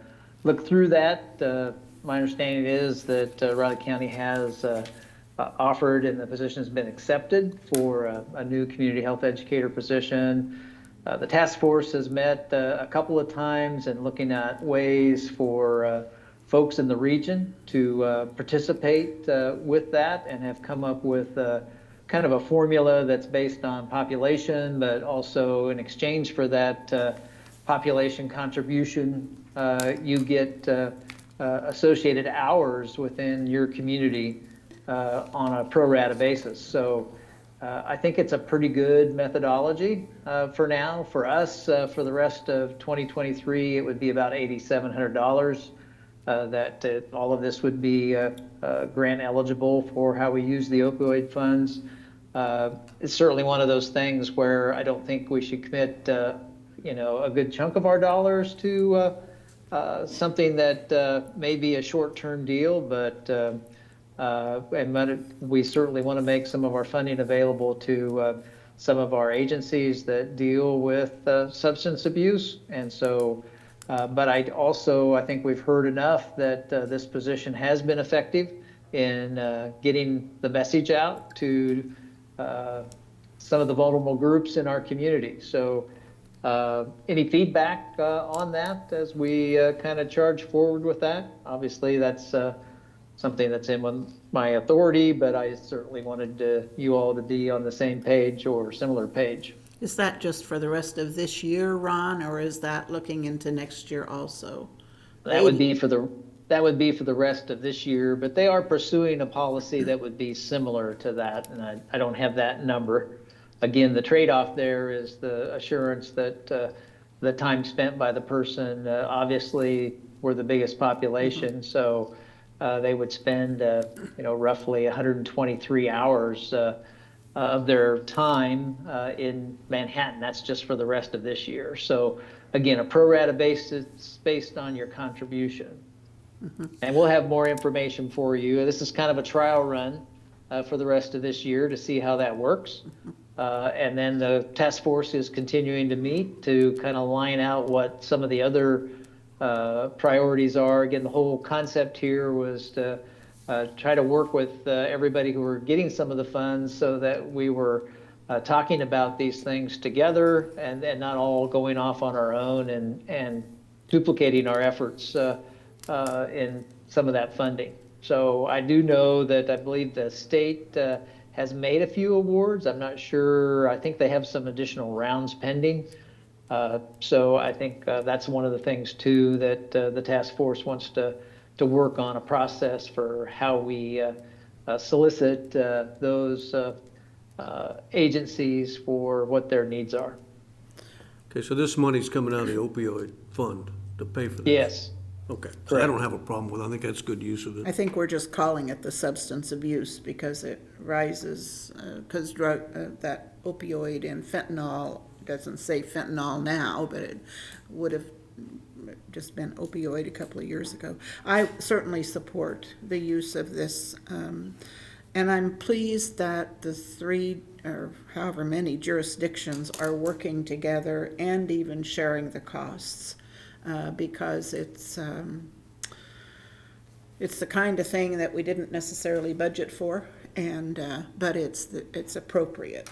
look through that. My understanding is that Riley County has offered and the position has been accepted for a new community health educator position. The task force has met a couple of times and looking at ways for folks in the region to participate with that, and have come up with kind of a formula that's based on population, but also in exchange for that population contribution, you get associated hours within your community on a pro rata basis. So I think it's a pretty good methodology for now. For us, for the rest of 2023, it would be about $8,700. That all of this would be grant eligible for how we use the opioid funds. It's certainly one of those things where I don't think we should commit you know, a good chunk of our dollars to something that may be a short-term deal, but we certainly want to make some of our funding available to some of our agencies that deal with substance abuse. And so, but I think we've heard enough that this position has been effective in getting the message out to some of the vulnerable groups in our community. So any feedback on that as we kind of charge forward with that? Obviously, that's something that's in my authority, but I certainly wanted you all to be on the same page or similar page. Is that just for the rest of this year, Ron, or is that looking into next year also? That would be for the rest of this year, but they are pursuing a policy that would be similar to that, and I don't have that number. Again, the trade-off there is the assurance that the time spent by the person, obviously we're the biggest population, so they would spend you know, roughly 123 hours of their time in Manhattan. That's just for the rest of this year. So again, a pro rata basis based on your contribution. And we'll have more information for you. This is kind of a trial run for the rest of this year to see how that works. And then the task force is continuing to meet to kind of line out what some of the other priorities are. Again, the whole concept here was to try to work with everybody who were getting some of the funds so that we were talking about these things together and not all going off on our own and duplicating our efforts in some of that funding. So I do know that I believe the state has made a few awards. I'm not sure. I think they have some additional rounds pending. So I think that's one of the things too that the task force wants to work on, a process for how we solicit those agencies for what their needs are. Okay, so this money's coming out of the opioid fund to pay for this? Yes. Okay, so I don't have a problem with it. I think that's good use of I it. think we're just calling it the substance abuse because it rises, because drug, that opioid and fentanyl, doesn't say fentanyl now, but it would have just been opioid a couple of years ago. I certainly support the use of this, and I'm pleased that the three, or however many jurisdictions are working together and even sharing the costs, because it's the kind of thing that we didn't necessarily budget for, and, but it's appropriate.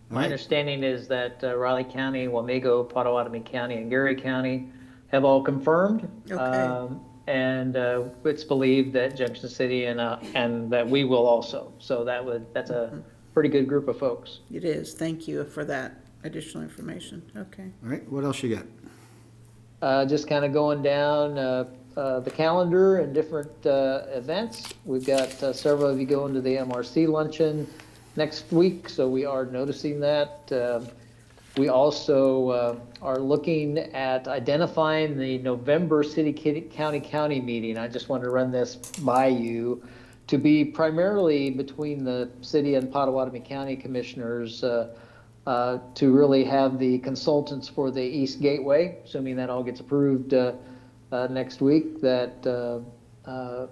My understanding is that Raleigh County, Wamego, Potawatomi County, and Geary County have all confirmed. Okay. And it's believed that Junction City and that we will also. So that's a pretty good group of folks. It is. Thank you for that additional information. Okay. All right, what else you got? Just kind of going down the calendar and different events. We've got several of you going to the MRC luncheon next week, so we are noticing that. We also are looking at identifying the November City County meeting. I just want to run this by you to be primarily between the city and Potawatomi County commissioners to really have the consultants for the East Gateway, assuming that all gets approved next week, that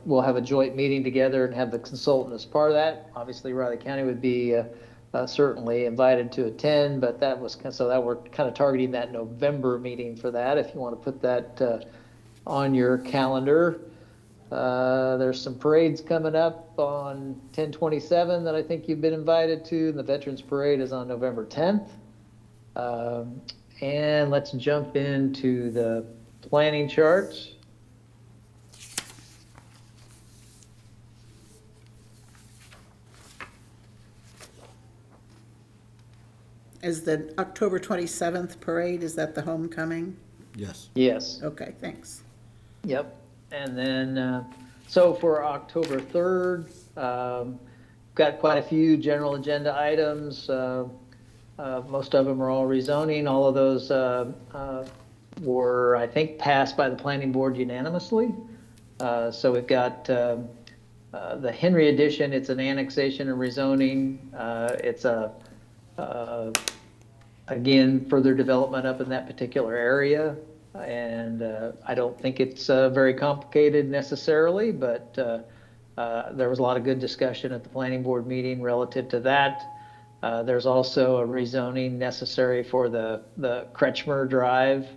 we'll have a joint meeting together and have the consultant as part of that. Obviously, Riley County would be certainly invited to attend, but that was so that we're kind of targeting that November meeting for that. If you want to put that on your calendar, there's some parades coming up on 10/27 that I think you've been invited to. And the Veterans Parade is on November 10th. And let's jump into the planning charts. Is the October 27th parade, is that the homecoming? Yes. Yes. Okay, thanks. Yep. And then, so for October 3rd, got quite a few general agenda items. Most of them are all rezoning. All of those were, I think, passed by the planning board unanimously. So we've got the Henry edition. It's an annexation and rezoning. It's again, further development up in that particular area. And I don't think it's very complicated necessarily, but there was a lot of good discussion at the planning board meeting relative to that. There's also a rezoning necessary for the Kretschmer Drive.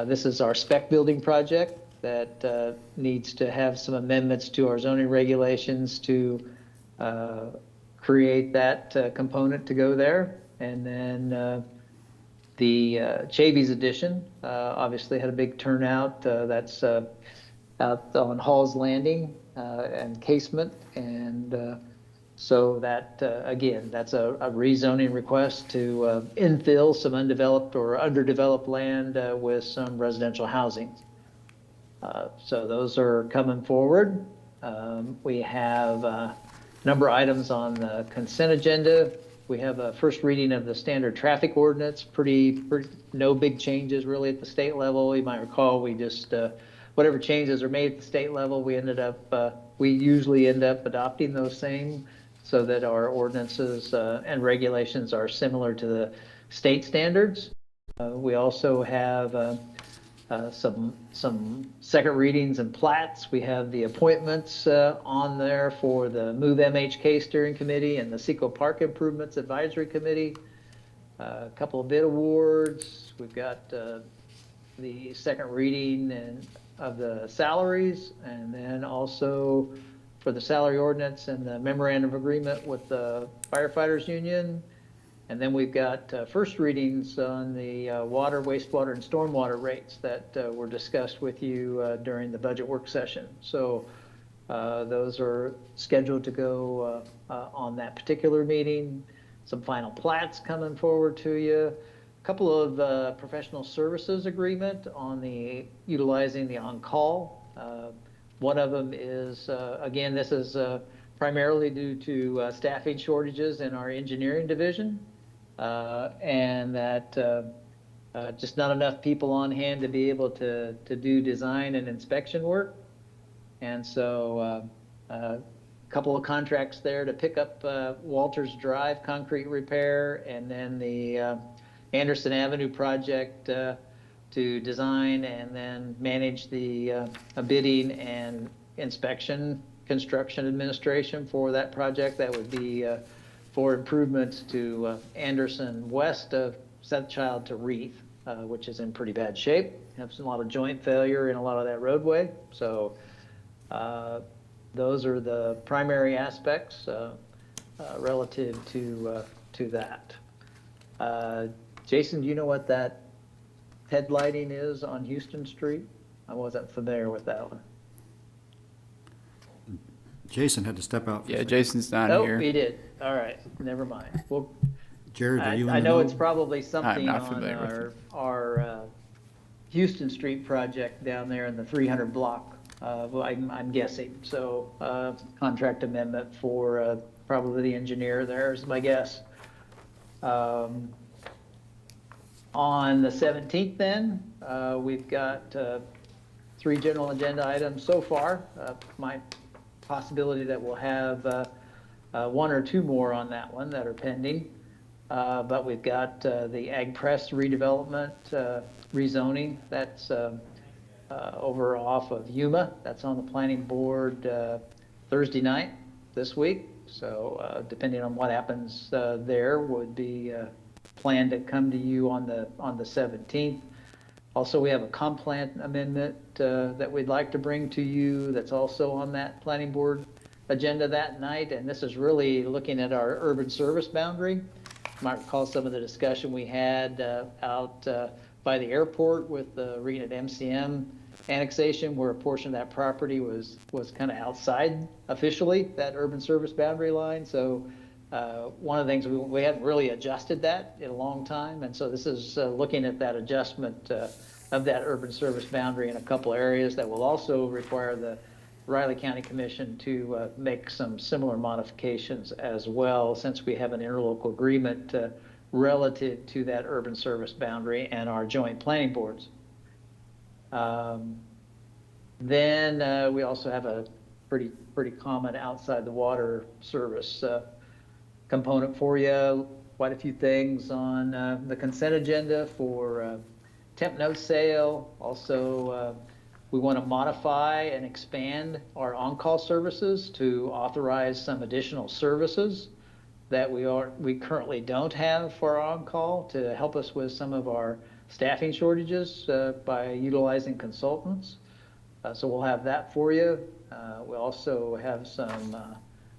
This is our spec building project that needs to have some amendments to our zoning regulations to create that component to go there. And then the Chavies edition obviously had a big turnout. That's out on Hall's Landing and Casement. And so that, again, that's a rezoning request to infill some undeveloped or underdeveloped land with some residential housing. So those are coming forward. We have a number of items on the consent agenda. We have a first reading of the standard traffic ordinance, pretty no big changes really at the state level. You might recall we just, whatever changes are made at the state level, we usually end up adopting those same so that our ordinances and regulations are similar to the state standards. We also have some second readings and plats. We have the appointments on there for the Move MHK Steering Committee and the Seco Park Improvements Advisory Committee. A couple of bid awards. We've got the second reading of the salaries, and then also for the salary ordinance and the memorandum of agreement with the firefighters union. And then we've got first readings on the water, wastewater, and stormwater rates that were discussed with you during the budget work session. So those are scheduled to go on that particular meeting. Some final plats coming forward to you. A couple of professional services agreement on the utilizing the on-call. One of them is, again, this is primarily due to staffing shortages in our engineering division. and that just not enough people on hand to be able to do design and inspection work. And so a couple of contracts there to pick up Walters Drive concrete repair, and then the Anderson Avenue project to design and then manage the bidding and inspection, construction administration for that project. That would be for improvements to Anderson west of Seth Child to Reeth, which is in pretty bad shape. Have a lot of joint failure in a lot of that roadway. So those are the primary aspects relative to that. Jason, do you know what that headlighting is on Houston Street? I wasn't familiar with that one. Jason had to step out. Yeah, Jason's not Oh, here. he did. All right, never mind. Well, Jared, are you in I the know know? it's probably something not on familiar with our Houston Street project down there in the 300 block. Well, I'm guessing. So contract amendment for probably the engineer there is my guess. On the 17th then, we've got 3 general agenda items so far. My possibility that we'll have 1 or 2 more on that one that are pending. But we've got the Ag Press redevelopment, rezoning. That's over off of Yuma. That's on the planning board Thursday night this week. So depending on what happens there, would be planned to come to you on the 17th. Also, we have a comp plan amendment that we'd like to bring to you that's also on that planning board agenda that night. And this is really looking at our urban service boundary. You might recall some of the discussion we had out by the airport with the Reed at MCM annexation, where a portion of that property was kind of outside officially that urban service boundary line. So one of the things we hadn't really adjusted that in a long time, and so this is looking at that adjustment of that urban service boundary in a couple areas that will also require the Riley County Commission to make some similar modifications as well, since we have an interlocal agreement relative to that urban service boundary and our joint planning boards. Then we also have a pretty common outside the water service component for you. Quite a few things on the consent agenda for temp note sale. Also, we want to modify and expand our on-call services to authorize some additional services that we currently don't have for our on-call to help us with some of our staffing shortages by utilizing consultants. So we'll have that for you. We also have some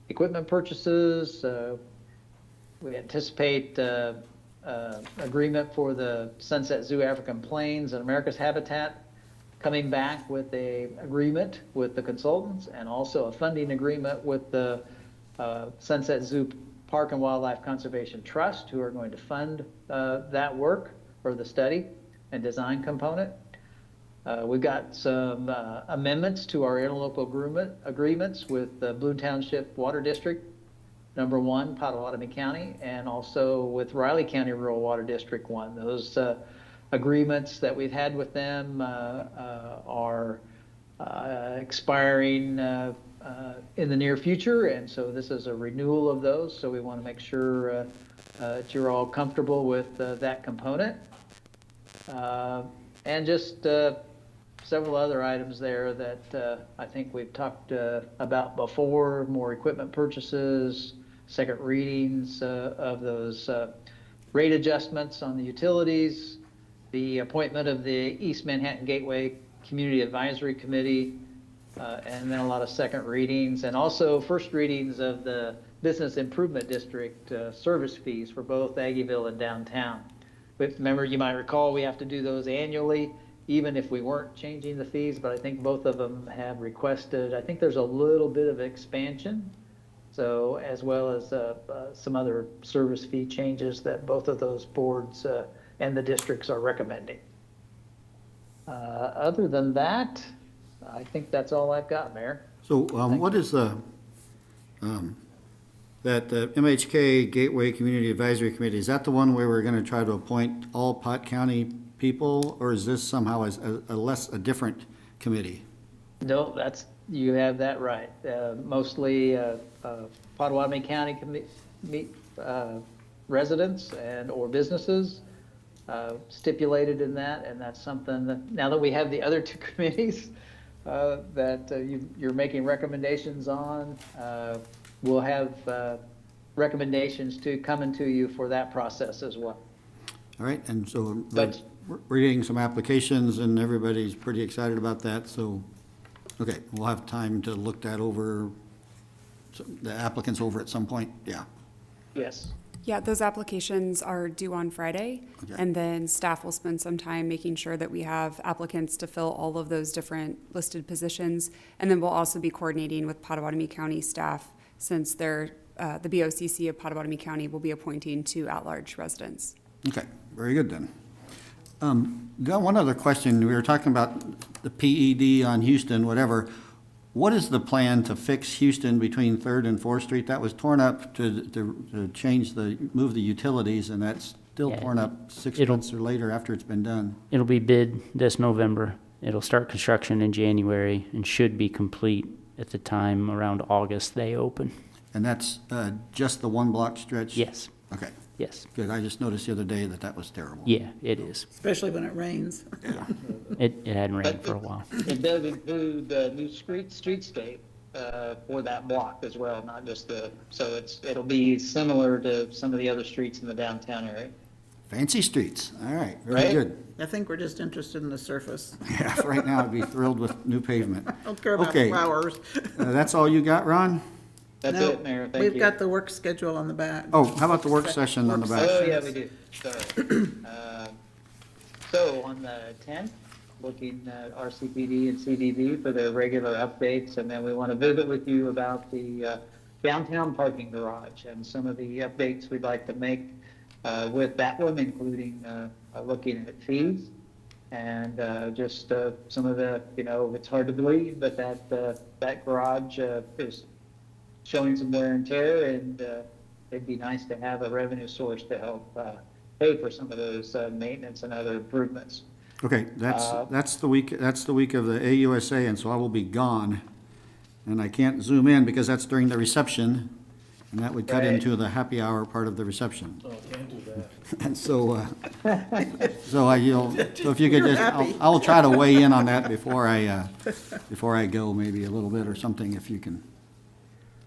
equipment purchases. We anticipate agreement for the Sunset Zoo African Plains and America's Habitat coming back with a agreement with the consultants, and also a funding agreement with the Sunset Zoo Park and Wildlife Conservation Trust, who are going to fund that work for the study and design component. We've got some amendments to our interlocal agreements with the Blue Township Water District, number 1, Pottawatomie County, and also with Riley County Rural Water District 1. Those agreements that we've had with them are expiring in the near future, and so this is a renewal of those. So we want to make sure that you're all comfortable with that component. And just several other items there that I think we've talked about before: more equipment purchases, second readings of those rate adjustments on the utilities, the appointment of the East Manhattan Gateway Community Advisory Committee, and then a lot of second readings, and also first readings of the Business Improvement District service fees for both Aggieville and downtown. But remember, you might recall, we have to do those annually, even if we weren't changing the fees, but I think both of them have requested, I think there's a little bit of expansion, so as well as some other service fee changes that both of those boards and the districts are recommending. Other than that, I think that's all I've got, Mayor. So what is the that the MHK Gateway Community Advisory Committee, is that the one where we're gonna try to appoint all Pot County people, or is this somehow a different committee? No, you have that right. Mostly Potawatomi County residents or businesses stipulated in that, and that's something that, now that we have the other two committees that you're making recommendations on, we'll have recommendations coming to you for that process as well. All right, and so But- we're getting some applications and everybody's pretty excited about that, so, okay, we'll have time to look that over, the applicants over at some point, yeah. Yes. Yeah, those applications are due on Friday, Okay. and then staff will spend some time making sure that we have applicants to fill all of those different listed positions. And then we'll also be coordinating with Potawatomi County staff, since they're, the BOCC of Potawatomi County will be appointing 2 at-large residents. Okay, very good then. Got one other question. We were talking about the PED on Houston, whatever. What is the plan to fix Houston between 3rd and 4th Street? That was torn up to change move the utilities, and that's still Yeah, torn up 6 it'll- months or later after it's been done. It'll be bid this November. It'll start construction in January and should be complete at the time around August they open. And that's just the 1 block stretch? Yes, Okay, yes. good. I just noticed the other day that was terrible. Yeah, it is. Especially when it rains. It hadn't rained for a while. It does include the new streetscape for that block as well, not just so it'll be similar to some of the other streets in the downtown area. Fancy streets. All right, very Right? good. I think we're just interested in the surface. Yeah, right now I'd be thrilled with new pavement. I don't care about Okay. flowers. That's all you got, Ron? That's No, it, Mayor, thank you. We've got the work schedule on the back. Oh, how about the work session on the back? Oh, yeah, we do. Sorry. So on the 10th, looking at RCPD and CDB for their regular updates, and then we want to visit with you about the downtown parking garage and some of the updates we'd like to make with that one, including looking at fees and just some of the, it's hard to believe, but that garage is showing some wear and tear, and it'd be nice to have a revenue source to help pay for some of those maintenance and other improvements. Okay, that's the week of the AUSA, and so I will be gone. And I can't zoom in because that's during the reception, and that would cut Right. into the happy hour part of the reception. Oh, can't do that. And so, so if you could just, I will try to weigh in on that before I go, maybe a little bit or something, if you can.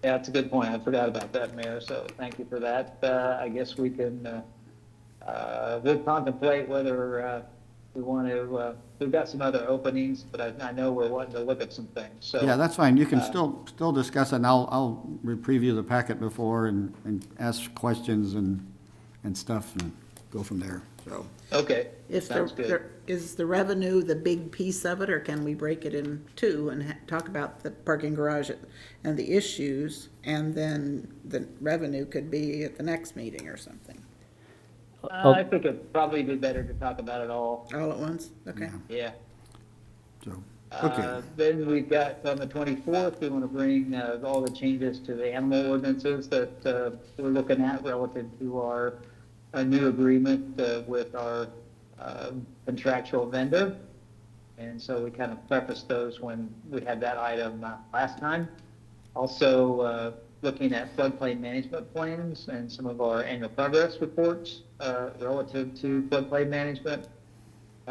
Yeah, that's a good point. I forgot about that, Mayor, so thank you for that. I guess we can, we'll contemplate whether we want to, we've got some other openings, but I know we're wanting to look at some things, so. Yeah, that's fine. You can still discuss it, and I'll preview the packet before and ask questions and stuff and go from there, so. Okay, If sounds good. is the revenue the big piece of it, or can we break it in two and talk about the parking garage and the issues, and then the revenue could be at the next meeting or something? I think it'd probably be better to talk about it all. All at once? Okay. Yeah. So, okay. Then we've got, on the 24th, we want to bring all the changes to the animal ordinances that we're looking at relative to our new agreement with our contractual vendor. And so we kind of prefaced those when we had that item last time. Also, looking at floodplain management plans and some of our annual progress reports relative to floodplain management.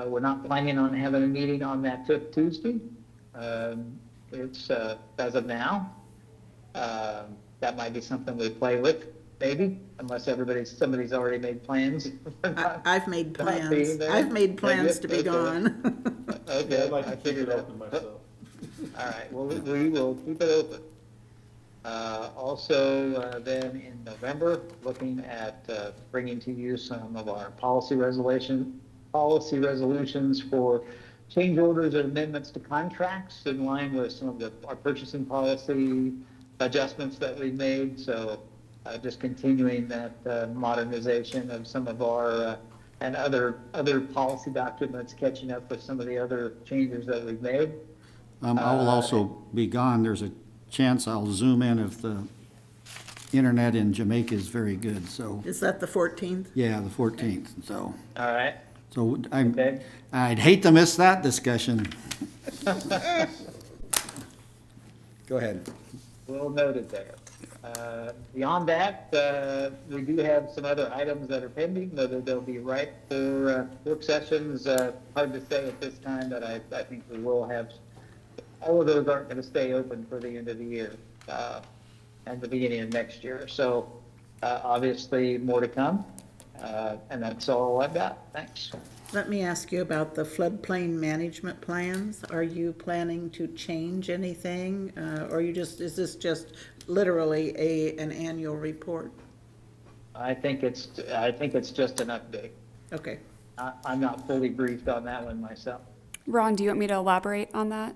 We're not planning on having a meeting on that 5th Tuesday. It's as of now. That might be something we play with, maybe, unless somebody's already made plans. I've made Not being plans. there. I've made plans to be Okay. gone. Okay, I'd like to I keep figured it that. open myself. All right, well, we will keep it open. Also, then in November, looking at bringing to you some of our policy resolutions for change orders and amendments to contracts in line with some of our purchasing policy adjustments that we made. So just continuing that modernization of some of our and other policy documents, catching up with some of the other changes that we've made. I will also be gone. There's a chance I'll zoom in if internet in Jamaica is very good, so, Is that the 14th? yeah, the 14th, so. All right. So Okay. I'd hate to miss that discussion. Go ahead. Well noted there. Beyond that, we do have some other items that are pending, whether they'll be right for work sessions. Hard to say at this time, but I think we will have. All of those aren't going to stay open for the end of the year and the beginning of next year. So obviously more to come, and that's all I've got. Thanks. Let me ask you about the floodplain management plans. Are you planning to change anything? Or is this just literally an annual report? I think it's just an update. Okay. I'm not fully briefed on that one myself. Ron, do you want me to elaborate on that?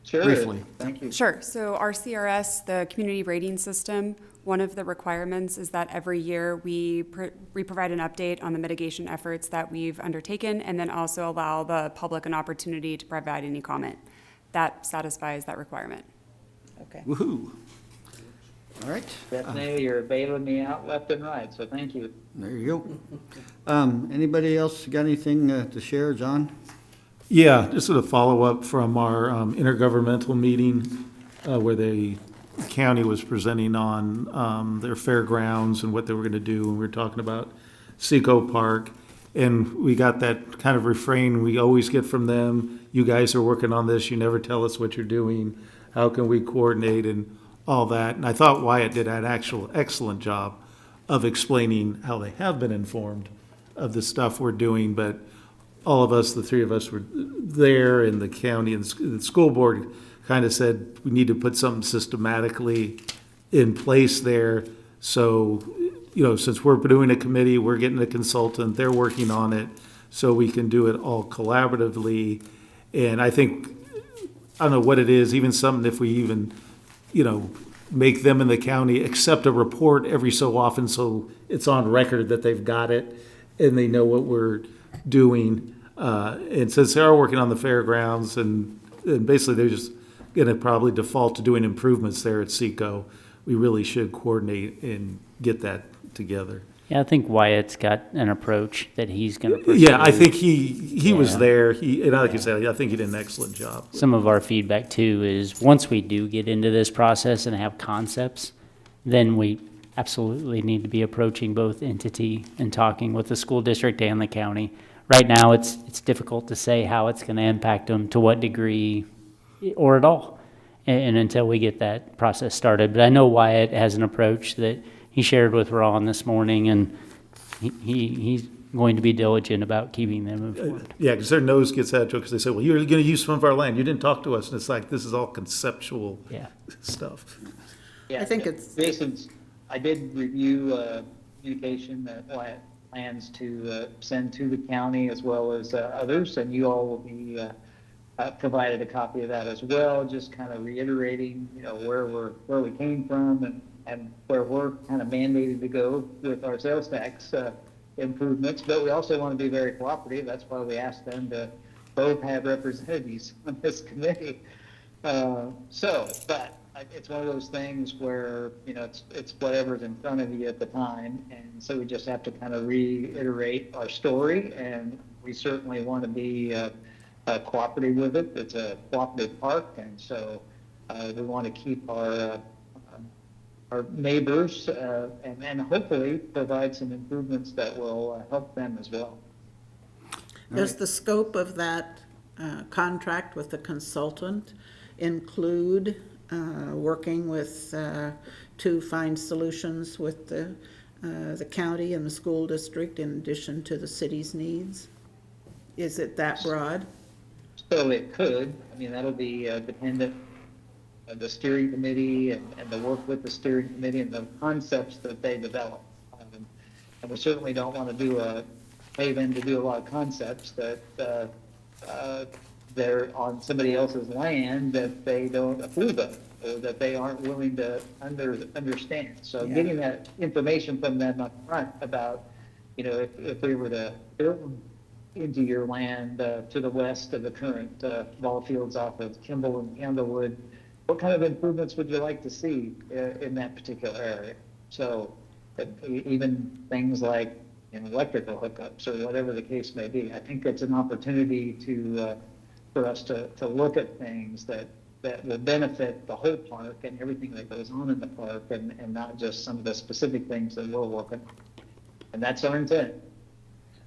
Sure. Briefly. Thank you. Sure. So our CRS, the community rating system, one of the requirements is that every year we provide an update on the mitigation efforts that we've undertaken, and then also allow the public an opportunity to provide any comment. That satisfies that requirement. Okay. Woo-hoo. All right. Bethany, you're bailing me out left and right, so thank you. There you go. Anybody else got anything to share, John? Yeah, just sort of follow up from our intergovernmental meeting where the county was presenting on their fairgrounds and what they were going to do. And we were talking about Seco Park. And we got that kind of refrain we always get from them. You guys are working on this. You never tell us what you're doing. How can we coordinate and all that? And I thought Wyatt did an excellent job of explaining how they have been informed of the stuff we're doing. But all of us, the three of us were there, and the county and the school board kind of said we need to put something systematically in place there. So, you know, since we're doing a committee, we're getting a consultant, they're working on it, so we can do it all collaboratively. And I think, I don't know what it is, even something if we even, you know, make them in the county accept a report every so often so it's on record that they've got it and they know what we're doing. And since they are working on the fairgrounds and basically they're just going to probably default to doing improvements there at Seco, we really should coordinate and get that together. Yeah, I think Wyatt's got an approach that he's going to pursue. Yeah, I think he was there. And like you said, I think he did an excellent job. Some of our feedback too is once we do get into this process and have concepts, then we absolutely need to be approaching both entity and talking with the school district and the county. Right now, it's difficult to say how it's going to impact them, to what degree, or at all, and until we get that process started. But I know Wyatt has an approach that he shared with Ron this morning, and he's going to be diligent about keeping them informed. Yeah, because their nose gets out because they say, well, you're going to use some of our land. You didn't talk to us. And it's like, this is all conceptual stuff. Yeah, I think it's. Jason, I did review communication that Wyatt plans to send to the county as well as others, and you all will be provided a copy of that as well, just kind of reiterating, you know, where we came from and where we're kind of mandated to go with our sales tax improvements. But we also want to be very cooperative. That's why we asked them to both have representatives on this committee. But it's one of those things where, you know, it's whatever's in front of you at the time. And so we just have to kind of reiterate our story, and we certainly want to be cooperative with it. It's a cooperative park, and so we want to keep our neighbors and hopefully provide some improvements that will help them as well. Does the scope of that contract with the consultant include working with to find solutions with the county and the school district in addition to the city's needs? Is it that broad? So it could. I mean, that'll be dependent on the steering committee and the work with the steering committee and the concepts that they develop. And we certainly don't want to pay them to do a lot of concepts that they're on somebody else's land that they don't approve of, or that they aren't willing to understand. So getting that information from them up front about, you know, if we were to build into your land to the west of the current ball fields off of Kimball and Candlewood, what kind of improvements would you like to see in that particular area? So even things like electrical hookups or whatever the case may be, I think it's an opportunity for us to look at things that will benefit the whole park and everything that goes on in the park, and not just some of the specific things that we're working on. And that's our intent.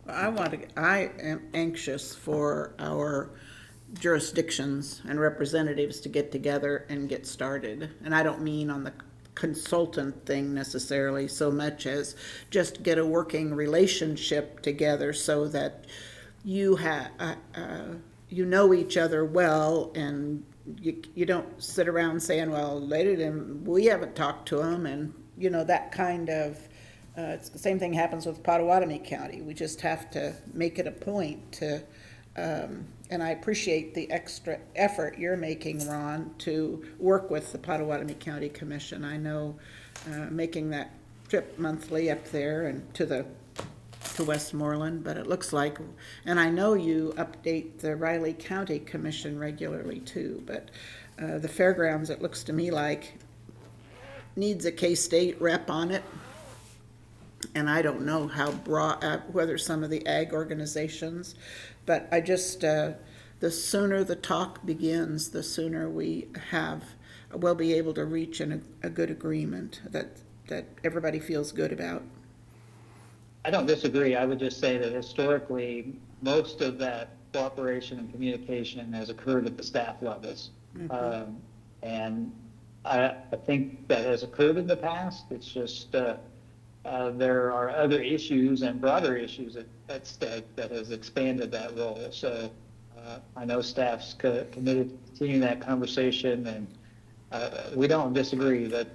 I am anxious for our jurisdictions and representatives to get together and get started. And I don't mean on the consultant thing necessarily so much as just get a working relationship together so that you you know each other well, and you don't sit around saying, well, we haven't talked to them, and that kind of it's the same thing happens with Potawatomi County. We just have to make it a point to, and I appreciate the extra effort you're making, Ron, to work with the Potawatomi County Commission. I know making that trip monthly up there and to Westmoreland, but it looks like, and I know you update the Riley County Commission regularly too, but the fairgrounds, it looks to me like, needs a K-State rep on it. And I don't know how broad, whether some of the ag organizations, but I just, the sooner the talk begins, the sooner we'll be able to reach a good agreement that everybody feels good about. I don't disagree. I would just say that historically, most of that cooperation and communication has occurred at the staff levels. Mm-hmm. And I think that has occurred in the past. It's just there are other issues and broader issues at stake that has expanded that role. So I know staff's committed to continuing that conversation, and we don't disagree that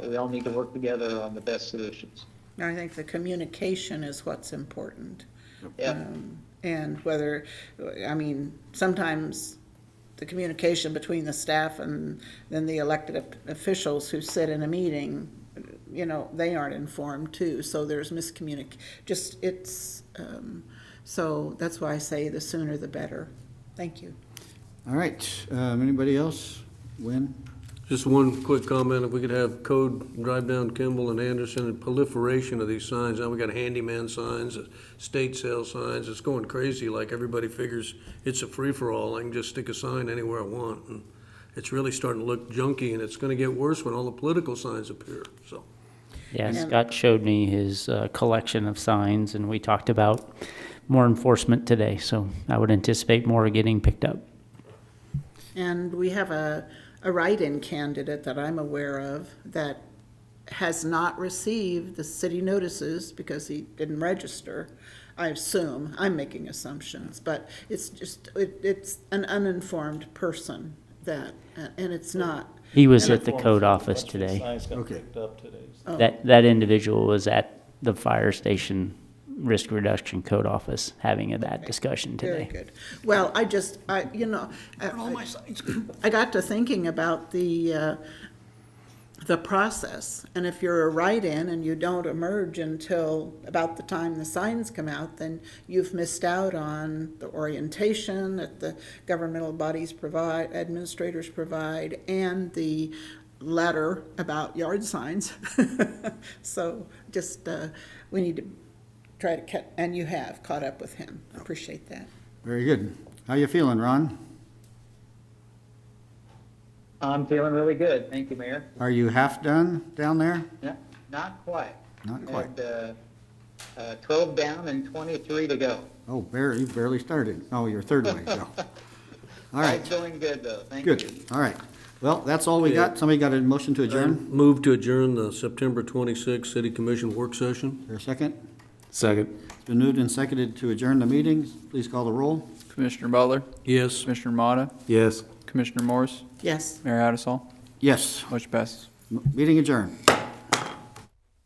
we all need to work together on the best solutions. I think the communication is what's important. Yeah. And whether, sometimes the communication between the staff and then the elected officials who sit in a meeting, they aren't informed too. So there's miscommunication. So that's why I say the sooner the better. Thank you. All right, anybody else? Win? Just one quick comment, if we could have code drive down Kimball and Anderson and proliferation of these signs. Now we got handyman signs, estate sale signs, it's going crazy, like everybody figures it's a free-for-all, I can just stick a sign anywhere I want. And it's really starting to look junky, and it's gonna get worse when all the political signs appear, so. Yeah, Scott showed me his collection of signs, and we talked about more enforcement today, so I would anticipate more getting picked up. And we have a write-in candidate that I'm aware of that has not received the city notices because he didn't register. I assume, I'm making assumptions, but it's just, it's an uninformed person that, and it's not. He was at the code office today. Okay. Oh. That individual was at the fire station risk reduction code office having that discussion today. Very good. Well, I got to thinking about the process, and if you're a write-in and you don't emerge until about the time the signs come out, then you've missed out on the orientation that the governmental bodies provide, administrators provide, and the letter about yard signs. So just, we need to try to and you have caught up with him. Appreciate that. Very good. How you feeling, Ron? I'm feeling really good. Thank you, Mayor. Are you half done down there? Not quite. Not quite. And, 12 down and 23 to go. Oh, you barely started. Oh, you're third way, so. All right. I'm doing good, though. Thank you. Good. All right. Well, that's all we got. Somebody got a motion to adjourn? Move to adjourn the September 26th City Commission work session. Is there a second? Second. It's been moved and seconded to adjourn the meeting. Please call the roll. Commissioner Butler? Yes. Commissioner Motta? Yes. Commissioner Morris? Yes. Mayor Hattasol? Yes. Motion passes. Meeting adjourned.